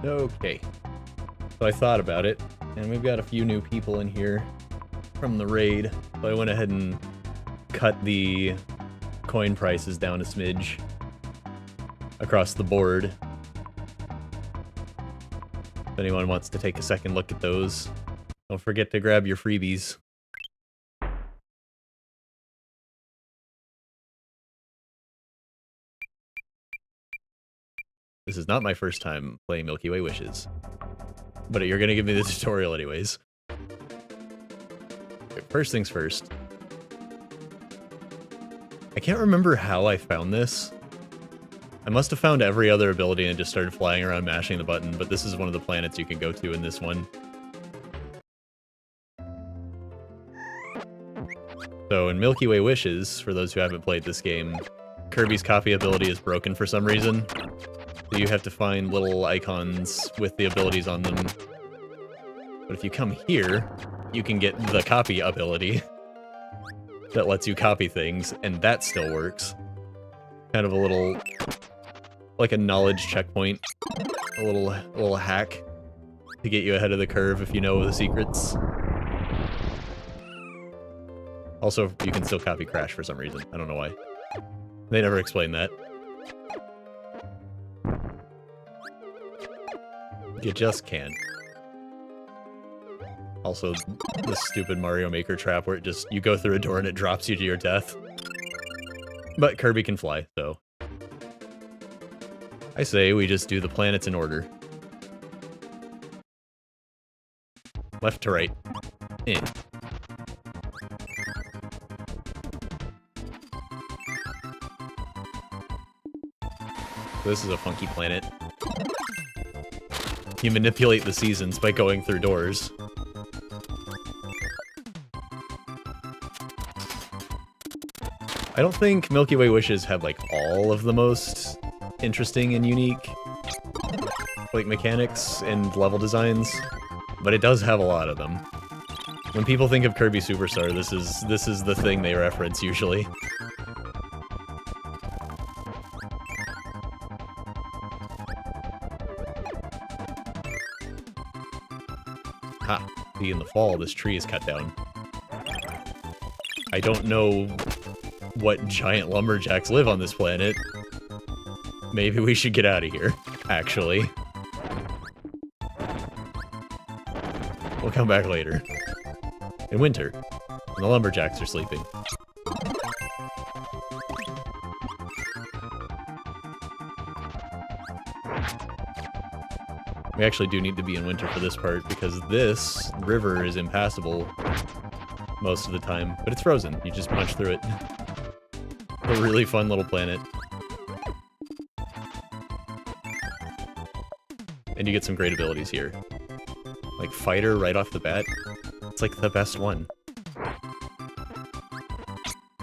Okay. So I thought about it, and we've got a few new people in here from the raid, so I went ahead and cut the coin prices down a smidge across the board. If anyone wants to take a second look at those, don't forget to grab your freebies. This is not my first time playing Milky Way Wishes, but you're gonna give me the tutorial anyways. Okay, first things first. I can't remember how I found this. I must have found every other ability and just started flying around mashing the button, but this is one of the planets you can go to in this one. So in Milky Way Wishes, for those who haven't played this game, Kirby's copy ability is broken for some reason. So you have to find little icons with the abilities on them. But if you come here, you can get the copy ability that lets you copy things, and that still works. Kind of a little, like a knowledge checkpoint. A little hack to get you ahead of the curve if you know the secrets. Also, you can still copy Crash for some reason. I don't know why. They never explained that. You just can. Also, the stupid Mario Maker trap where it just, you go through a door and it drops you to your death. But Kirby can fly, so. I say we just do the planets in order. Left to right. In. This is a funky planet. You manipulate the seasons by going through doors. I don't think Milky Way Wishes had, like, all of the most interesting and unique, like, mechanics and level designs, but it does have a lot of them. When people think of Kirby Superstar, this is the thing they reference, usually. Ha! See, in the fall, this tree is cut down. I don't know what giant lumberjacks live on this planet. Maybe we should get out of here, actually. We'll come back later. In winter, when the lumberjacks are sleeping. We actually do need to be in winter for this part, because this river is impassable most of the time, but it's frozen. You just punch through it. A really fun little planet. And you get some great abilities here. Like Fighter right off the bat. It's like the best one.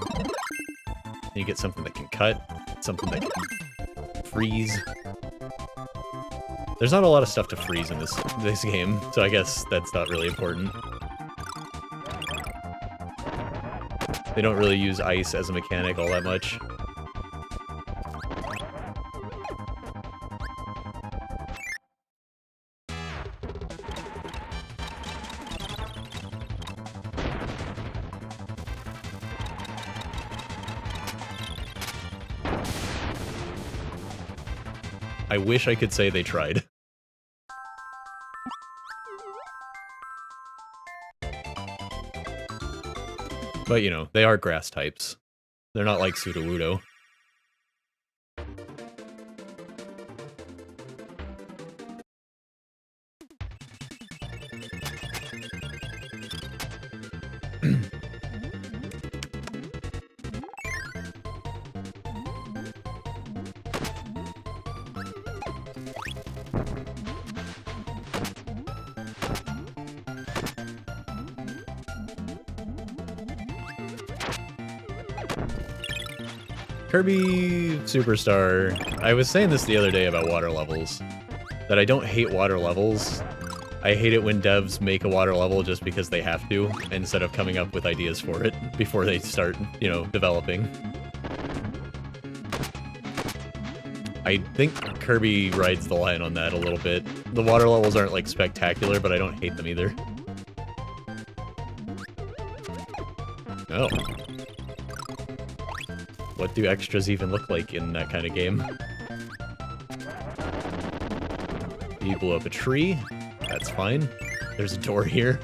And you get something that can cut, something that can freeze. There's not a lot of stuff to freeze in this game, so I guess that's not really important. They don't really use ice as a mechanic all that much. I wish I could say they tried. But, you know, they are grass types. They're not like Sudowoodo. Kirby Superstar. I was saying this the other day about water levels. That I don't hate water levels. I hate it when devs make a water level just because they have to, instead of coming up with ideas for it before they start, you know, developing. I think Kirby rides the line on that a little bit. The water levels aren't, like, spectacular, but I don't hate them either. Oh. What do extras even look like in that kind of game? You blew up a tree. That's fine. There's a door here.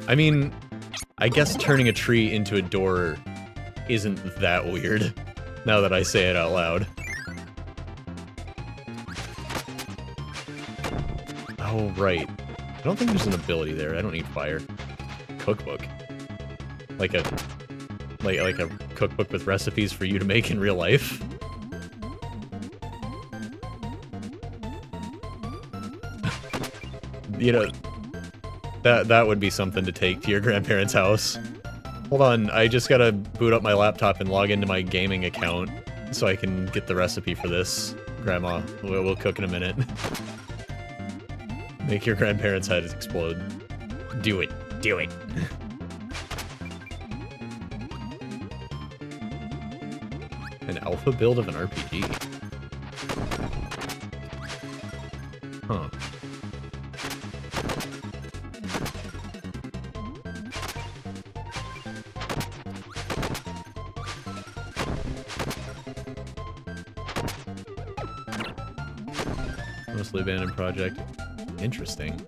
I mean, I guess turning a tree into a door isn't that weird, now that I say it out loud. Oh, right. I don't think there's an ability there. I don't need fire. Cookbook. Like a cookbook with recipes for you to make in real life. You know, that would be something to take to your grandparents' house. Hold on, I just gotta boot up my laptop and log into my gaming account so I can get the recipe for this, Grandma. We'll cook in a minute. Make your grandparents' heads explode. Do it. Do it. An alpha build of an RPG. Huh. Mostly abandoned project. Interesting.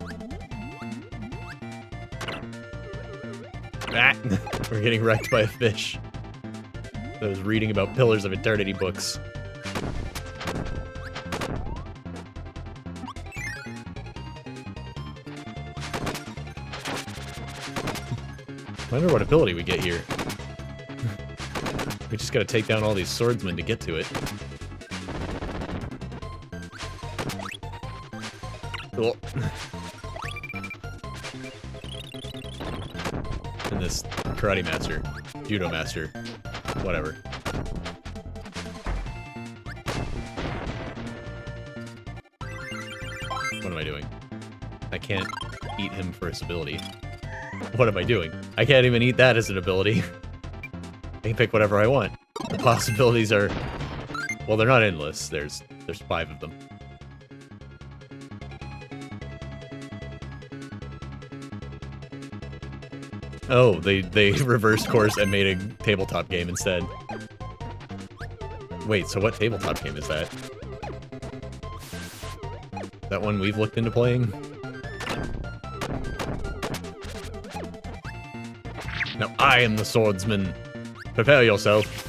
Ah! We're getting wrecked by a fish. I was reading about Pillars of Eternity books. I wonder what ability we get here. We just gotta take down all these swordsmen to get to it. Cool. And this karate master, judo master, whatever. What am I doing? I can't eat him for his ability. What am I doing? I can't even eat that as an ability. I can pick whatever I want. The possibilities are... well, they're not endless. There's 5 of them. Oh, they reversed course and made a tabletop game instead. Wait, so what tabletop game is that? That one we've looked into playing? Now I am the swordsman. Prepare yourself.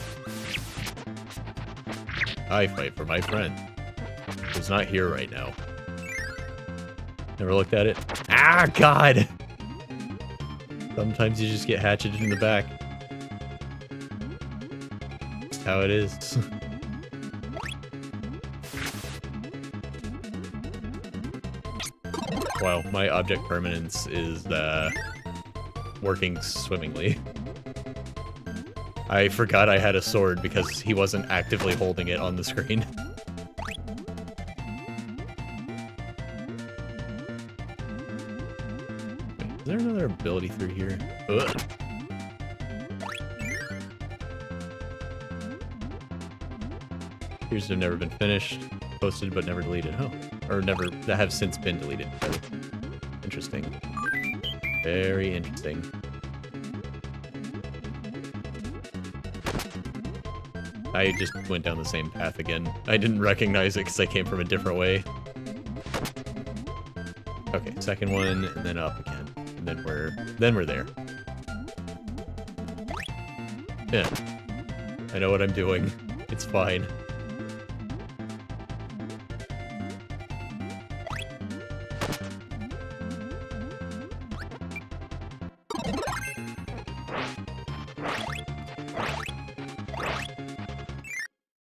I fight for my friend, who's not here right now. Never looked at it? Ah, God! Sometimes you just get hatcheted in the back. That's how it is. Wow, my object permanence is, working swimmingly. I forgot I had a sword because he wasn't actively holding it on the screen. Is there another ability through here? Ugh. Appears to have never been finished, posted but never deleted. Oh, or never, that have since been deleted. Interesting. Very interesting. I just went down the same path again. I didn't recognize it because I came from a different way. Okay, second one, and then up again. And then we're there. Yeah. I know what I'm doing. It's fine.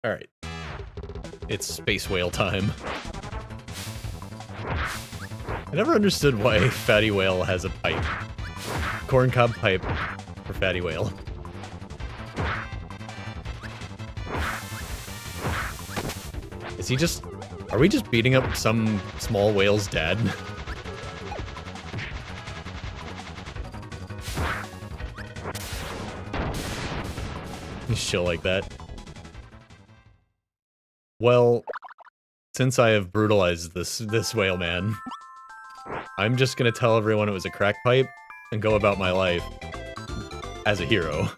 Alright. It's space whale time. I never understood why Fatty Whale has a pipe. Corncob pipe for Fatty Whale. Is he just... Are we just beating up some small whale's dad? Shit like that. Well, since I have brutalized this whale man, I'm just gonna tell everyone it was a crack pipe and go about my life as a hero.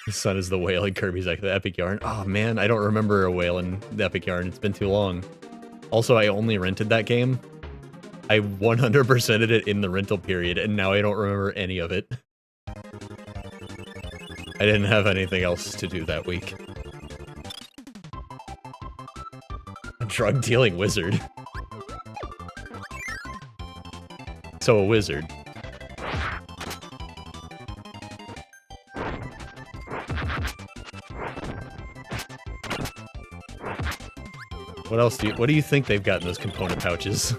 His son is the whale in Kirby's like the epic yarn. Oh man, I don't remember a whale in the epic yarn. It's been too long. Also, I only rented that game. I 100%ed it in the rental period, and now I don't remember any of it. I didn't have anything else to do that week. A drug-dealing wizard. So a wizard. What else what do you think they've got in those component pouches?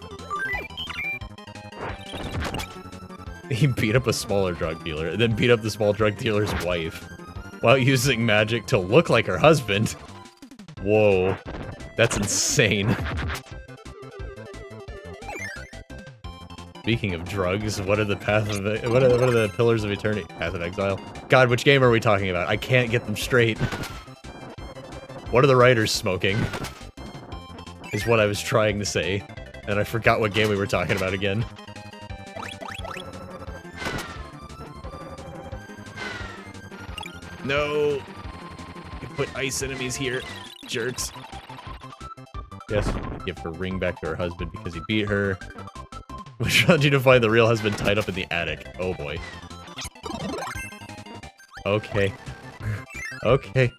He beat up a smaller drug dealer, and then beat up the small drug dealer's wife, while using magic to look like her husband. Whoa. That's insane. Speaking of drugs, what are the what are the pillars of eternity? Path of exile. God, which game are we talking about? I can't get them straight. What are the writers smoking? Is what I was trying to say, and I forgot what game we were talking about again. No! You put ice enemies here, jerks. Yes, give her ring back to her husband because he beat her. Which found you to find the real husband tied up in the attic. Oh boy. Okay. Okay.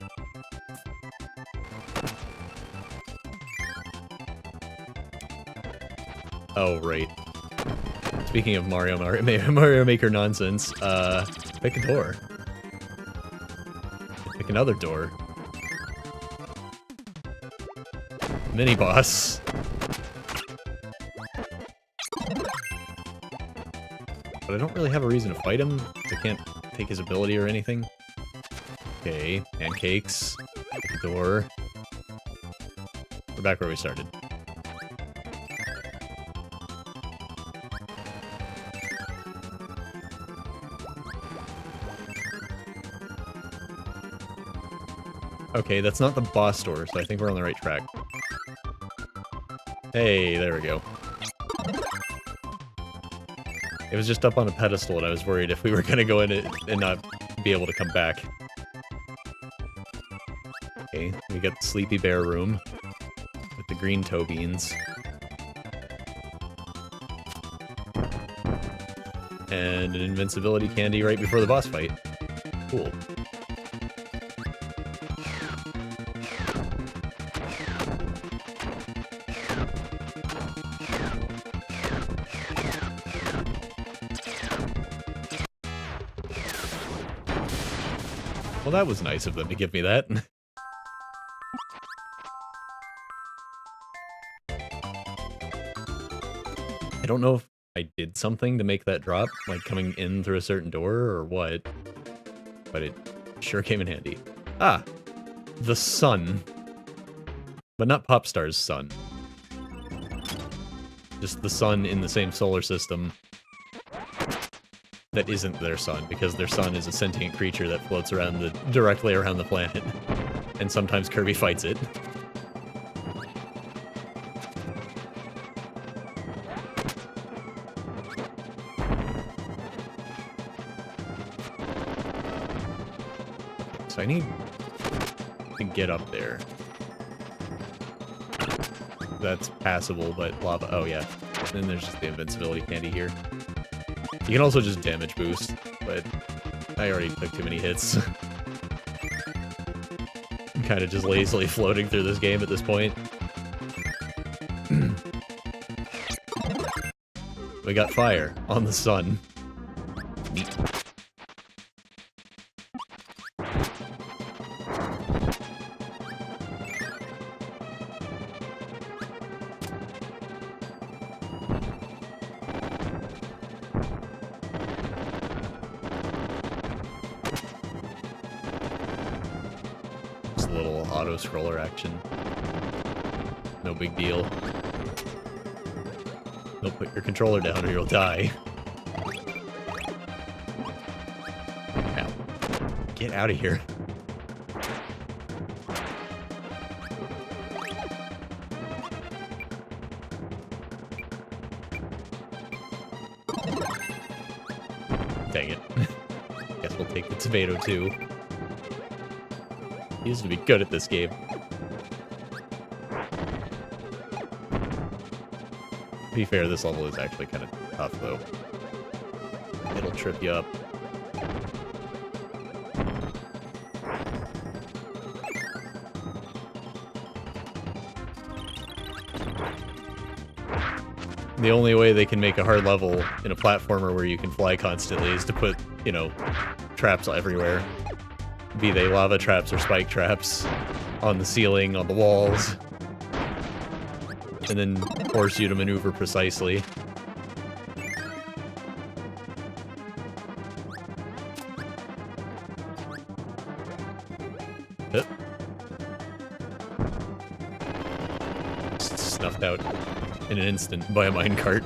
Oh, right. Speaking of Mario Maker nonsense, pick a door. Pick another door. Mini-boss. But I don't really have a reason to fight him. I can't take his ability or anything. Okay, pancakes. Pick a door. We're back where we started. Okay, that's not the boss door, so I think we're on the right track. Hey, there we go. It was just up on a pedestal, and I was worried if we were gonna go in it and not be able to come back. Okay, we got the Sleepy Bear room with the green toe beans. And an invincibility candy right before the boss fight. Cool. Well, that was nice of them to give me that. I don't know if I did something to make that drop, like coming in through a certain door or what, but it sure came in handy. Ah, the sun. But not Popstar's sun. Just the sun in the same solar system that isn't their sun, because their sun is a sentient creature that floats around directly around the planet. And sometimes Kirby fights it. So I need to get up there. That's passable, but lava... Oh, yeah. Then there's just the invincibility candy here. You can also just damage boost, but I already took too many hits. I'm kind of just lazily floating through this game at this point. We got fire on the sun. Neat. Scroller action. No big deal. Don't put your controller down or you'll die. Ow. Get out of here. Dang it. Guess we'll take the tomato too. He used to be good at this game. To be fair, this level is actually kind of tough, though. It'll trip you up. The only way they can make a hard level in a platformer where you can fly constantly is to put, you know, traps everywhere. Be they lava traps or spike traps on the ceiling, on the walls, and then force you to maneuver precisely. Yep. Snuffed out in an instant by a minecart.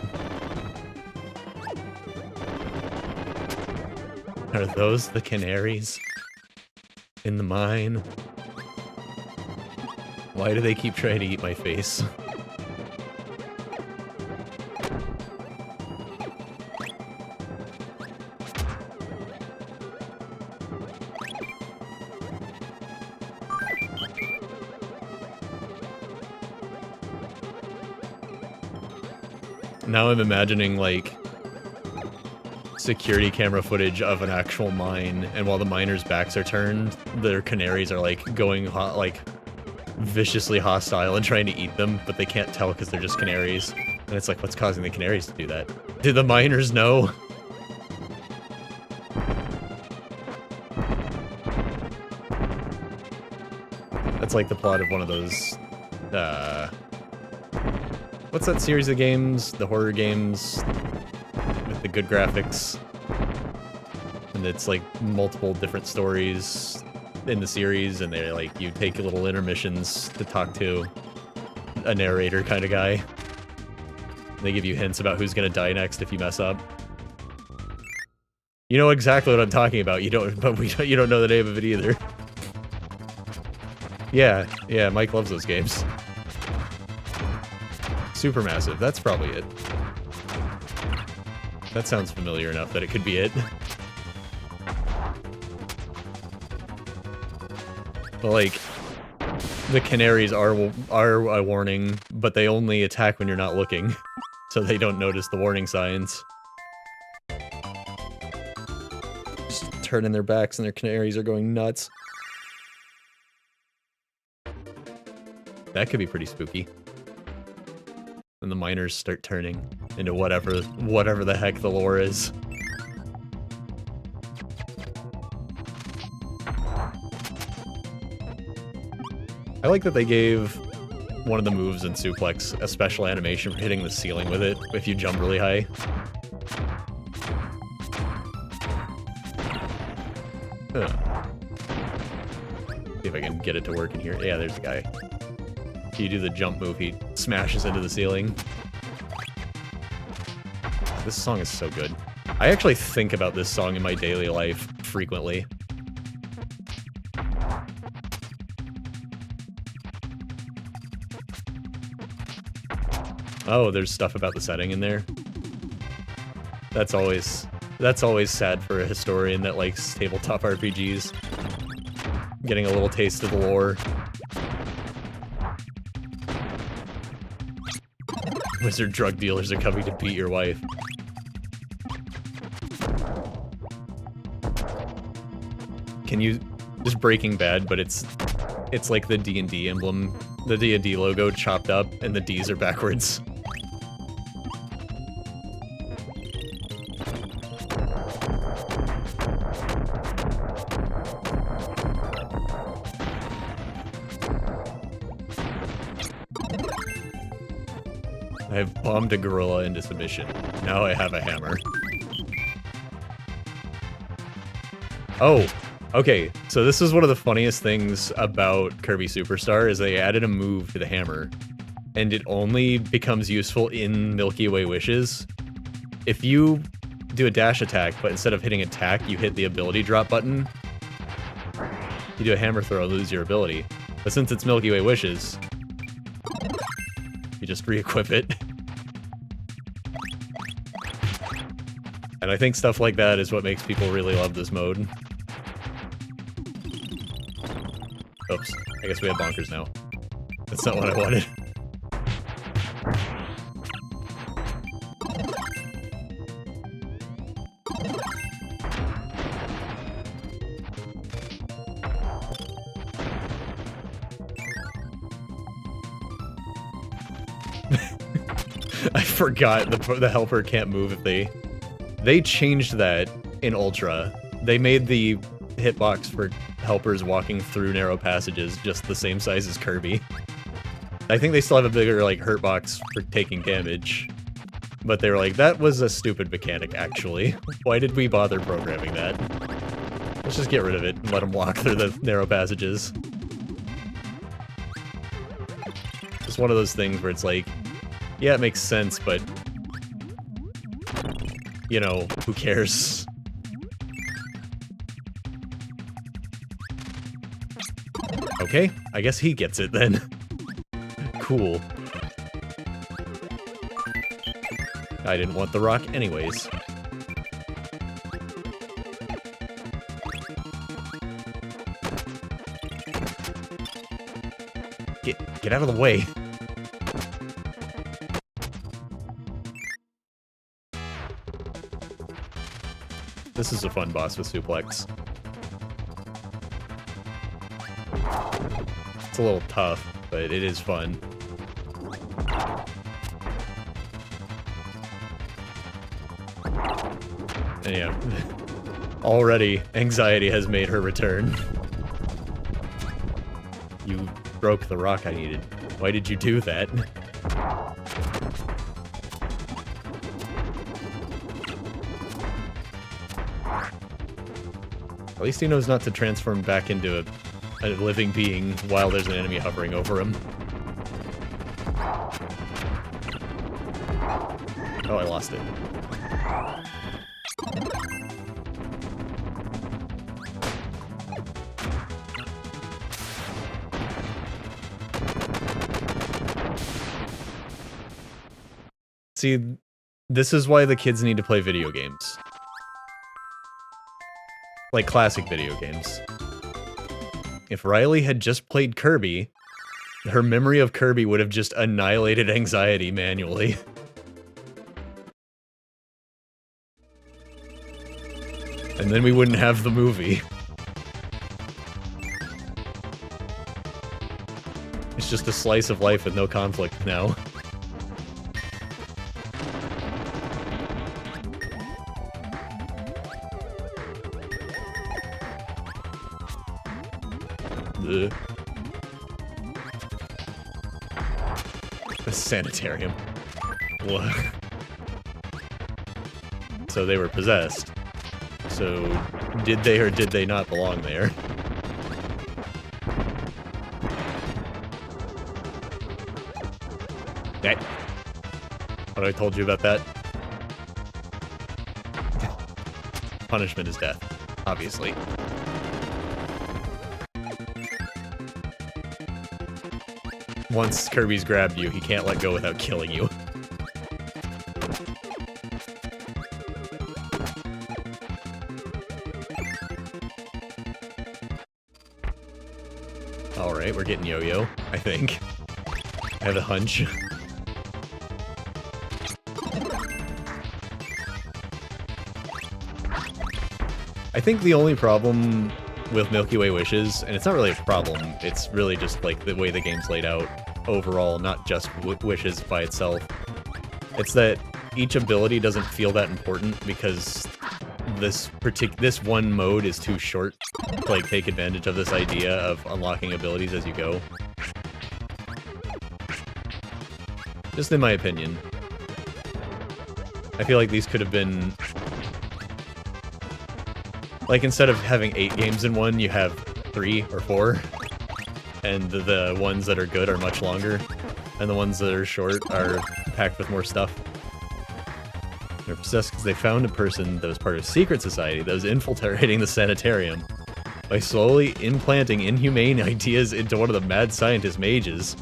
Are those the canaries? In the mine? Why do they keep trying to eat my face? Now I'm imagining, like, security camera footage of an actual mine, and while the miners' backs are turned, their canaries are like going like viciously hostile and trying to eat them, but they can't tell because they're just canaries. And it's like, what's causing the canaries to do that? Do the miners know? That's like the plot of one of those, what's that series of games? The horror games with the good graphics. And it's like multiple different stories in the series, and they're like, you take little intermissions to talk to a narrator kind of guy. They give you hints about who's gonna die next if you mess up. You know exactly what I'm talking about. You don't, but you don't know the name of it either. Yeah, Mike loves those games. Supermassive, that's probably it. That sounds familiar enough that it could be it. But like, the canaries are a warning, but they only attack when you're not looking, so they don't notice the warning signs. Just turning their backs and their canaries are going nuts. That could be pretty spooky. When the miners start turning into whatever the heck the lore is. I like that they gave one of the moves in Suplex a special animation for hitting the ceiling with it if you jump really high. See if I can get it to work in here. Yeah, there's the guy. If you do the jump move, he smashes into the ceiling. This song is so good. I actually think about this song in my daily life frequently. Oh, there's stuff about the setting in there. That's always sad for a historian that likes tabletop RPGs. Getting a little taste of the lore. Wizard drug dealers are coming to beat your wife. Can you... Just Breaking Bad, but it's like the D&D emblem, the D&D logo chopped up, and the D's are backwards. I have bombed a gorilla into submission. Now I have a hammer. Oh, okay. So this is one of the funniest things about Kirby Superstar is they added a move to the hammer, and it only becomes useful in Milky Way Wishes. If you do a dash attack, but instead of hitting attack, you hit the ability drop button, you do a hammer throw, lose your ability. But since it's Milky Way Wishes, you just re-equip it. And I think stuff like that is what makes people really love this mode. Oops. I guess we have bonkers now. That's not what I wanted. I forgot the helper can't move if they changed that in Ultra. They made the hitbox for helpers walking through narrow passages just the same size as Kirby. I think they still have a bigger, like, hurt box for taking damage. But they were like, that was a stupid mechanic, actually. Why did we bother programming that? Let's just get rid of it and let them walk through the narrow passages. It's one of those things where it's like, yeah, it makes sense, but... you know, who cares? Okay, I guess he gets it then. Cool. I didn't want the rock anyways. Get out of the way. This is a fun boss with Suplex. It's a little tough, but it is fun. And yeah, already anxiety has made her return. You broke the rock I needed. Why did you do that? At least he knows not to transform back into a living being while there's an enemy hovering over him. Oh, I lost it. See, This is why the kids need to play video games. Like classic video games. If Riley had just played Kirby, her memory of Kirby would have just annihilated anxiety manually. And then we wouldn't have the movie. It's just a slice of life with no conflict now. Ugh. The sanitarium. What? So they were possessed. So, did they or did they not belong there? That. What I told you about that? Punishment is death, obviously. Once Kirby's grabbed you, he can't let go without killing you. Alright, we're getting yo-yo, I think. I have a hunch. I think the only problem with Milky Way Wishes, and it's not really a problem, it's really just like the way the game's laid out overall, not just Wishes by itself. It's that each ability doesn't feel that important because this one mode is too short to like take advantage of this idea of unlocking abilities as you go. Just in my opinion. I feel like these could have been... Like, instead of having 8 games in one, you have 3 or 4. And the ones that are good are much longer. And the ones that are short are packed with more stuff. They're obsessed because they found a person that was part of a secret society that was infiltrating the sanitarium by slowly implanting inhumane ideas into one of the mad scientist mages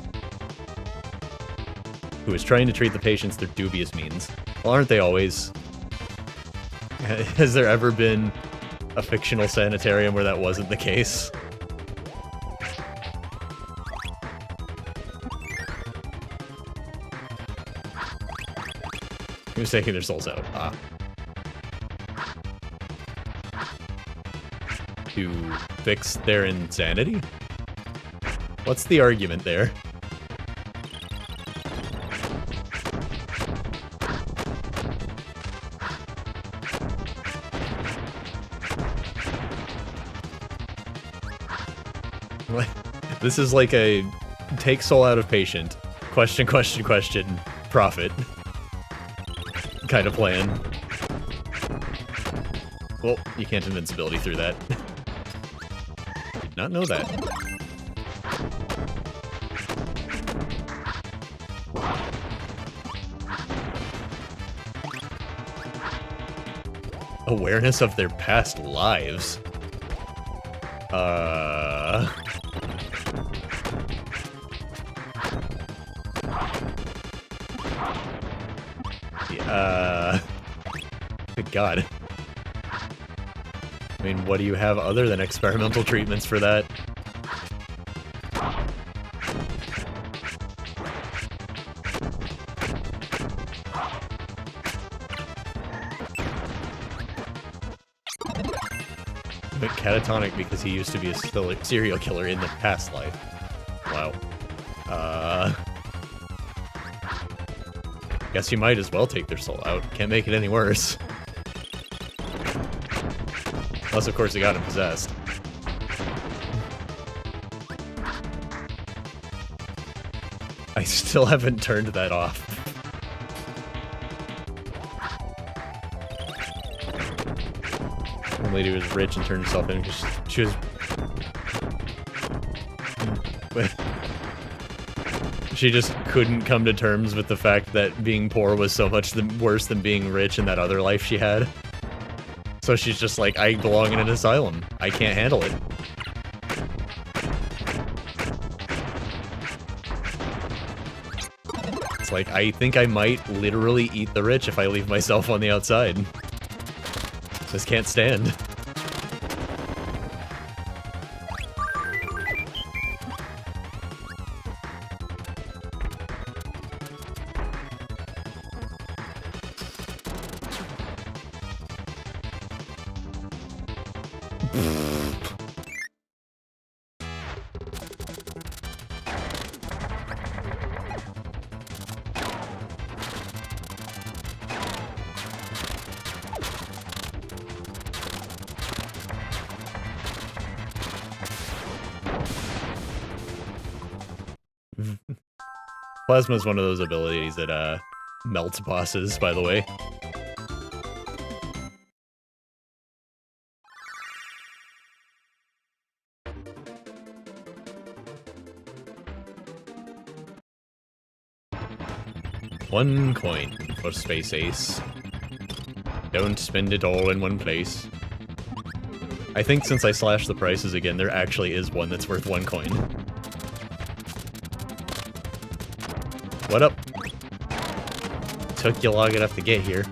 who was trying to treat the patients through dubious means. Well, aren't they always? Has there ever been a fictional sanitarium where that wasn't the case? Who's taking their souls out? Ah. To fix their insanity? What's the argument there? What? This is like a take soul out of patient, question, question, question, profit kind of plan. Well, you can't invincibility through that. Did not know that. Awareness of their past lives. Good God. I mean, what do you have other than experimental treatments for that? But catatonic because he used to be a serial killer in the past life. Wow. Guess you might as well take their soul out. Can't make it any worse. Unless, of course, they got him possessed. I still haven't turned that off. The lady was rich and turned herself in because she was... She just couldn't come to terms with the fact that being poor was so much worse than being rich in that other life she had. So she's just like, I belong in an asylum. I can't handle it. It's like, I think I might literally eat the rich if I leave myself on the outside. Just can't stand. Plasma is one of those abilities that melts bosses, by the way. One coin for Space Ace. Don't spend it all in one place. I think since I slashed the prices again, there actually is one that's worth 1 coin. What up? Took you long enough to get here,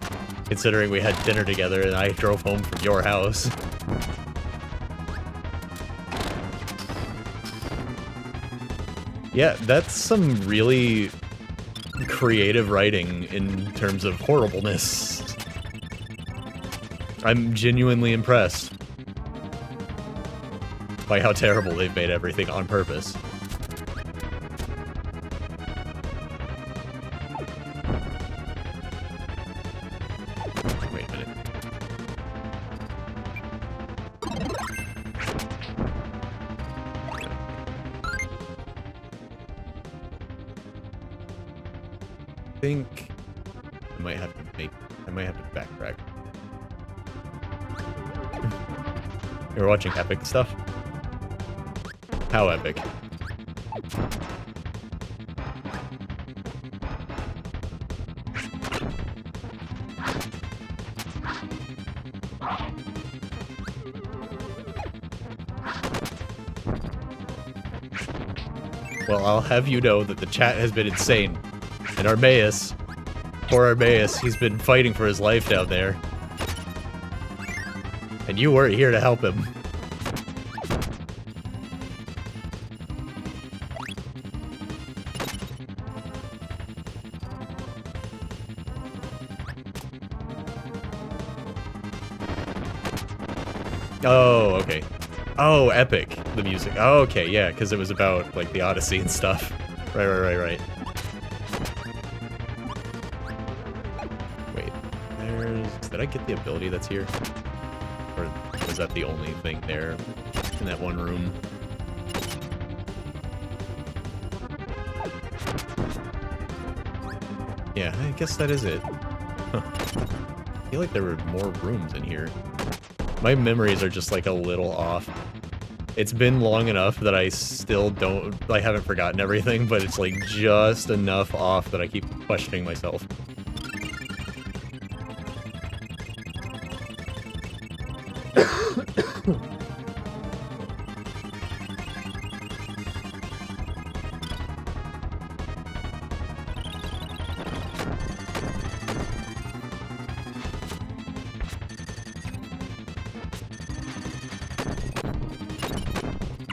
considering we had dinner together and I drove home from your house. Yeah, that's some really creative writing in terms of horribleness. I'm genuinely impressed by how terrible they've made everything on purpose. Wait a minute. I think I might have to backtrack. You're watching epic stuff? How epic? Well, I'll have you know that the chat has been insane. And Armaeus, poor Armaeus, he's been fighting for his life down there. And you weren't here to help him. Oh, okay. Oh, epic, the music. Oh, okay, yeah, because it was about, like, the Odyssey and stuff. Right. Wait, did I get the ability that's here? Or was that the only thing there in that one room? Yeah, I guess that is it. Huh. I feel like there were more rooms in here. My memories are just like a little off. It's been long enough that I haven't forgotten everything, but it's like just enough off that I keep questioning myself.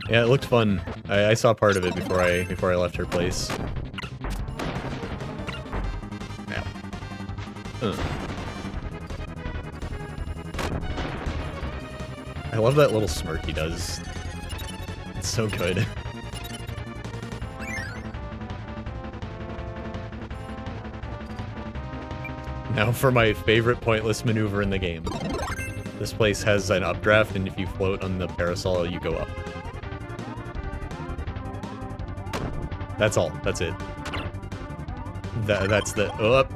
Yeah, it looked fun. I saw part of it before I left her place. I love that little smirk he does. It's so good. Now for my favorite pointless maneuver in the game. This place has an updraft, and if you float on the parasol, you go up. That's all. That's it. That's the... Oh.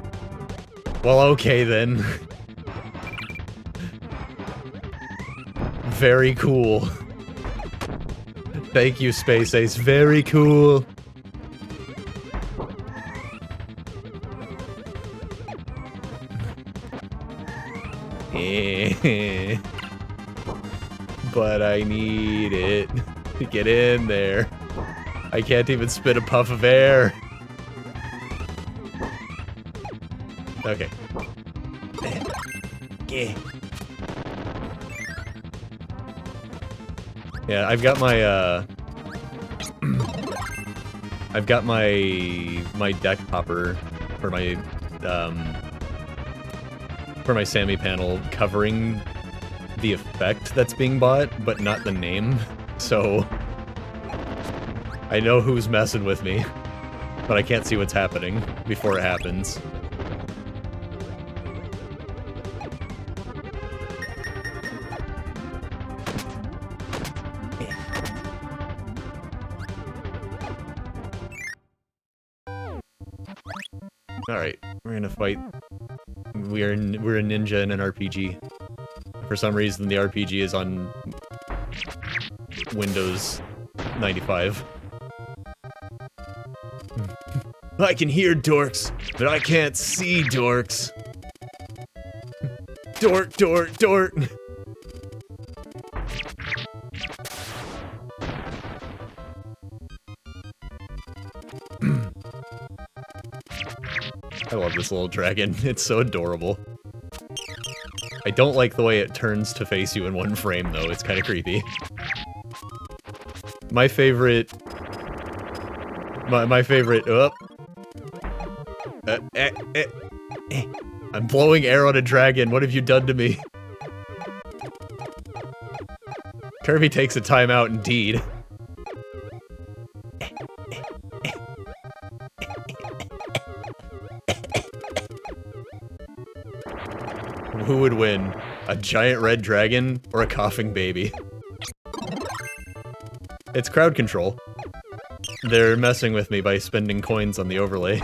Well, okay then. Very cool. Thank you, Space Ace. Very cool. But I need it to get in there. I can't even spit a puff of air. Okay. Yeah, I've got my, I've got my deck popper for my Sammy panel covering the effect that's being bought, but not the name, so I know who's messing with me, but I can't see what's happening before it happens. Alright, we're gonna fight. We're a ninja in an RPG. For some reason, the RPG is on Windows 95. I can hear dorks, but I can't see dorks. Dork, dork, dork. I love this little dragon. It's so adorable. I don't like the way it turns to face you in one frame, though. It's kind of creepy. My favorite... My favorite... I'm blowing air on a dragon. What have you done to me? Kirby takes a timeout, indeed. Who would win? A giant red dragon or a coughing baby? It's crowd control. They're messing with me by spending coins on the overlay.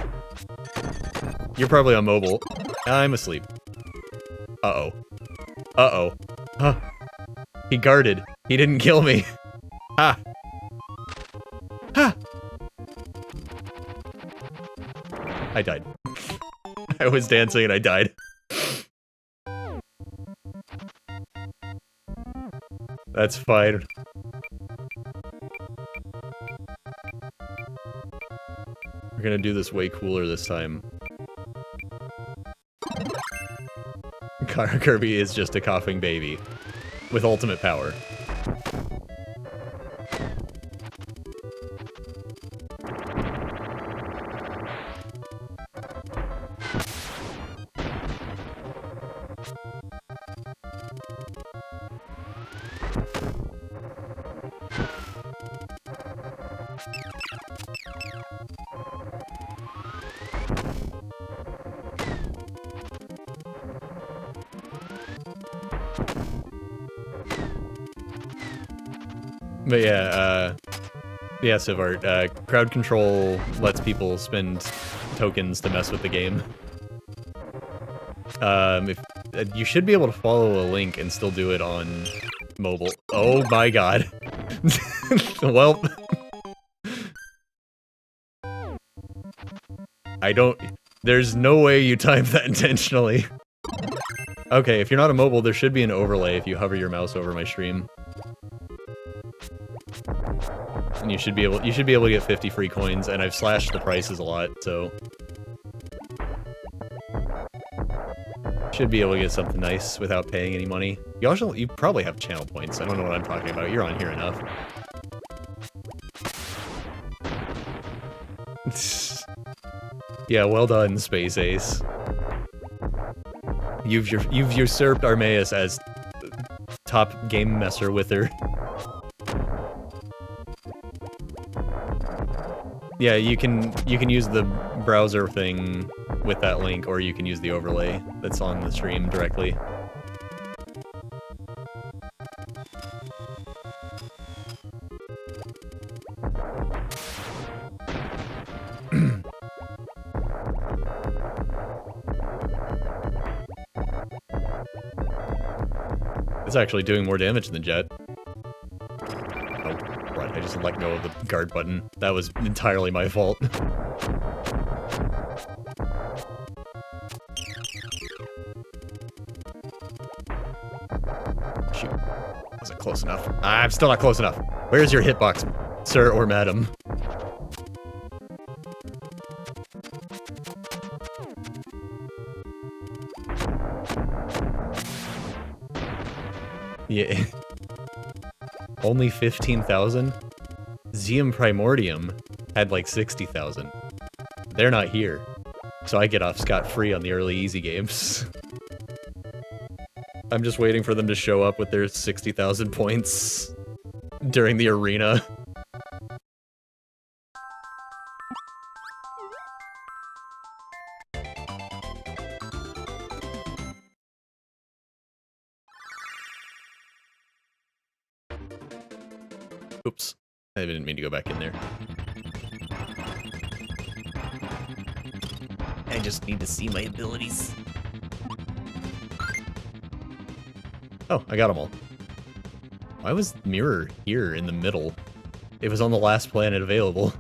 You're probably on mobile. I'm asleep. Uh-oh. Uh-oh. Huh. He guarded. He didn't kill me. Ha! Ha! I died. I was dancing and I died. That's fine. We're gonna do this way cooler this time. Kirby is just a coughing baby with ultimate power. But yeah, Sivart, crowd control lets people spend tokens to mess with the game. You should be able to follow a link and still do it on mobile. Oh my god. Well... There's no way you timed that intentionally. Okay, if you're not a mobile, there should be an overlay if you hover your mouse over my stream. And you should be able to get 50 free coins, and I've slashed the prices a lot, so should be able to get something nice without paying any money. You probably have channel points. I don't know what I'm talking about. You're on here enough. Yeah, well done, Space Ace. You've usurped Armaeus as top game messer with her. Yeah, you can use the browser thing with that link, or you can use the overlay that's on the stream directly. It's actually doing more damage than Jet. Oh, right, I just let go of the guard button. That was entirely my fault. Shoot. Wasn't close enough. I'm still not close enough. Where's your hitbox, sir or madam? Yeah. Only 15,000? Zeum Primordium had like 60,000. They're not here. So I get off scot-free on the early easy games. I'm just waiting for them to show up with their 60,000 points during the arena. Oops. I didn't mean to go back in there. I just need to see my abilities. Oh, I got them all. Why was Mirror here in the middle? It was on the last planet available.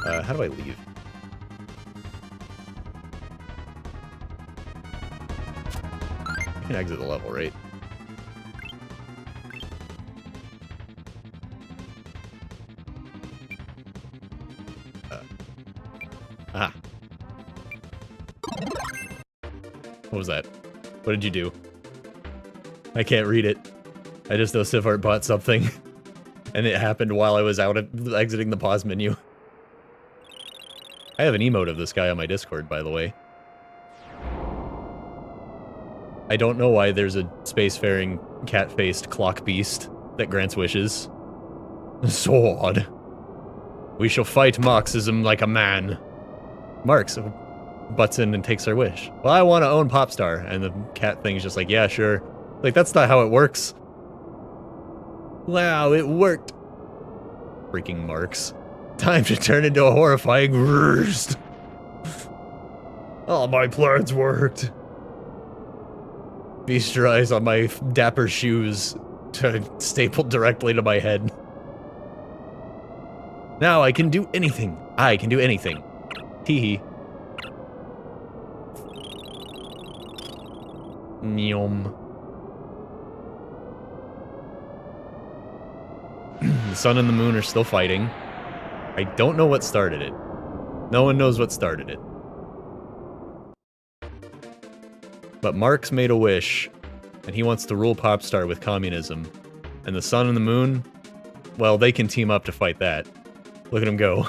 How do I leave? I can exit the level, right? Ah. What was that? What did you do? I can't read it. I just know Sivart bought something. And it happened while I was out of exiting the pause menu. I have an emote of this guy on my Discord, by the way. I don't know why there's a spacefaring, cat-faced clock beast that grants wishes. So odd. We shall fight Marxism like a man. Marx butts in and takes her wish. Well, I want to own Popstar. And the cat thing's just like, yeah, sure. Like, that's not how it works. Wow, it worked. Freaking Marx. Time to turn into a horrifying roost. All my plans worked. Feast your eyes on my dapper shoes stapled directly to my head. Now I can do anything. I can do anything. Teehee. Nyom. The sun and the moon are still fighting. I don't know what started it. No one knows what started it. But Marx made a wish, and he wants to rule Popstar with communism. And the sun and the moon, well, they can team up to fight that. Look at him go.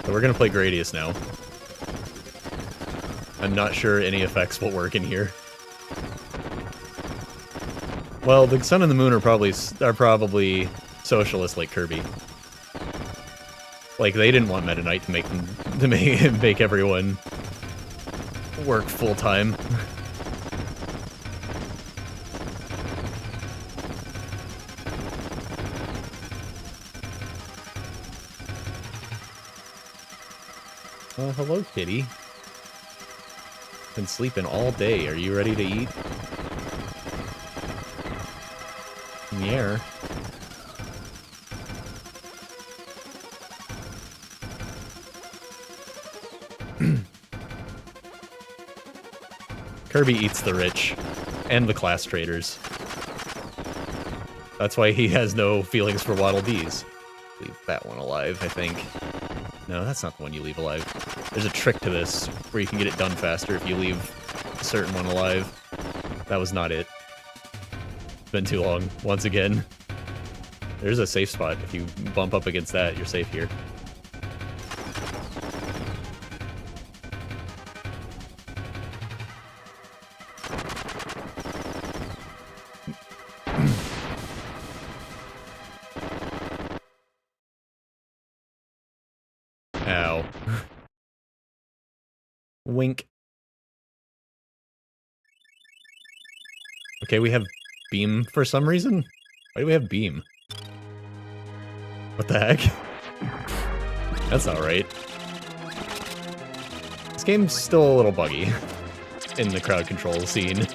So we're gonna play Gradius now. I'm not sure any effects will work in here. Well, the sun and the moon are probably socialist like Kirby. Like they didn't want Meta Knight to make everyone work full time. Hello, kitty. Been sleeping all day. Are you ready to eat? Yeah. Kirby eats the rich and the class traders. That's why he has no feelings for Waddle Dees. Leave that one alive, I think. No, that's not the one you leave alive. There's a trick to this where you can get it done faster if you leave a certain one alive. That was not it. It's been too long. Once again. There's a safe spot. If you bump up against that, you're safe here. Ow. Wink. Okay, we have beam for some reason? Why do we have beam? What the heck? That's not right. This game's still a little buggy in the crowd control scene.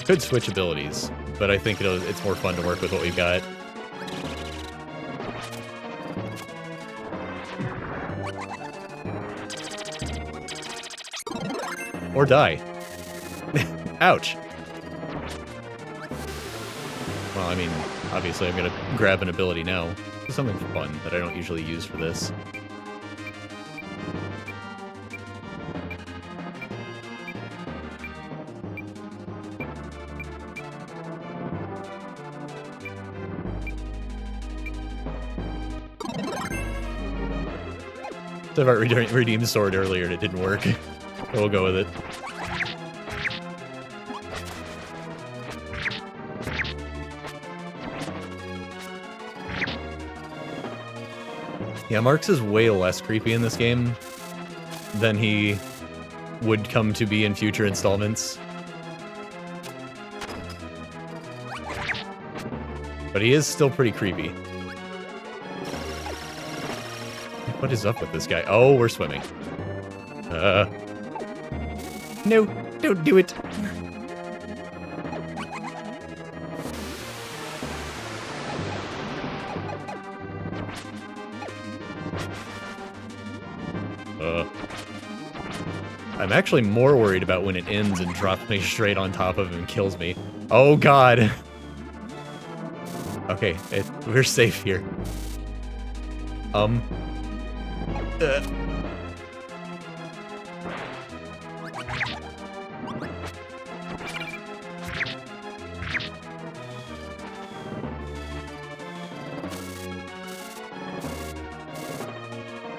Could switch abilities, but I think it's more fun to work with what we've got. Or die. Ouch. Well, I mean, obviously I'm gonna grab an ability now. Something fun that I don't usually use for this. So about redeemed sword earlier and it didn't work. We'll go with it. Yeah, Marx is way less creepy in this game than he would come to be in future installments. But he is still pretty creepy. What is up with this guy? Oh, we're swimming. No, don't do it. I'm actually more worried about when it ends and drops me straight on top of him and kills me. Oh god. Okay, we're safe here.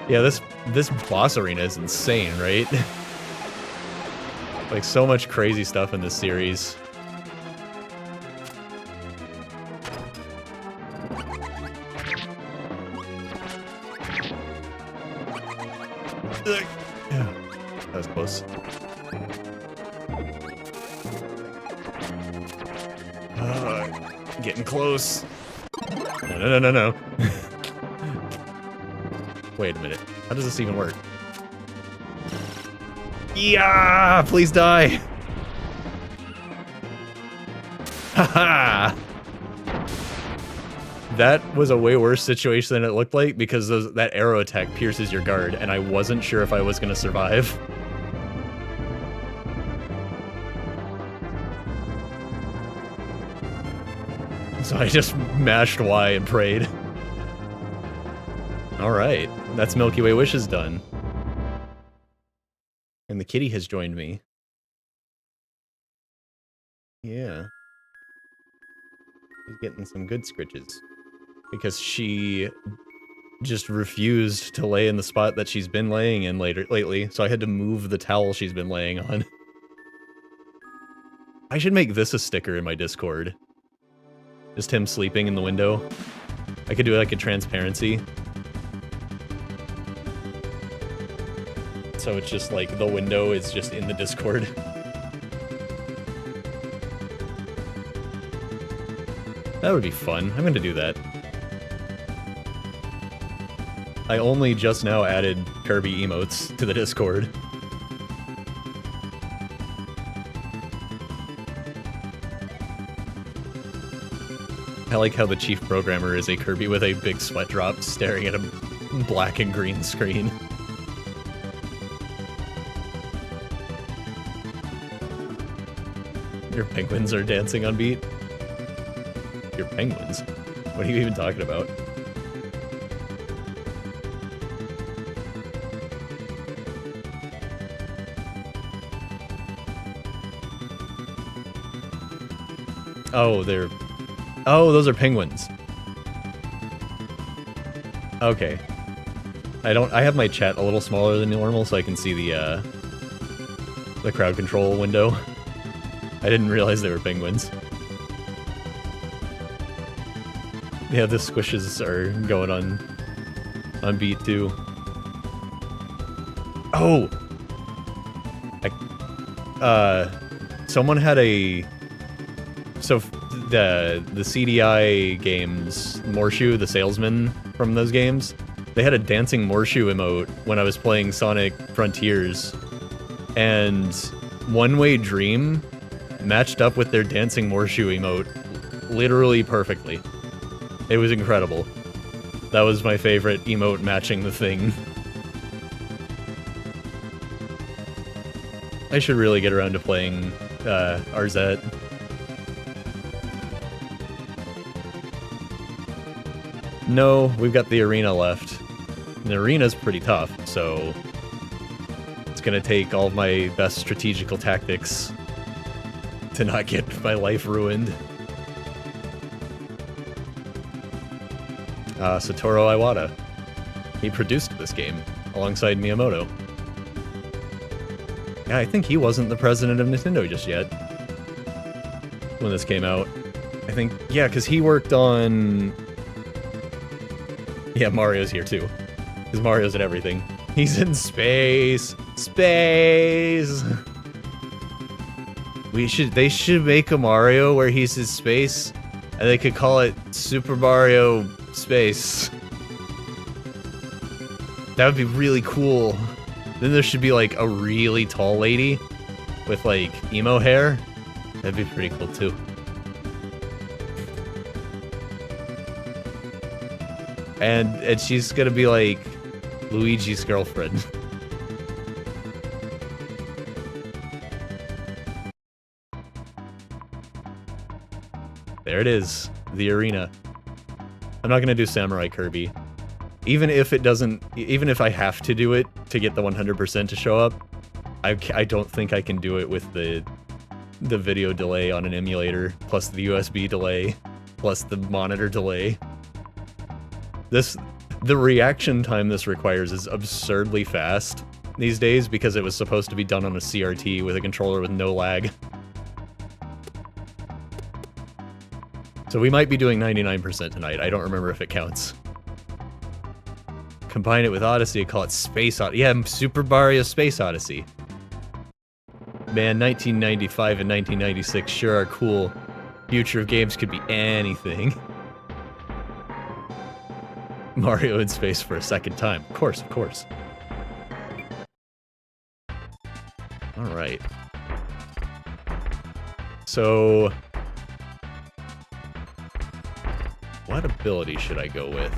Yeah, this boss arena is insane, right? Like, so much crazy stuff in this series. That was close. Getting close. No. Wait a minute. How does this even work? Yeah! Please die! Haha! That was a way worse situation than it looked like because that arrow attack pierces your guard, and I wasn't sure if I was gonna survive. So I just mashed Y and prayed. Alright, that's Milky Way Wishes done. And the kitty has joined me. Yeah. She's getting some good scritches. Because she just refused to lay in the spot that she's been laying in lately, so I had to move the towel she's been laying on. I should make this a sticker in my Discord. Just him sleeping in the window. I could do like a transparency. So it's just like the window is just in the Discord. That would be fun. I'm gonna do that. I only just now added Kirby emotes to the Discord. I like how the chief programmer is a Kirby with a big sweat drop staring at a black and green screen. Your penguins are dancing on beat? Your penguins? What are you even talking about? Oh, those are penguins. Okay. I have my chat a little smaller than normal so I can see the crowd control window. I didn't realize they were penguins. Yeah, the squishes are going on beat too. Oh! Someone had a... So, the CDI games, Morshu, the salesman from those games, they had a dancing Morshu emote when I was playing Sonic Frontiers, and One Way Dream matched up with their dancing Morshu emote literally perfectly. It was incredible. That was my favorite emote matching the thing. I should really get around to playing Arzette. No, we've got the arena left. The arena's pretty tough, so it's gonna take all of my best strategical tactics to not get my life ruined. Satoru Iwata. He produced this game alongside Miyamoto. Yeah, I think he wasn't the president of Nintendo just yet when this came out. I think, yeah, because he worked on... Yeah, Mario's here too. Because Mario's in everything. He's in space! Space! They should make a Mario where he's in space, and they could call it Super Mario Space. That would be really cool. Then there should be like a really tall lady with like emo hair. That'd be pretty cool too. And she's gonna be like Luigi's girlfriend. There it is, the arena. I'm not gonna do Samurai Kirby. Even if it doesn't, even if I have to do it to get the 100% to show up, I don't think I can do it with the video delay on an emulator, plus the USB delay, plus the monitor delay. The reaction time this requires is absurdly fast these days because it was supposed to be done on a CRT with a controller with no lag. So we might be doing 99% tonight. I don't remember if it counts. Combine it with Odyssey, call it Space Odyssey. Yeah, Super Mario Space Odyssey. Man, 1995 and 1996 sure are cool. Future of games could be anything. Mario in space for a second time. Of course, of course. Alright. So... what ability should I go with?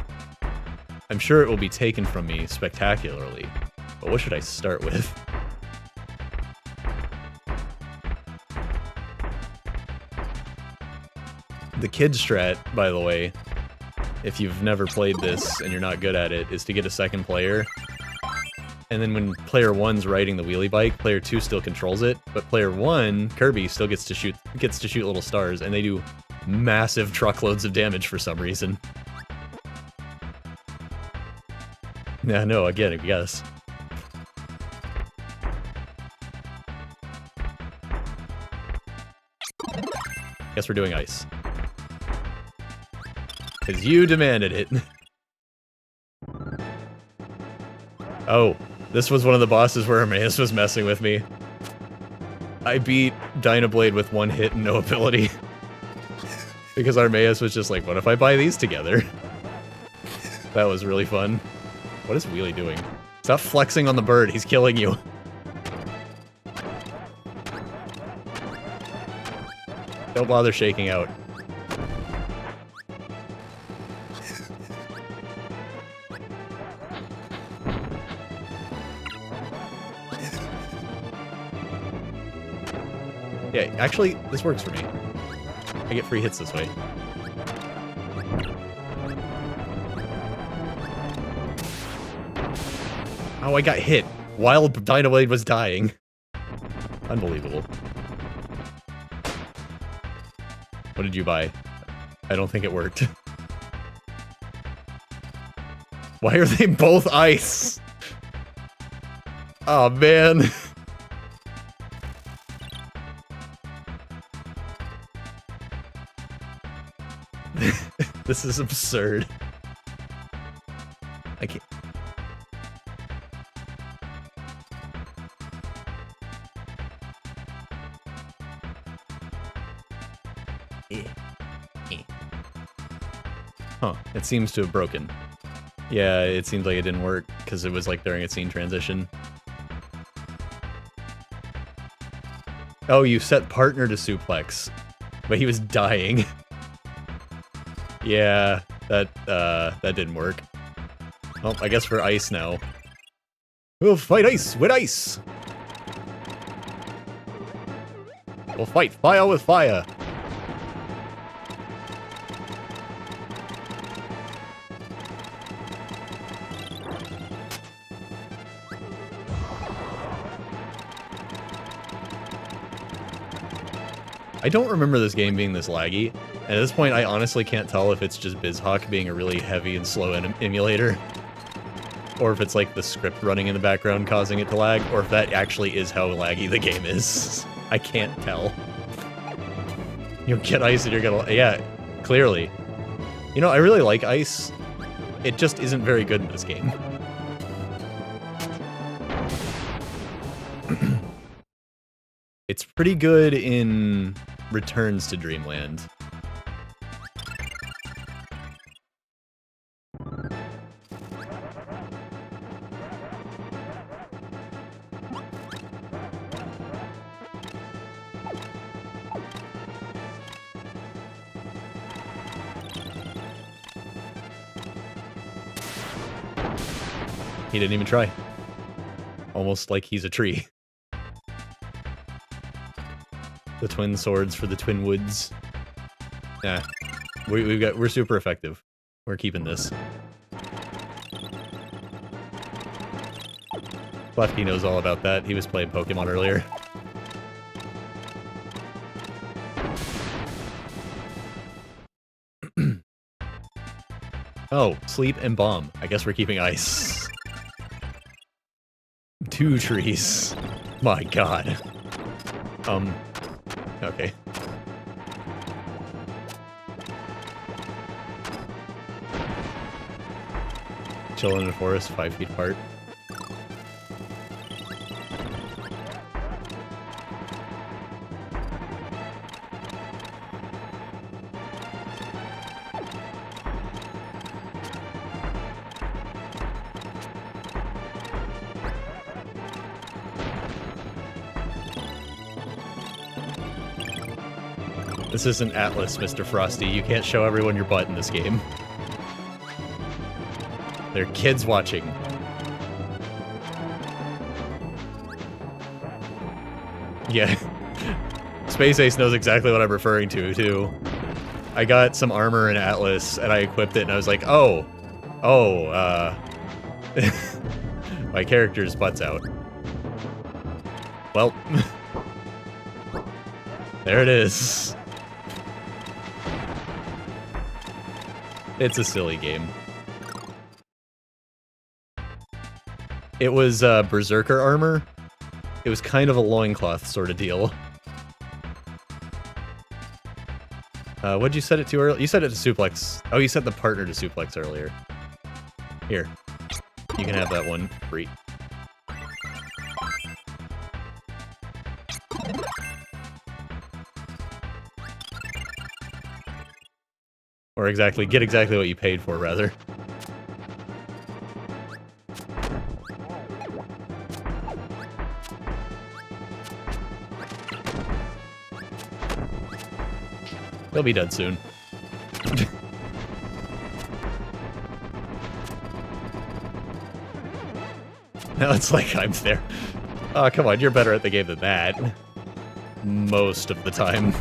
I'm sure it will be taken from me spectacularly, but what should I start with? The kid strat, by the way, if you've never played this and you're not good at it, is to get a second player. And then when player 1's riding the wheelie bike, player 2 still controls it, but player 1, Kirby, still gets to shoot little stars, and they do massive truckloads of damage for some reason. Yeah, no, again, I guess. Guess we're doing ice. Because you demanded it. Oh, this was one of the bosses where Armaeus was messing with me. I beat Dynablade with one hit and no ability. Because Armaeus was just like, what if I buy these together? That was really fun. What is Wheelie doing? Stop flexing on the bird, he's killing you. Don't bother shaking out. Yeah, actually, this works for me. I get free hits this way. Oh, I got hit while Dynablade was dying. Unbelievable. What did you buy? I don't think it worked. Why are they both ice? Oh, man. This is absurd. I can't. Huh, it seems to have broken. Yeah, it seems like it didn't work, because it was like during a scene transition. Oh, you set partner to suplex, but he was dying. Yeah, that didn't work. Oh, I guess we're ice now. We'll fight ice with ice! We'll fight fire with fire! I don't remember this game being this laggy, and at this point I honestly can't tell if it's just BizHawk being a really heavy and slow emulator, or if it's like the script running in the background causing it to lag, or if that actually is how laggy the game is. I can't tell. You'll get ice and you're gonna... Yeah, clearly. You know, I really like ice. It just isn't very good in this game. It's pretty good in Returns to Dreamland. He didn't even try. Almost like he's a tree. The twin swords for the twin woods. Yeah, we're super effective. We're keeping this. Lefty knows all about that. He was playing Pokemon earlier. Oh, sleep and bomb. I guess we're keeping ice. 2 trees. My god. Okay. Chilling in the forest, 5 feet apart. This isn't Atlas, Mr. Frosty. You can't show everyone your butt in this game. There are kids watching. Yeah. Space Ace knows exactly what I'm referring to, too. I got some armor in Atlas, and I equipped it, and I was like, my character's butt's out. Well. There it is. It's a silly game. It was Berserker armor. It was kind of a loincloth sort of deal. What'd you set it to earlier? You set it to Suplex. Oh, you set the partner to Suplex earlier. Here. You can have that one free. Or get exactly what you paid for, rather. They'll be dead soon. Now it's like I'm there. Oh, come on, you're better at the game than that. Most of the time.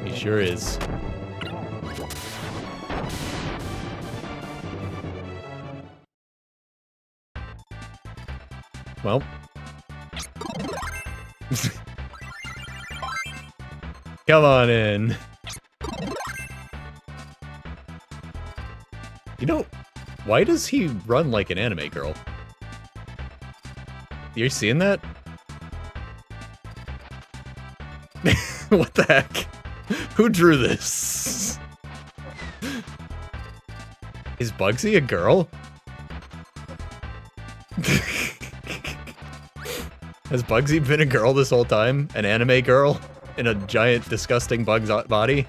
He sure is. Well. Come on in. You know, why does he run like an anime girl? You're seeing that? What the heck? Who drew this? Is Bugsy a girl? Has Bugsy been a girl this whole time? An anime girl? In a giant, disgusting bug's body?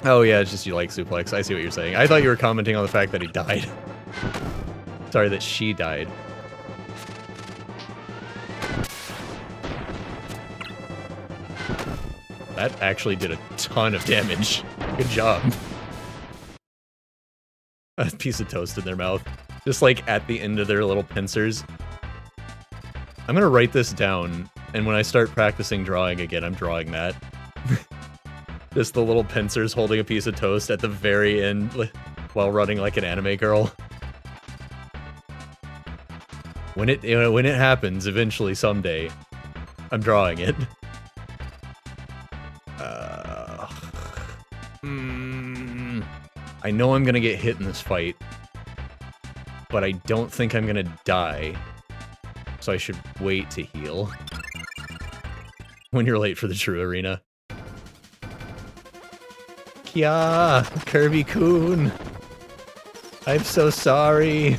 Oh yeah, it's just you like suplex. I see what you're saying. I thought you were commenting on the fact that he died. Sorry that she died. That actually did a ton of damage. Good job. A piece of toast in their mouth. Just like at the end of their little pincers. I'm gonna write this down, and when I start practicing drawing again, I'm drawing that. Just the little pincers holding a piece of toast at the very end while running like an anime girl. When it happens eventually someday, I'm drawing it. I know I'm gonna get hit in this fight, but I don't think I'm gonna die, so I should wait to heal. When you're late for the true arena. Kya! Kirby-kun! I'm so sorry!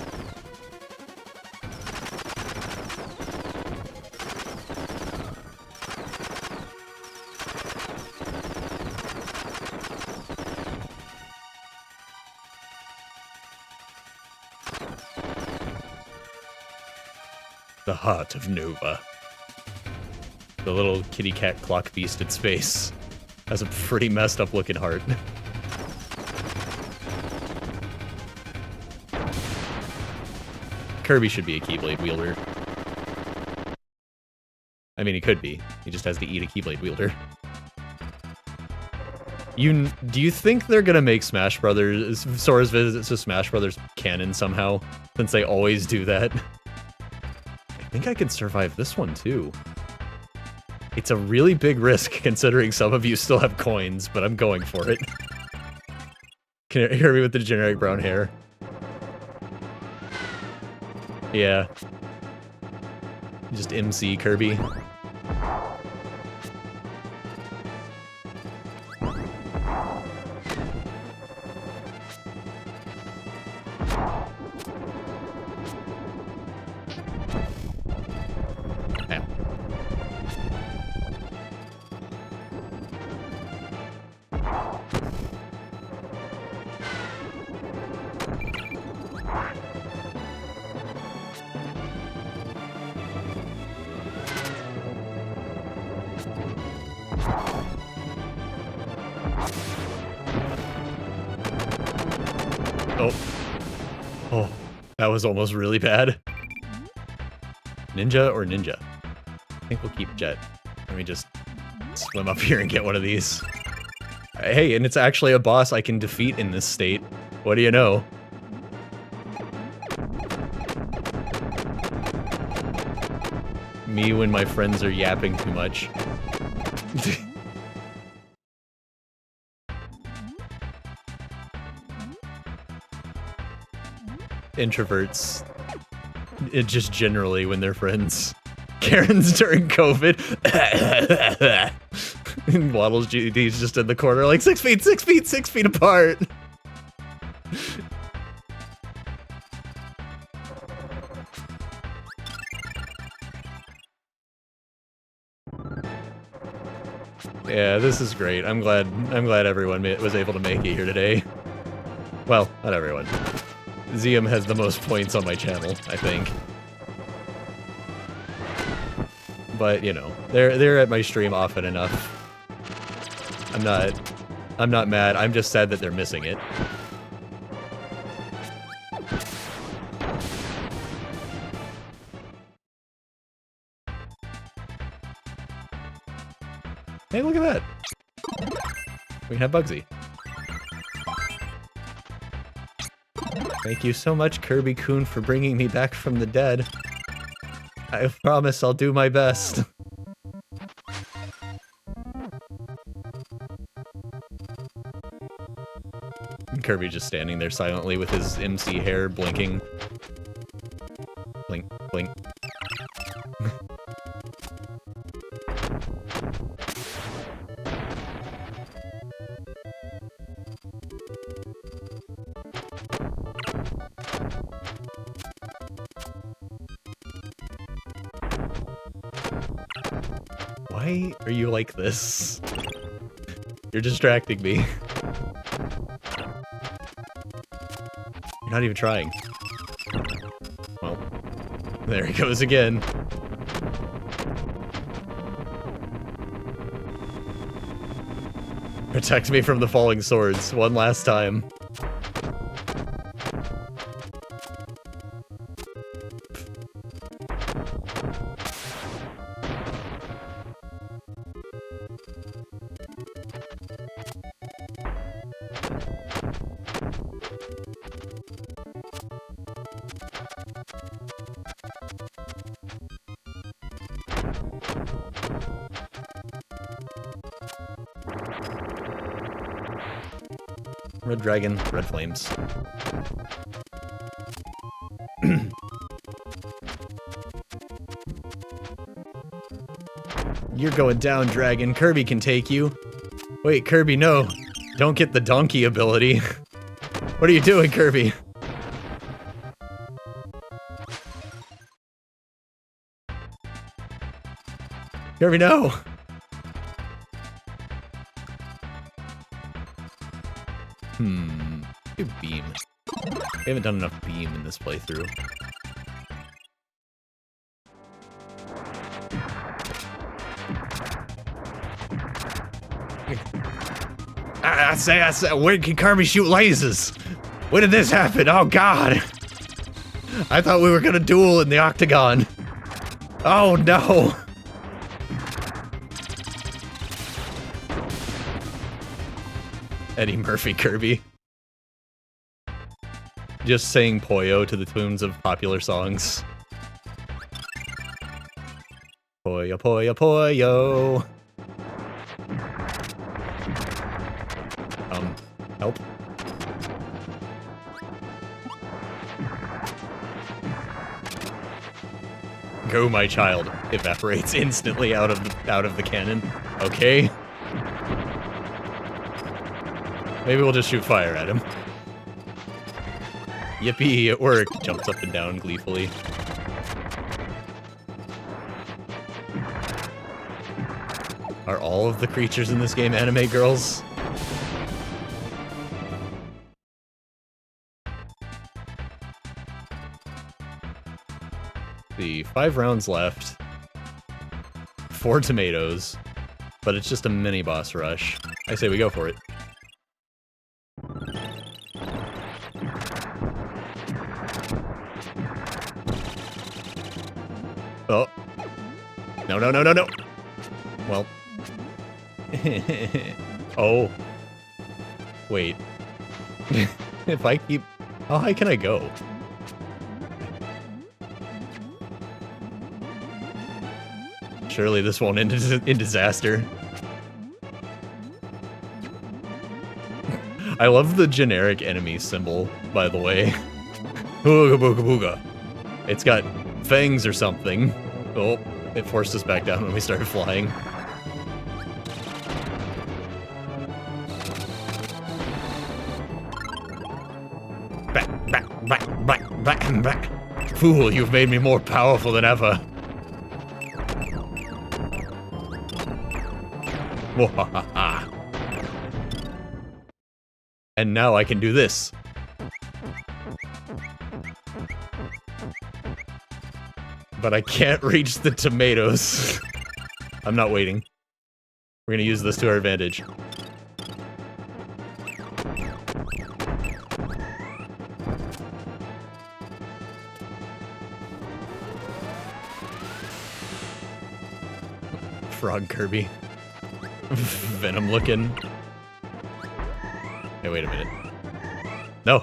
The heart of Nova. The little kitty cat clock beast in space has a pretty messed up looking heart. Kirby should be a Keyblade wielder. I mean, he could be. He just has to eat a Keyblade wielder. Do you think they're gonna make Smash Brothers, Sora's Visits to Smash Brothers canon somehow? Since they always do that. I think I could survive this one too. It's a really big risk considering some of you still have coins, but I'm going for it. Can you hear me with the generic brown hair? Yeah. Just MC Kirby. Oh, that was almost really bad. Ninja or ninja? I think we'll keep Jet. Let me just swim up here and get one of these. Hey, and it's actually a boss I can defeat in this state. What do you know? Me when my friends are yapping too much. Introverts. It just generally when they're friends. Karen's during COVID. And Waddle's GD's just in the corner like 6 feet, 6 feet, 6 feet apart. Yeah, this is great. I'm glad everyone was able to make it here today. Well, not everyone. Zium has the most points on my channel, I think. But, you know, they're at my stream often enough. I'm not mad, I'm just sad that they're missing it. Hey, look at that! We can have Bugsy. Thank you so much, Kirby-kun, for bringing me back from the dead. I promise I'll do my best. Kirby just standing there silently with his MC hair blinking. Blink, blink. Why are you like this? You're distracting me. You're not even trying. Well, there he goes again. Protect me from the falling swords one last time. Red dragon, red flames. You're going down, dragon. Kirby can take you. Wait, Kirby, no. Don't get the donkey ability. What are you doing, Kirby? Kirby, no! Do beam. We haven't done enough beam in this playthrough. I say, where can Kirby shoot lasers? When did this happen? Oh god! I thought we were gonna duel in the octagon. Oh no! Eddie Murphy Kirby. Just saying Poyo to the tunes of popular songs. Poyo, Poyo, Poyo. Help. Go, my child. Evaporates instantly out of the cannon. Okay. Maybe we'll just shoot fire at him. Yippee, it worked. Jumps up and down gleefully. Are all of the creatures in this game anime girls? The 5 rounds left. 4 tomatoes. But it's just a mini boss rush. I say we go for it. Oh. No, no, no, no, no. Well. Oh. Wait. If I keep... How high can I go? Surely this won't end in disaster. I love the generic enemy symbol, by the way. Ooga booga booga. It's got fangs or something. Oh, it forced us back down when we started flying. Back, back, back, back, back, back. Fool, you've made me more powerful than ever. And now I can do this. But I can't reach the tomatoes. I'm not waiting. We're gonna use this to our advantage. Frog Kirby. Venom looking. Hey, wait a minute. No!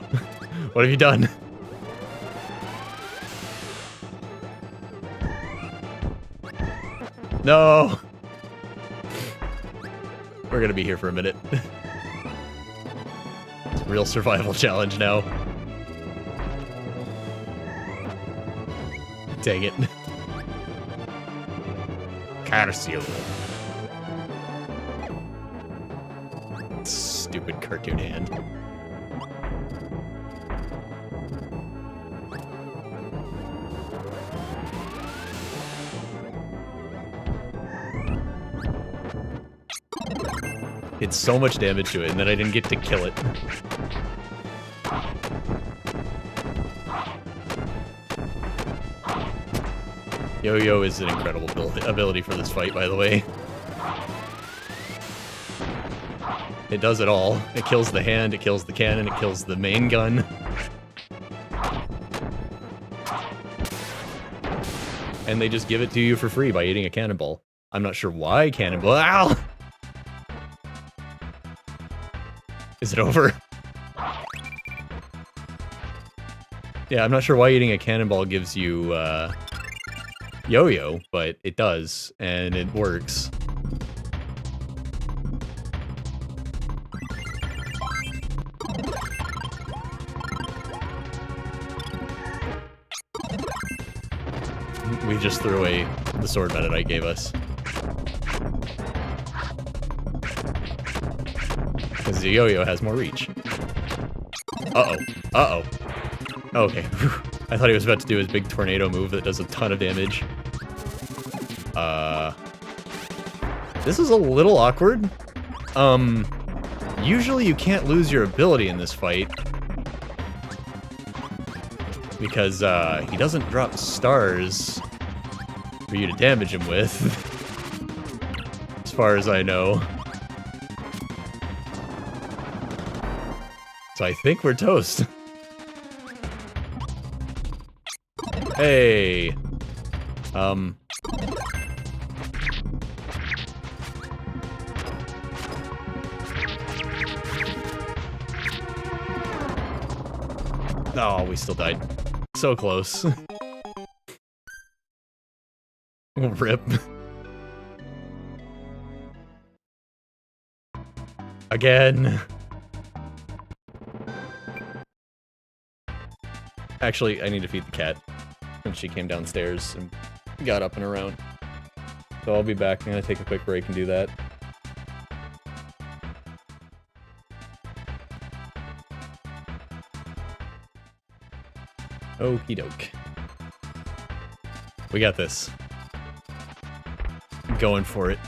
What have you done? No! We're gonna be here for a minute. It's a real survival challenge now. Dang it. Carsio. Stupid cartoon hand. did so much damage to it, and then I didn't get to kill it. Yo-Yo is an incredible ability for this fight, by the way. It does it all. It kills the hand, it kills the cannon, it kills the main gun. And they just give it to you for free by eating a cannonball. I'm not sure why cannonball. Ow! Is it over? Yeah, I'm not sure why eating a cannonball gives you, yo-yo, but it does, and it works. We just threw away the sword Meta Knight gave us. Because the yo-yo has more reach. Uh-oh. Uh-oh. Okay. I thought he was about to do his big tornado move that does a ton of damage. This is a little awkward. Usually you can't lose your ability in this fight. Because, he doesn't drop stars for you to damage him with. As far as I know. So I think we're toast. Hey. Oh, we still died. So close. Rip. Again. Actually, I need to feed the cat. And she came downstairs and got up and around. So I'll be back. I'm gonna take a quick break and do that. Okie doke. We got this. I'm going for it.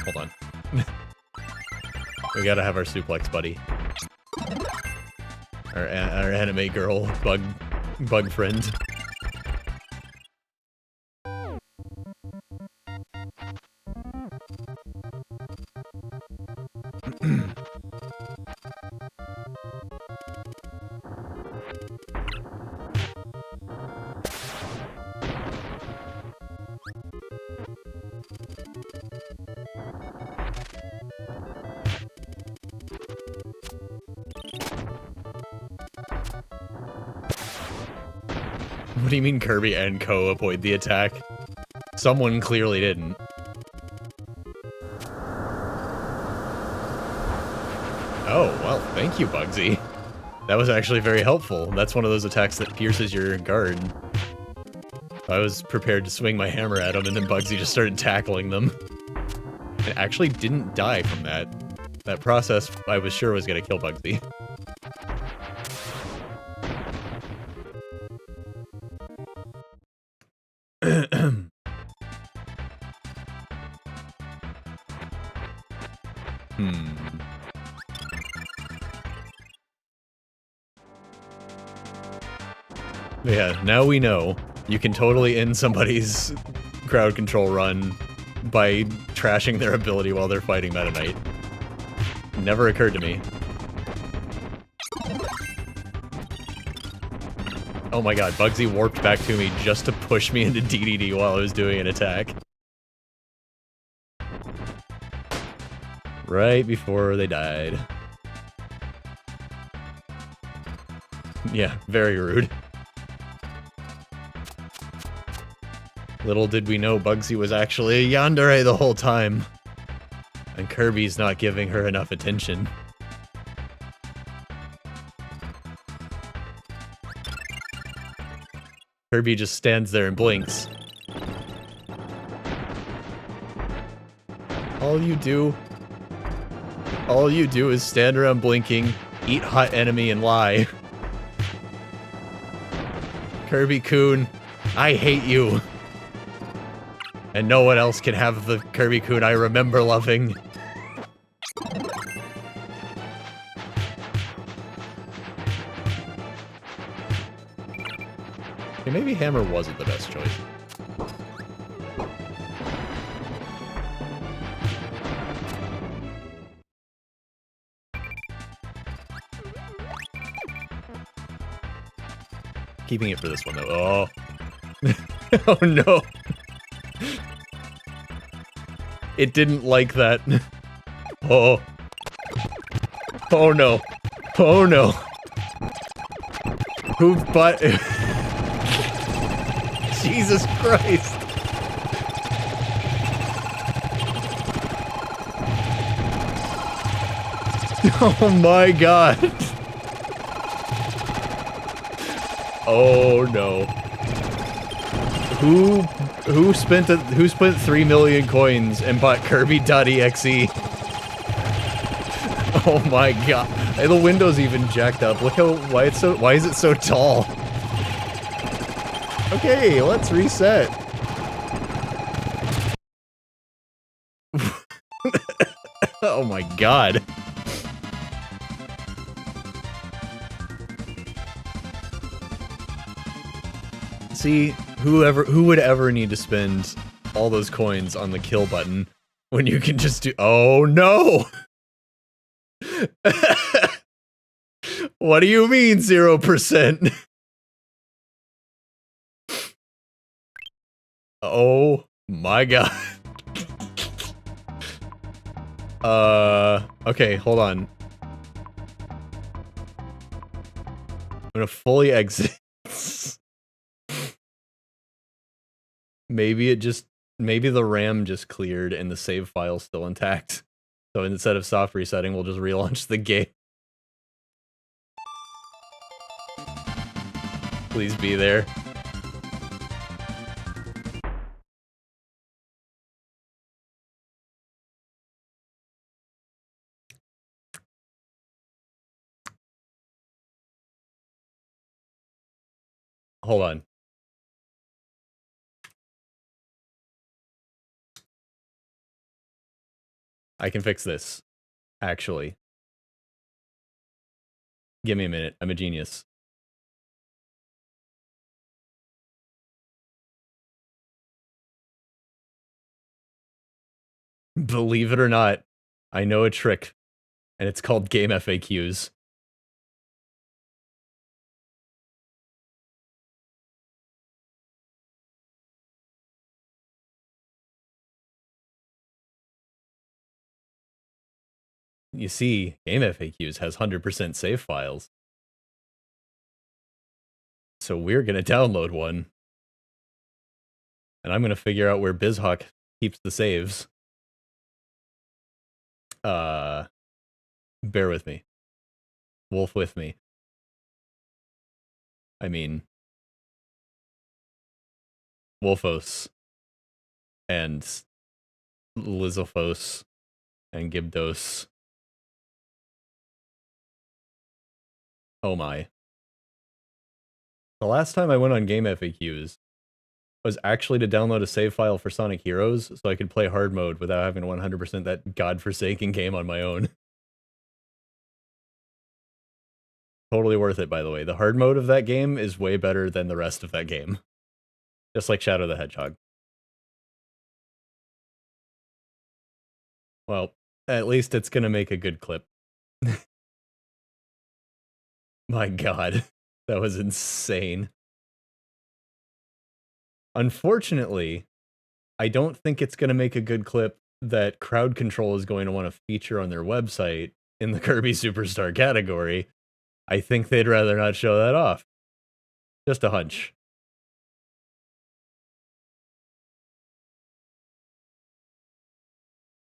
Hold on. We gotta have our suplex buddy. Our anime girl bug friend. What do you mean Kirby and Co avoid the attack? Someone clearly didn't. Oh, well, thank you, Bugsy. That was actually very helpful. That's one of those attacks that pierces your guard. I was prepared to swing my hammer at him, and then Bugsy just started tackling them. It actually didn't die from that. That process, I was sure was gonna kill Bugsy. Yeah, now we know. You can totally end somebody's crowd control run by trashing their ability while they're fighting Meta Knight. Never occurred to me. Oh my god, Bugsy warped back to me just to push me into DDD while I was doing an attack. Right before they died. Yeah, very rude. Little did we know Bugsy was actually a yandere the whole time. And Kirby's not giving her enough attention. Kirby just stands there and blinks. All you do is stand around blinking, eat hot enemy, and lie. Kirby-kun, I hate you. And no one else can have the Kirby-kun I remember loving. Okay, maybe Hammer wasn't the best choice. Keeping it for this one, though. Oh. Oh, no. It didn't like that. Oh. Oh, no. Oh, no. Who but... Jesus Christ. Oh, my God. Oh no. Who spent 3 million coins and bought Kirby.exe? Oh my god. Hey, the window's even jacked up. Look how why is it so tall? Okay, let's reset. Oh my god. See, who would ever need to spend all those coins on the kill button when you can just do— oh no! What do you mean 0%? Oh my god. Okay, hold on. I'm gonna fully exit. Maybe the RAM just cleared and the save file's still intact. So instead of soft resetting, we'll just relaunch the game. Please be there. Hold on. I can fix this. Actually. Give me a minute. I'm a genius. Believe it or not, I know a trick, and it's called game FAQs. You see, game FAQs has 100% save files. So we're gonna download one. And I'm gonna figure out where BizHawk keeps the saves. Bear with me. Wolf with me. I mean, Wolfos. And Lizophos. And Gibdos. Oh my. The last time I went on game FAQs was actually to download a save file for Sonic Heroes so I could play hard mode without having to 100% that godforsaken game on my own. Totally worth it, by the way. The hard mode of that game is way better than the rest of that game. Just like Shadow the Hedgehog. Well, at least it's gonna make a good clip. My god, that was insane. Unfortunately, I don't think it's going to make a good clip that crowd control is going to want to feature on their website in the Kirby Superstar category. I think they'd rather not show that off. Just a hunch.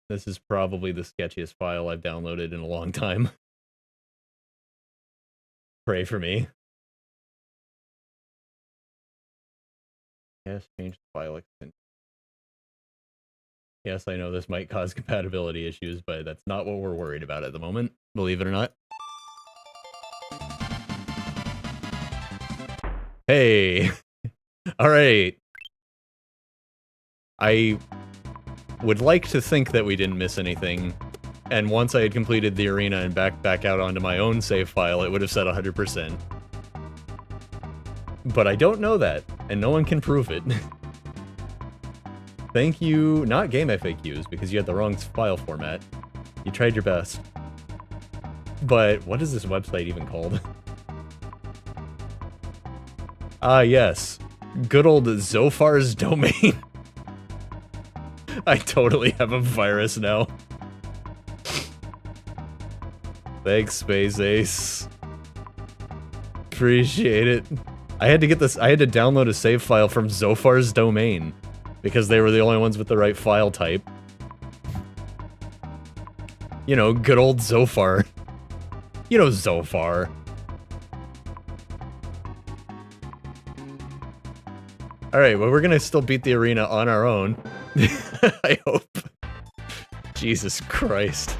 This is probably the sketchiest file I've downloaded in a long time. Pray for me. Yes, change the file extension. Yes, I know this might cause compatibility issues, but that's not what we're worried about at the moment, believe it or not. Hey! Alright. I would like to think that we didn't miss anything, and once I had completed the arena and back out onto my own save file, it would have said 100%. But I don't know that, and no one can prove it. Thank you, not game FAQs, because you had the wrong file format. You tried your best. But what is this website even called? Ah, yes. Good old Zophar's domain. I totally have a virus now. Thanks, Space Ace. Appreciate it. I had to download a save file from Zophar's domain, because they were the only ones with the right file type. You know, good old Zophar. You know Zophar. Alright, well, we're gonna still beat the arena on our own. I hope. Jesus Christ.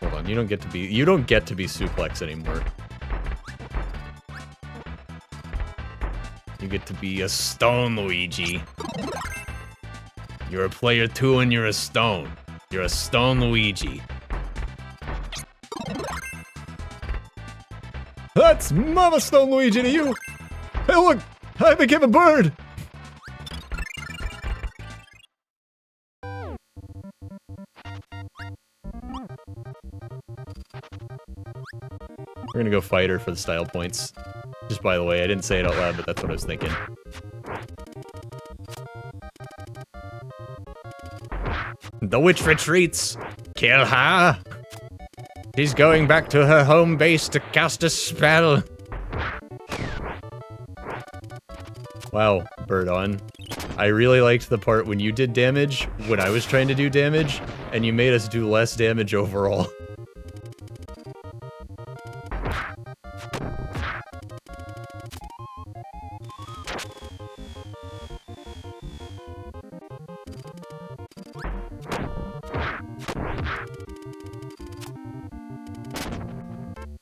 Hold on, you don't get to be suplex anymore. You get to be a stone, Luigi. You're a player 2 and you're a stone. You're a stone Luigi. That's Mama Stone Luigi to you! Hey look! I became a bird! We're gonna go fighter for the style points. Just by the way, I didn't say it out loud, but that's what I was thinking. The witch retreats! Kill her! She's going back to her home base to cast a spell! Wow, bird on. I really liked the part when you did damage, when I was trying to do damage, and you made us do less damage overall.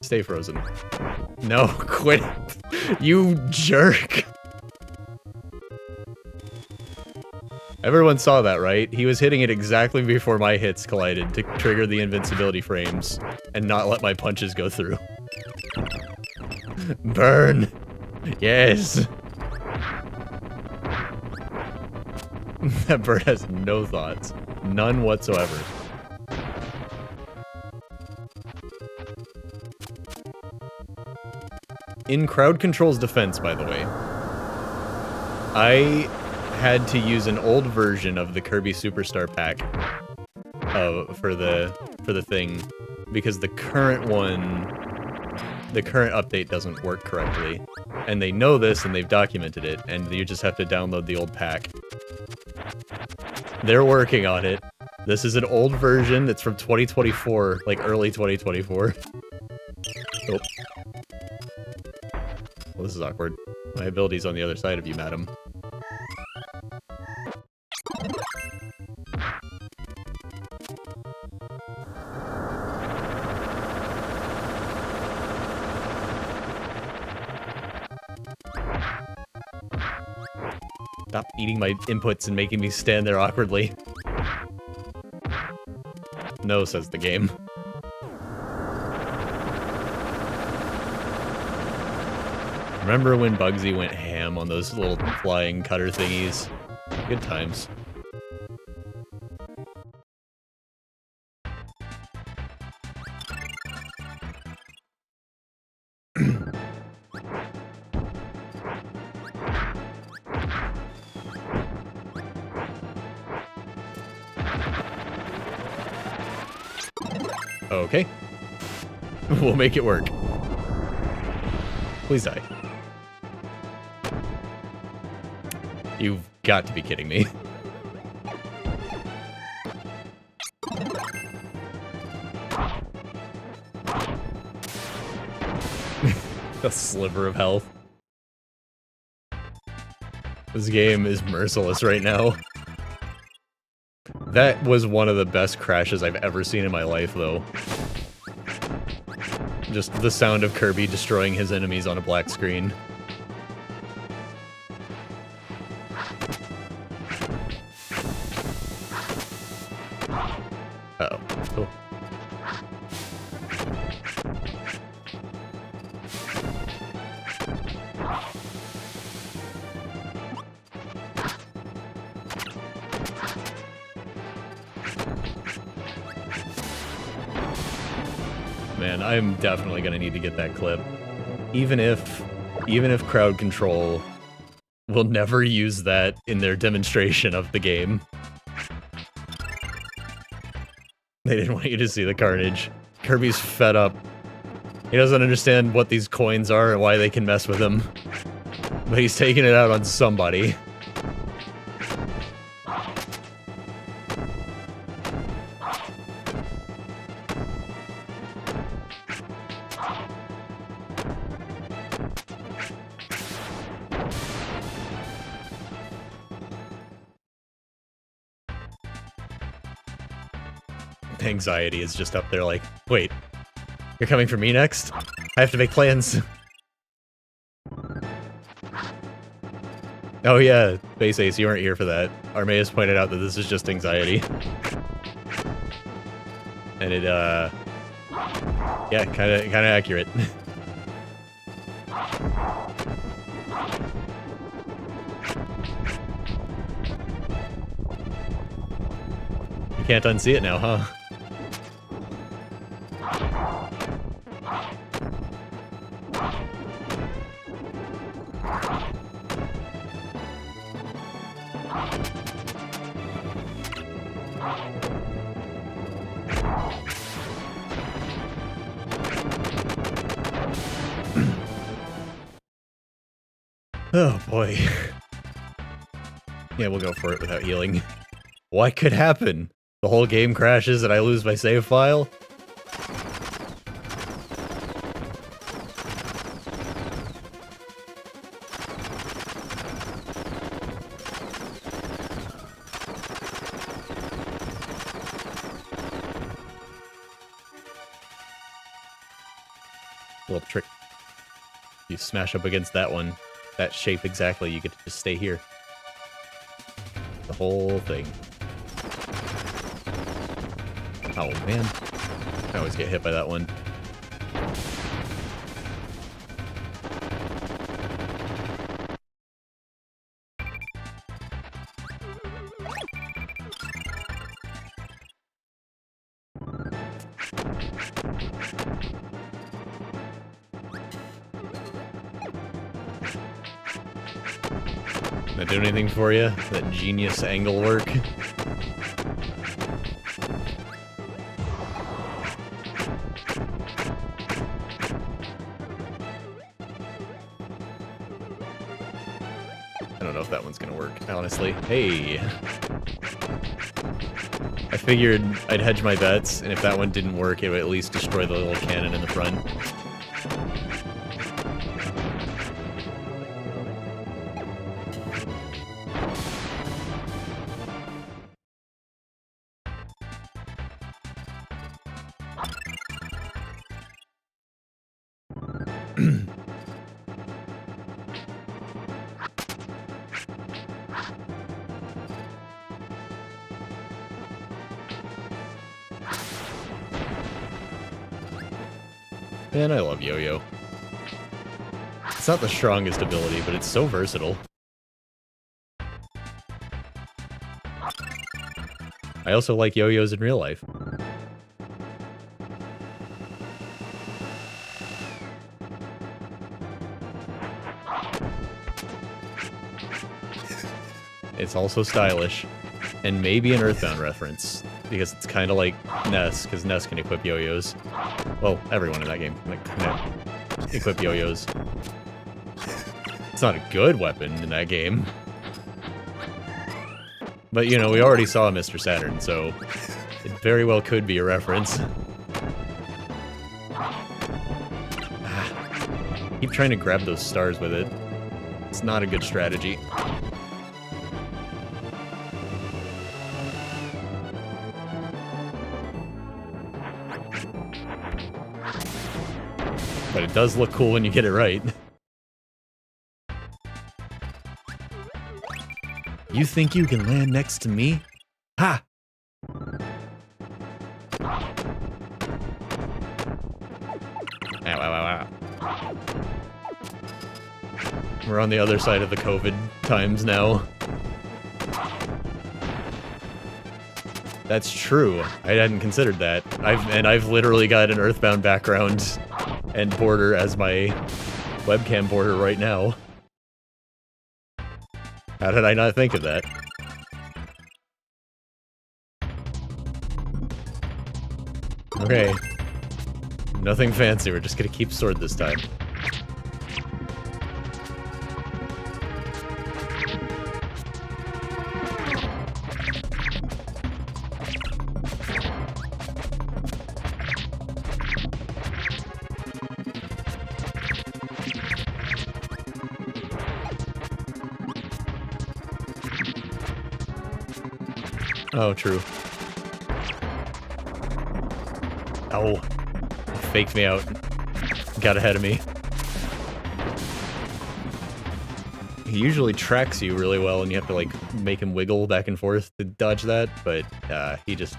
Stay frozen. No, quit. You jerk. Everyone saw that, right? He was hitting it exactly before my hits collided to trigger the invincibility frames and not let my punches go through. Burn. Yes. That bird has no thoughts. None whatsoever. In Crowd Control's defense, by the way, I had to use an old version of the Kirby Superstar pack for the thing because the current update doesn't work correctly, and they know this and they've documented it, and you just have to download the old pack. They're working on it. This is an old version. It's from 2024, like early 2024. Oh. Well, this is awkward. My ability's on the other side of you, madam. Stop eating my inputs and making me stand there awkwardly. No, says the game. Remember when Bugsy went ham on those little flying cutter thingies? Good times. Okay. We'll make it work. Please die. You've got to be kidding me. A sliver of health. This game is merciless right now. That was one of the best crashes I've ever seen in my life, though. Just the sound of Kirby destroying his enemies on a black screen. Uh-oh. Oh. Man, I'm definitely gonna need to get that clip. Even if crowd control will never use that in their demonstration of the game. They didn't want you to see the carnage. Kirby's fed up. He doesn't understand what these coins are and why they can mess with him. But he's taking it out on somebody. Anxiety is just up there like, wait, you're coming for me next? I have to make plans. Oh yeah, Base Ace, you weren't here for that. Armaeus pointed out that this is just anxiety. And it, yeah, kinda accurate. You can't unsee it now, huh? Oh boy. Yeah, we'll go for it without healing. What could happen? The whole game crashes and I lose my save file? Little trick. You smash up against that one, that shape exactly, you get to just stay here. The whole thing. Oh man. I always get hit by that one. That do anything for you? That genius angle work? I don't know if that one's gonna work, honestly. Hey! I figured I'd hedge my bets, and if that one didn't work, it would at least destroy the little cannon in the front. Man, I love Yo-Yo. It's not the strongest ability, but it's so versatile. I also like yo-yos in real life. It's also stylish, and maybe an Earthbound reference, because it's kind of like Ness, because Ness can equip yo-yos. Well, everyone in that game can equip yo-yos. It's not a good weapon in that game. But, you know, we already saw Mr. Saturn, so it very well could be a reference. Keep trying to grab those stars with it. It's not a good strategy. But it does look cool when you get it right. You think you can land next to me? Ha! Ow, ow, ow, ow. We're on the other side of the COVID times now. That's true. I hadn't considered that. I've literally got an Earthbound background and border as my webcam border right now. How did I not think of that? Okay. Nothing fancy, we're just gonna keep sword this time. Oh, true. Oh. Faked me out. Got ahead of me. He usually tracks you really well and you have to, like, make him wiggle back and forth to dodge that, but he just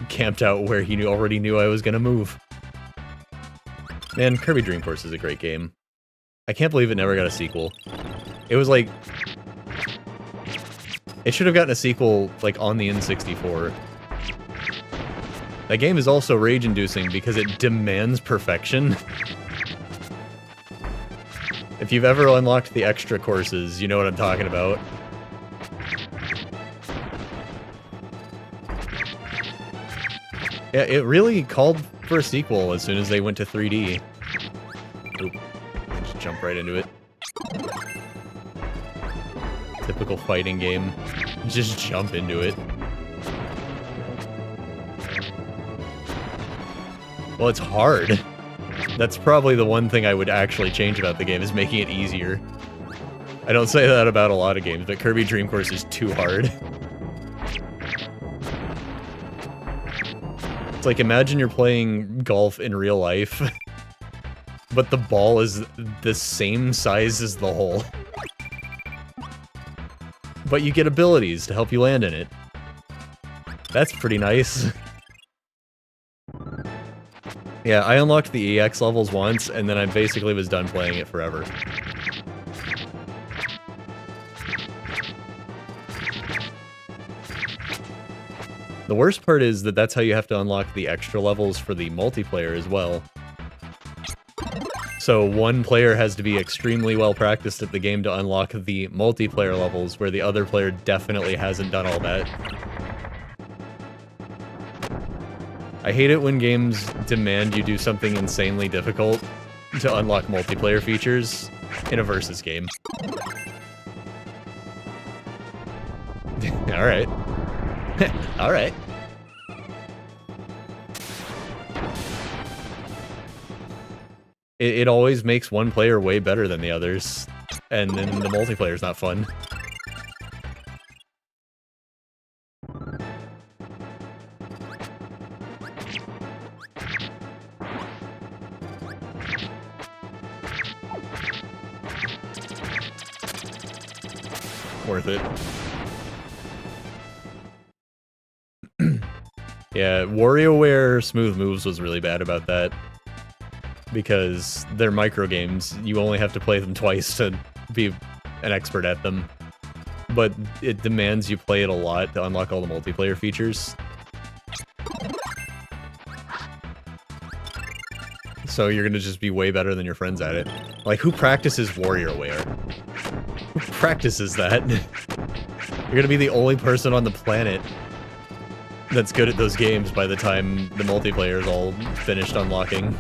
camped out where he already knew I was gonna move. Man, Kirby Dream Course is a great game. I can't believe it never got a sequel. It was like... It should have gotten a sequel, like, on the N64. That game is also rage-inducing because it demands perfection. If you've ever unlocked the extra courses, you know what I'm talking about. Yeah, it really called for a sequel as soon as they went to 3D. Oop. Just jump right into it. Typical fighting game. Just jump into it. Well, it's hard. That's probably the one thing I would actually change about the game, is making it easier. I don't say that about a lot of games, but Kirby Dream Course is too hard. It's like, imagine you're playing golf in real life, but the ball is the same size as the hole. But you get abilities to help you land in it. That's pretty nice. Yeah, I unlocked the EX levels once, and then I basically was done playing it forever. The worst part is that that's how you have to unlock the extra levels for the multiplayer as well. So one player has to be extremely well practiced at the game to unlock the multiplayer levels, where the other player definitely hasn't done all that. I hate it when games demand you do something insanely difficult to unlock multiplayer features in a versus game. Alright. Alright. It always makes one player way better than the others, and then the multiplayer's not fun. Worth it. Yeah, WarioWare Smooth Moves was really bad about that. Because they're micro games, you only have to play them twice to be an expert at them. But it demands you play it a lot to unlock all the multiplayer features. So you're gonna just be way better than your friends at it. Like, who practices WarioWare? Who practices that? You're gonna be the only person on the planet that's good at those games by the time the multiplayer is all finished unlocking.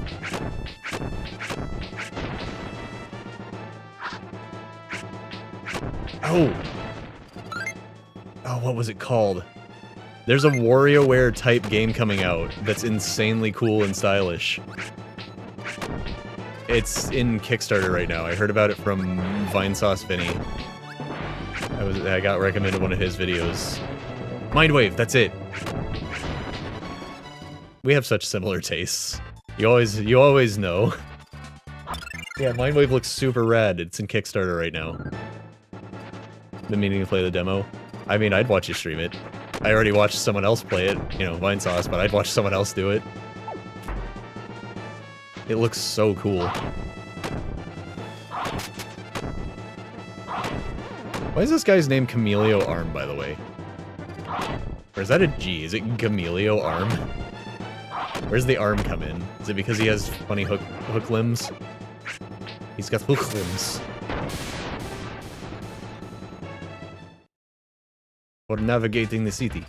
Oh! Oh, what was it called? There's a WarioWare type game coming out that's insanely cool and stylish. It's in Kickstarter right now. I heard about it from Vinesauce Vinny. I got recommended one of his videos. Mindwave, that's it. We have such similar tastes. You always know. Yeah, Mindwave looks super rad. It's in Kickstarter right now. Been meaning to play the demo. I mean, I'd watch you stream it. I already watched someone else play it, you know, Vinesauce, but I'd watch someone else do it. It looks so cool. Why is this guy's name Camelio Arm, by the way? Or is that a G? Is it Camelio Arm? Where's the arm come in? Is it because he has funny hook limbs? He's got hook limbs. For navigating the city.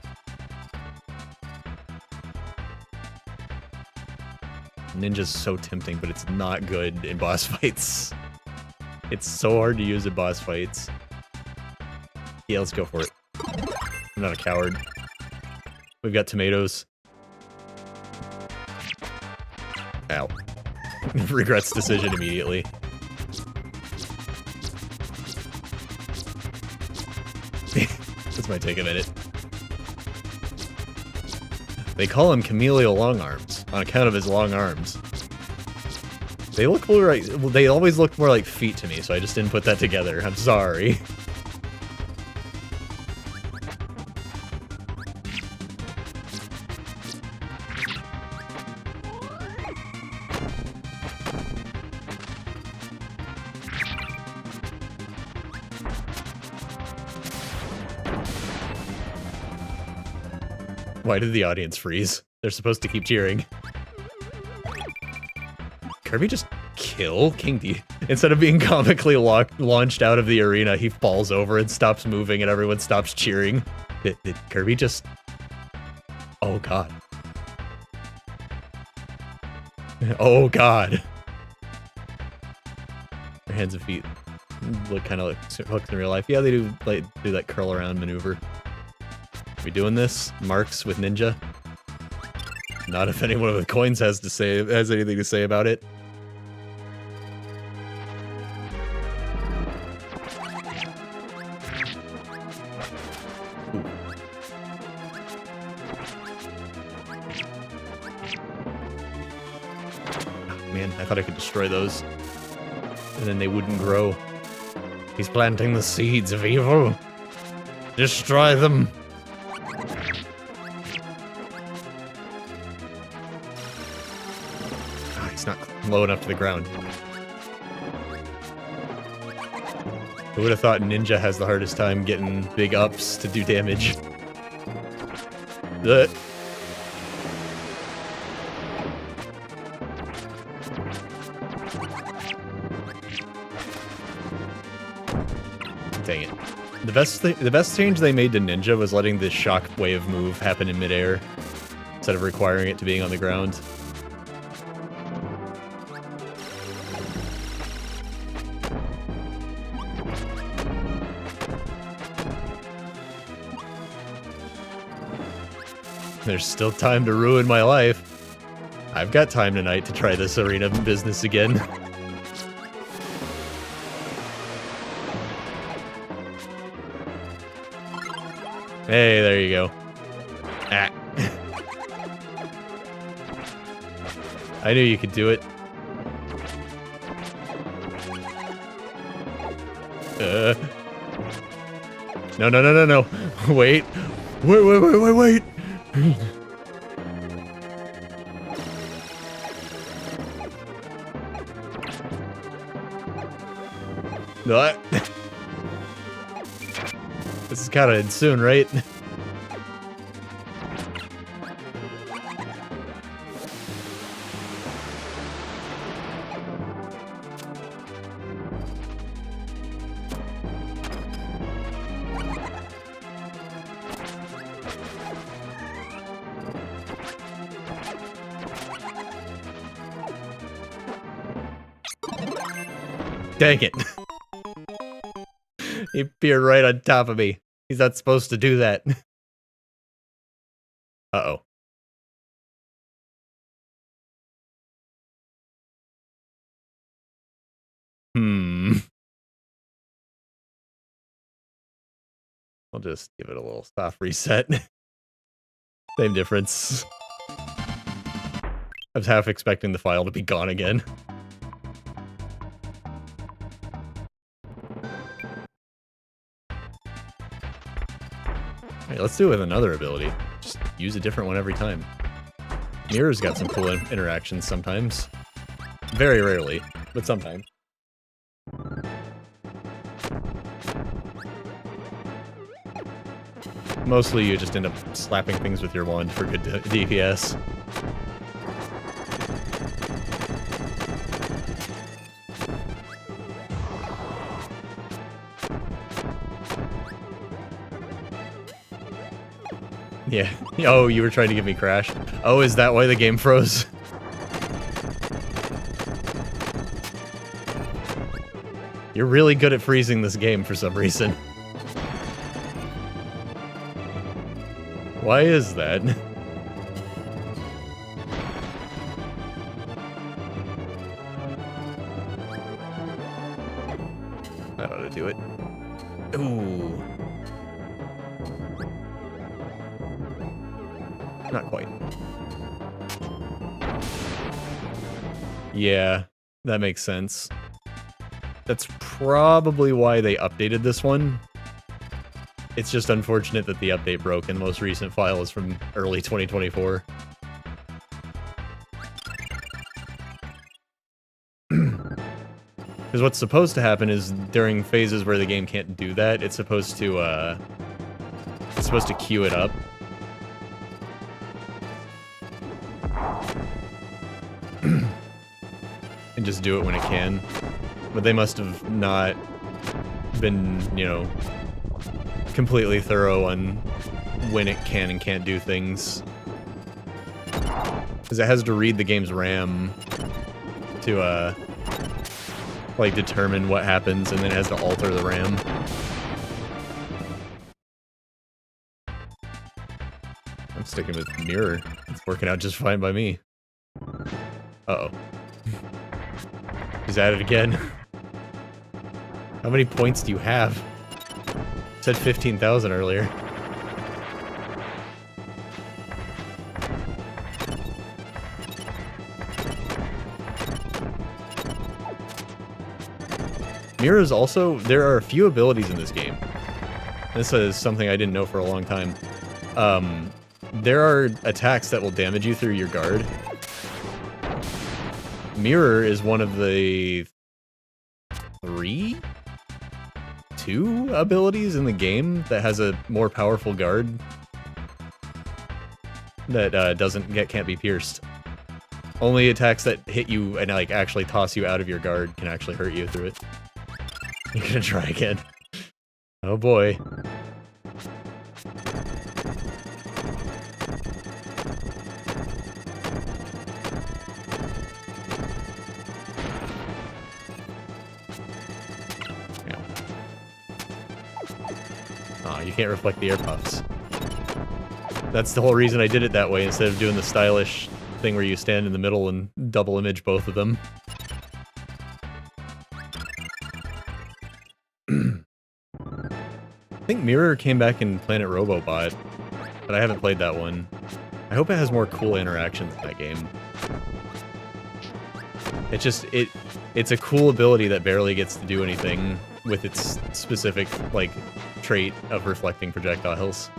Ninja's so tempting, but it's not good in boss fights. It's so hard to use in boss fights. Yeah, let's go for it. I'm not a coward. We've got tomatoes. Ow. Regrets decision immediately. This might take a minute. They call him Camelio Longarms on account of his long arms. They look more like, well, they always look more like feet to me, so I just didn't put that together. I'm sorry. Why did the audience freeze? They're supposed to keep cheering. Kirby just kill King D. Instead of being comically launched out of the arena, he falls over and stops moving and everyone stops cheering. Did Kirby just... Oh god. Oh god. Their hands and feet look kind of like hooks in real life. Yeah, they do like do that curl around maneuver. Are we doing this? Marks with Ninja? Not if anyone with coins has anything to say about it. Ooh. Oh, man, I thought I could destroy those. And then they wouldn't grow. He's planting the seeds of evil. Destroy them. Not low enough to the ground. Who would have thought Ninja has the hardest time getting big ups to do damage? Ugh. Dang it. The best change they made to Ninja was letting the shock wave move happen in midair instead of requiring it to being on the ground. There's still time to ruin my life. I've got time tonight to try this arena business again. Hey, there you go. Ah. I knew you could do it. No, no, no, no, no. Wait. Wait. What? This is kind of soon, right? Dang it. He appeared right on top of me. He's not supposed to do that. Uh-oh. I'll just give it a little soft reset. Same difference. I was half expecting the file to be gone again. Wait, let's do it with another ability. Just use a different one every time. Mirror's got some cool interactions sometimes. Very rarely, but sometimes. Mostly you just end up slapping things with your wand for good DPS. Yeah. Oh, you were trying to give me crash. Oh, is that why the game froze? You're really good at freezing this game for some reason. Why is that? That ought to do it. Ooh. Not quite. Yeah, that makes sense. That's probably why they updated this one. It's just unfortunate that the update broke, and the most recent file is from early 2024. Because what's supposed to happen is during phases where the game can't do that, it's supposed to queue it up. And just do it when it can. But they must have not been, you know, completely thorough on when it can and can't do things. Because it has to read the game's RAM to, like, determine what happens, and then it has to alter the RAM. I'm sticking with Mirror. It's working out just fine by me. Uh-oh. He's at it again. How many points do you have? You said 15,000 earlier. Mirrors also, there are a few abilities in this game. This is something I didn't know for a long time. There are attacks that will damage you through your guard. Mirror is one of the two abilities in the game that has a more powerful guard that can't be pierced. Only attacks that hit you and like actually toss you out of your guard can actually hurt you through it. You're gonna try again. Oh boy. You can't reflect the air puffs. That's the whole reason I did it that way, instead of doing the stylish thing where you stand in the middle and double image both of them. I think Mirror came back in Planet Robobot, but I haven't played that one. I hope it has more cool interactions in that game. It's a cool ability that barely gets to do anything with its specific, like, trait of reflecting projectiles.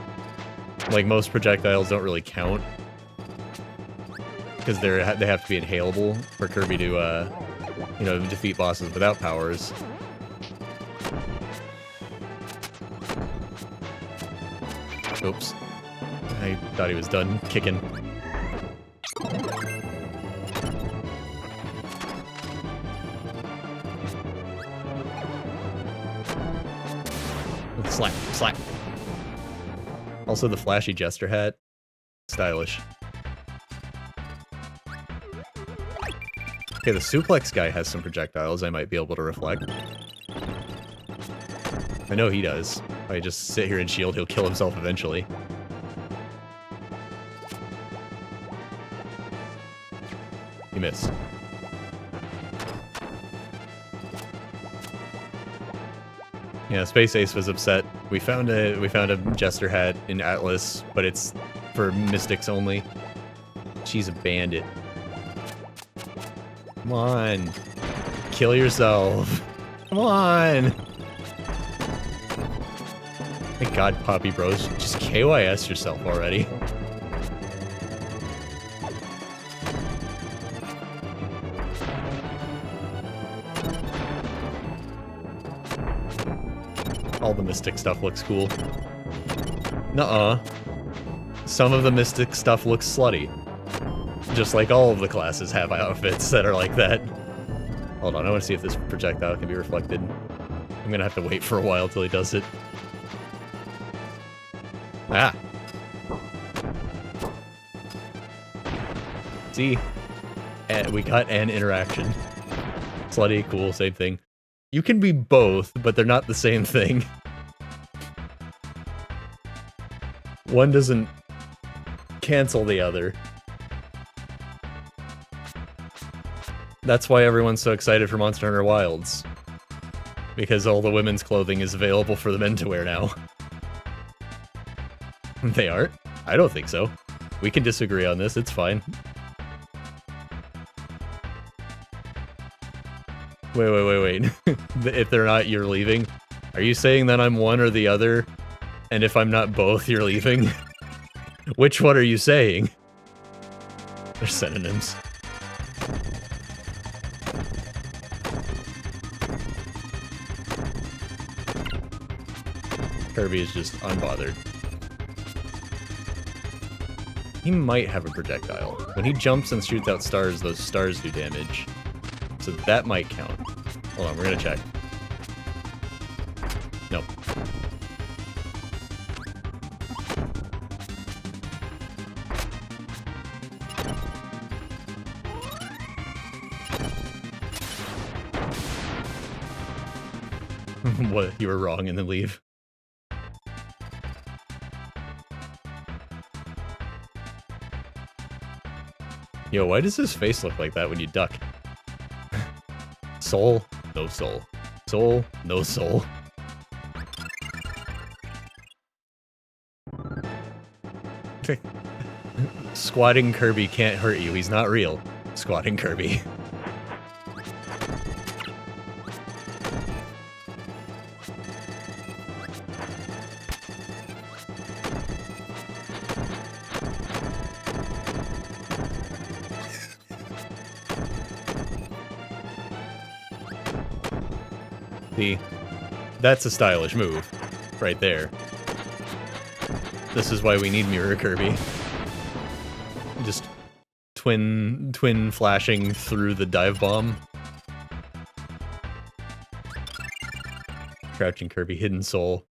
Like, most projectiles don't really count, because they have to be inhalable for Kirby to, you know, defeat bosses without powers. Oops. I thought he was done kicking. Slap, slap. Also the flashy jester hat. Stylish. Okay, the suplex guy has some projectiles I might be able to reflect. I know he does. If I just sit here and shield, he'll kill himself eventually. He missed. Yeah, Space Ace was upset. We found a jester hat in Atlas, but it's for mystics only. She's a bandit. Come on. Kill yourself. Come on. Thank God, Poppy Bros. Just KYS yourself already. All the Mystic stuff looks cool. Nuh-uh. Some of the Mystic stuff looks slutty. Just like all of the classes have outfits that are like that. Hold on, I want to see if this projectile can be reflected. I'm gonna have to wait for a while till he does it. Ah! See? And we got an interaction. Slutty, cool, same thing. You can be both, but they're not the same thing. One doesn't cancel the other. That's why everyone's so excited for Monster Hunter Wilds. Because all the women's clothing is available for the men to wear now. They aren't? I don't think so. We can disagree on this, it's fine. Wait. If they're not, you're leaving? Are you saying that I'm one or the other? And if I'm not both, you're leaving? Which one are you saying? They're synonyms. Kirby is just unbothered. He might have a projectile. When he jumps and shoots out stars, those stars do damage. So that might count. Hold on, we're gonna check. Nope. What? You were wrong and then leave. Yo, why does his face look like that when you duck? Soul, no soul. Soul, no soul. Squatting Kirby can't hurt you. He's not real. Squatting Kirby. See, that's a stylish move, right there. This is why we need Mirror Kirby. Just twin flashing through the dive bomb. Crouching Kirby, hidden soul.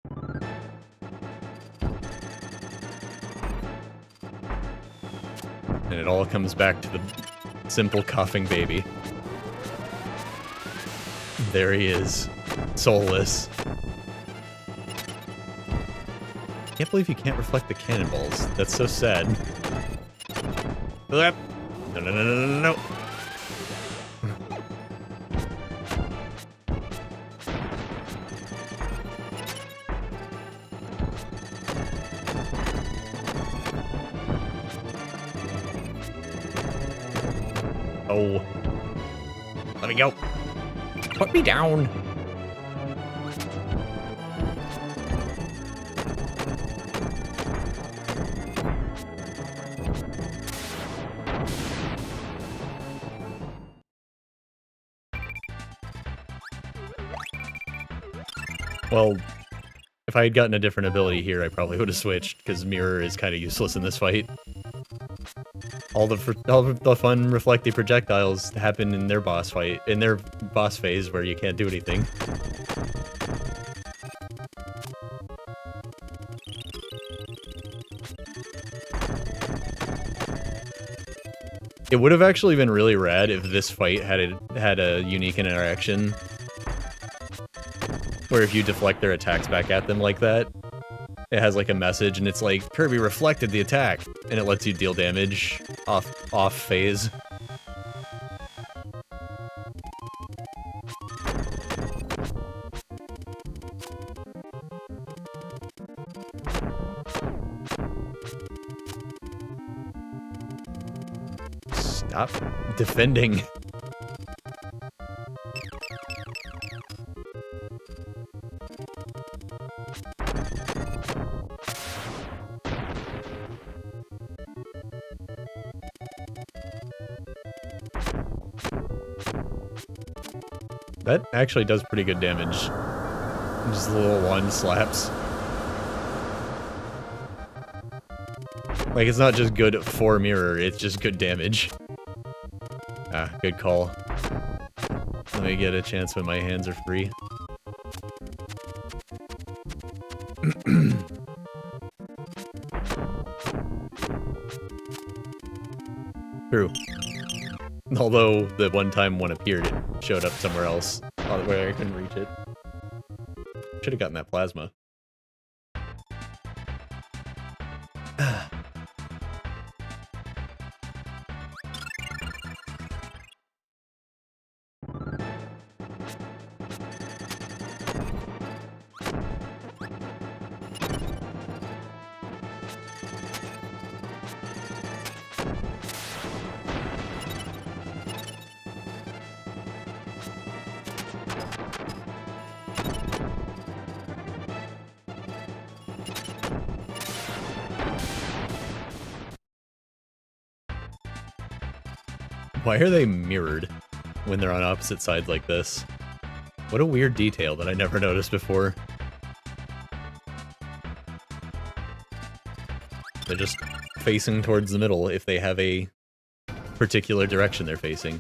And it all comes back to the simple coughing baby. There he is. Soulless. Can't believe you can't reflect the cannonballs. That's so sad. No. Oh. Let me go. Put me down. Well, if I had gotten a different ability here, I probably would have switched, because Mirror is kind of useless in this fight. All the fun reflective projectiles happen in their boss fight, in their boss phase where you can't do anything. It would have actually been really rad if this fight had a unique interaction. Where if you deflect their attacks back at them like that, it has like a message and it's like, Kirby reflected the attack, and it lets you deal damage off phase. Stop defending. That actually does pretty good damage. Just little one slaps. Like, it's not just good for mirror, it's just good damage. Ah, good call. Let me get a chance when my hands are free. True. Although, the one time one appeared, it showed up somewhere else where I couldn't reach it. Should have gotten that plasma. Why are they mirrored when they're on opposite sides like this? What a weird detail that I never noticed before. They're just facing towards the middle if they have a particular direction they're facing.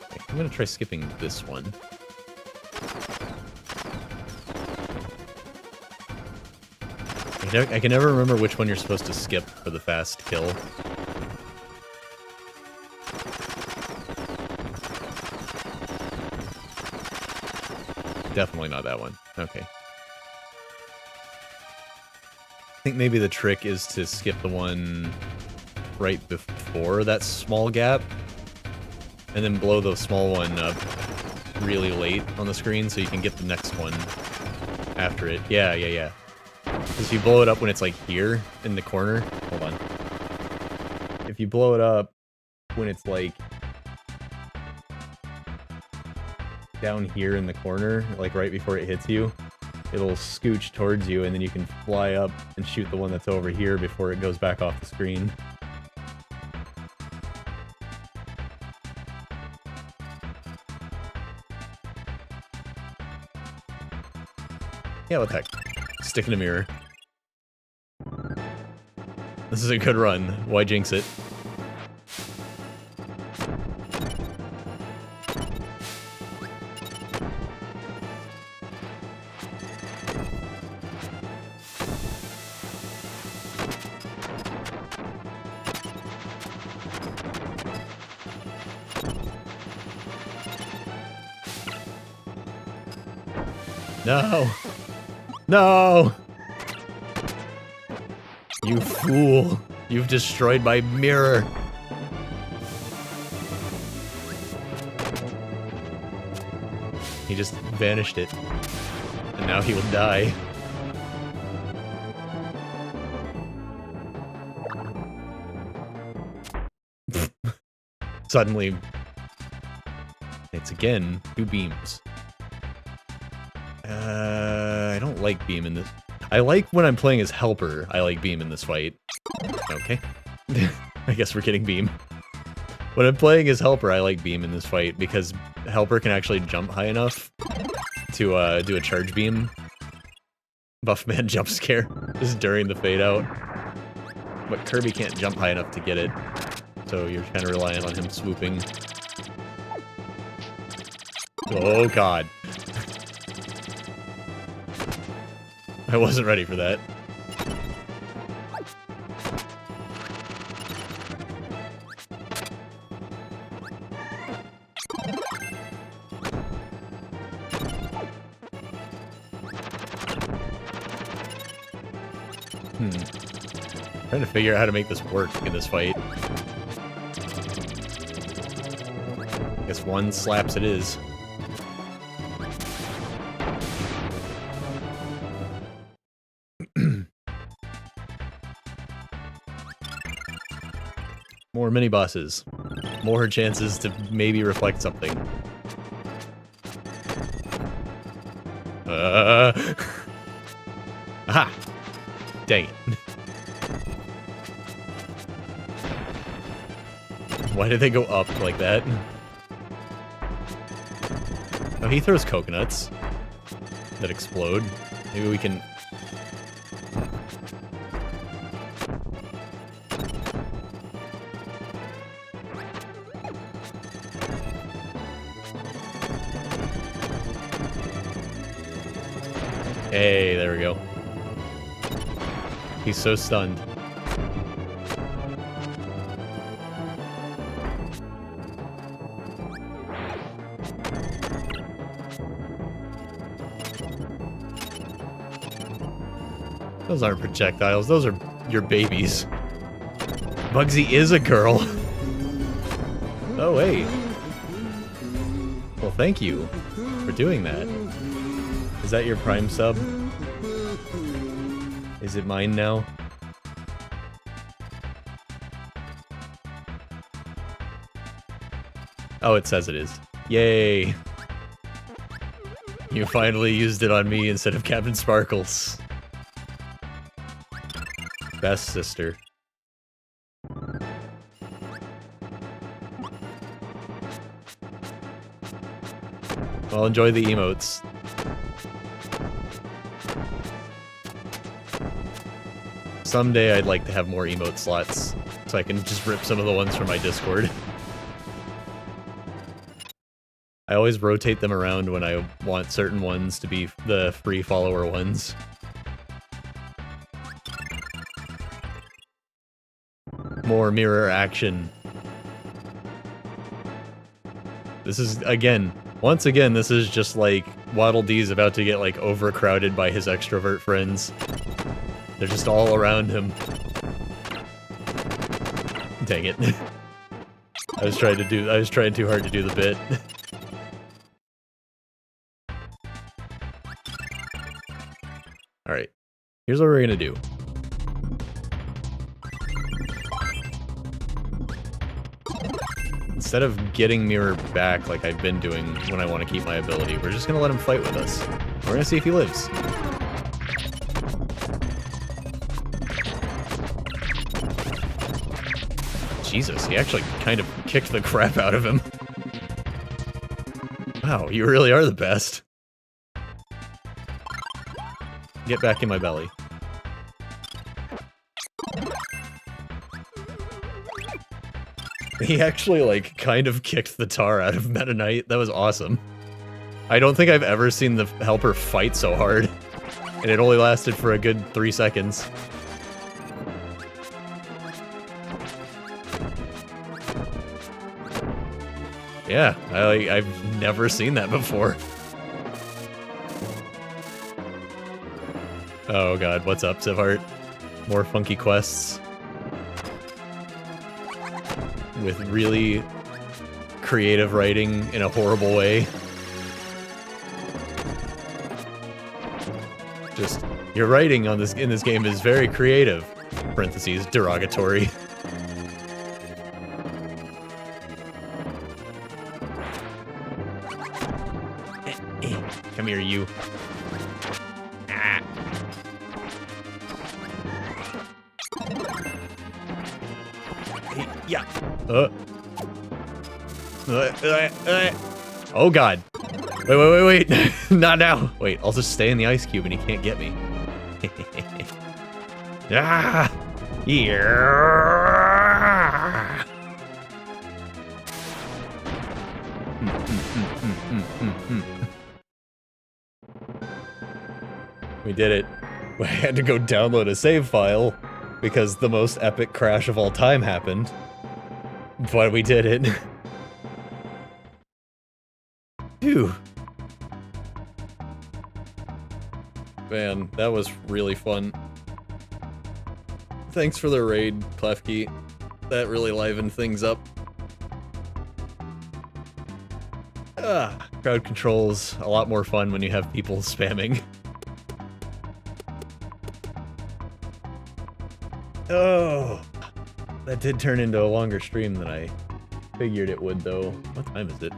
Okay, I'm gonna try skipping this one. I can never remember which one you're supposed to skip for the fast kill. Definitely not that one. Okay. I think maybe the trick is to skip the one right before that small gap, and then blow the small one up really late on the screen so you can get the next one after it. Yeah. Because if you blow it up when it's like here in the corner, hold on. If you blow it up when it's like down here in the corner, like right before it hits you, it'll scooch towards you, and then you can fly up and shoot the one that's over here before it goes back off the screen. Yeah, what the heck? Stick in a mirror. This is a good run. Why jinx it? No! No! You fool! You've destroyed my mirror! He just vanished it. And now he will die. Suddenly... It's again 2 beams. I don't like beam in this. I like when I'm playing as helper, I like beam in this fight. Okay. I guess we're getting beam. When I'm playing as helper, I like beam in this fight because helper can actually jump high enough to do a charge beam. Buffman jump scare just during the fade out. But Kirby can't jump high enough to get it, so you're kind of relying on him swooping. Oh god. I wasn't ready for that. Trying to figure out how to make this work in this fight. Guess one slaps it is. More mini-bosses. More chances to maybe reflect something. Aha! Dang it. Why did they go up like that? Oh, he throws coconuts that explode. Maybe we can... Hey, there we go. He's so stunned. Those aren't projectiles, those are your babies. Bugsy is a girl. Oh, wait. Well, thank you for doing that. Is that your Prime sub? Is it mine now? Oh, it says it is. Yay! You finally used it on me instead of Captain Sparkles. Best sister. Well, enjoy the emotes. Someday I'd like to have more emote slots, so I can just rip some of the ones from my Discord. I always rotate them around when I want certain ones to be the free follower ones. More mirror action. This is, once again, this is just like Waddle Dee's about to get like overcrowded by his extrovert friends. They're just all around him. Dang it. I was trying too hard to do the bit. Alright. Here's what we're gonna do. Instead of getting Mirror back like I've been doing when I want to keep my ability, we're just gonna let him fight with us. We're gonna see if he lives. Jesus, he actually kind of kicked the crap out of him. Wow, you really are the best. Get back in my belly. He actually, like, kind of kicked the tar out of Meta Knight. That was awesome. I don't think I've ever seen the helper fight so hard. And it only lasted for a good 3 seconds. Yeah, I've never seen that before. Oh god, what's up, Sivart? More funky quests. With really creative writing in a horrible way. Just, your writing in this game is very creative. Parentheses, derogatory. Come here, you. Ah. Hey, yeah. Oh god. Wait. Not now. Wait, I'll just stay in the ice cube and he can't get me. Ah! Yeah! We did it. I had to go download a save file because the most epic crash of all time happened. But we did it. Phew. Man, that was really fun. Thanks for the raid, Klefki. That really livened things up. Crowd control's a lot more fun when you have people spamming. Oh, that did turn into a longer stream than I figured it would, though. What time is it?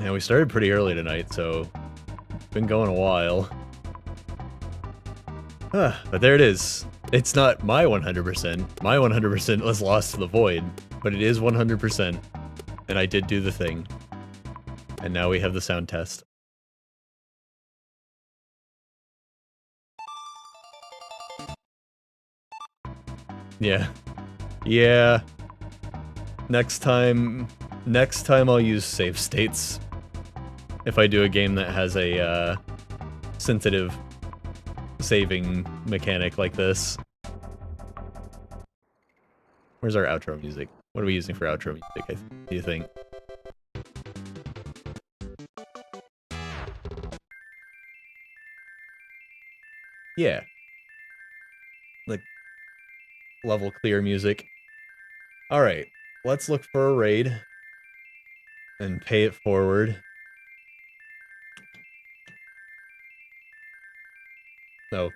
Yeah, we started pretty early tonight, so it's been going a while. But there it is. It's not my 100%. My 100% was lost to the void, but it is 100%. And I did do the thing. And now we have the sound test. Yeah. Yeah. Next time I'll use save states. If I do a game that has a, sensitive saving mechanic like this. Where's our outro music? What are we using for outro music, do you think? Yeah. Like, level clear music. Alright, let's look for a raid. And pay it forward. Oh,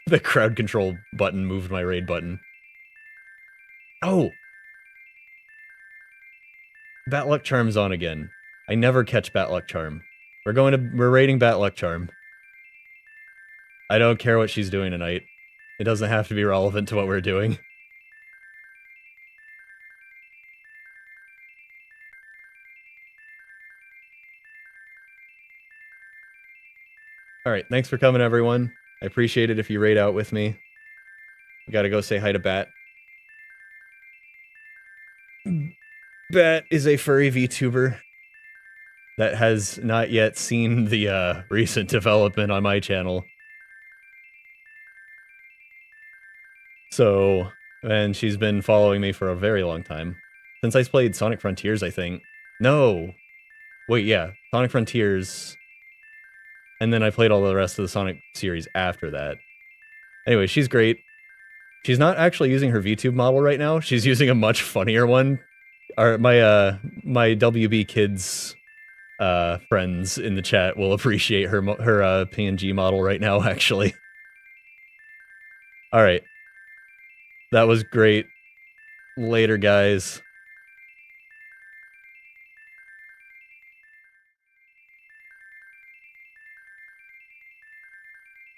the crowd control button moved my raid button. Oh! Bat Luck Charm's on again. I never catch Bat Luck Charm. We're raiding Bat Luck Charm. I don't care what she's doing tonight. It doesn't have to be relevant to what we're doing. Alright, thanks for coming, everyone. I appreciate it if you raid out with me. We gotta go say hi to Bat. Bat is a furry VTuber that has not yet seen the recent development on my channel. So, and she's been following me for a very long time. Since I played Sonic Frontiers, I think. No! Wait, yeah. Sonic Frontiers. And then I played all the rest of the Sonic series after that. Anyway, she's great. She's not actually using her VTube model right now. She's using a much funnier one. My WB Kids friends in the chat will appreciate her PNG model right now, actually. Alright. That was great. Later, guys.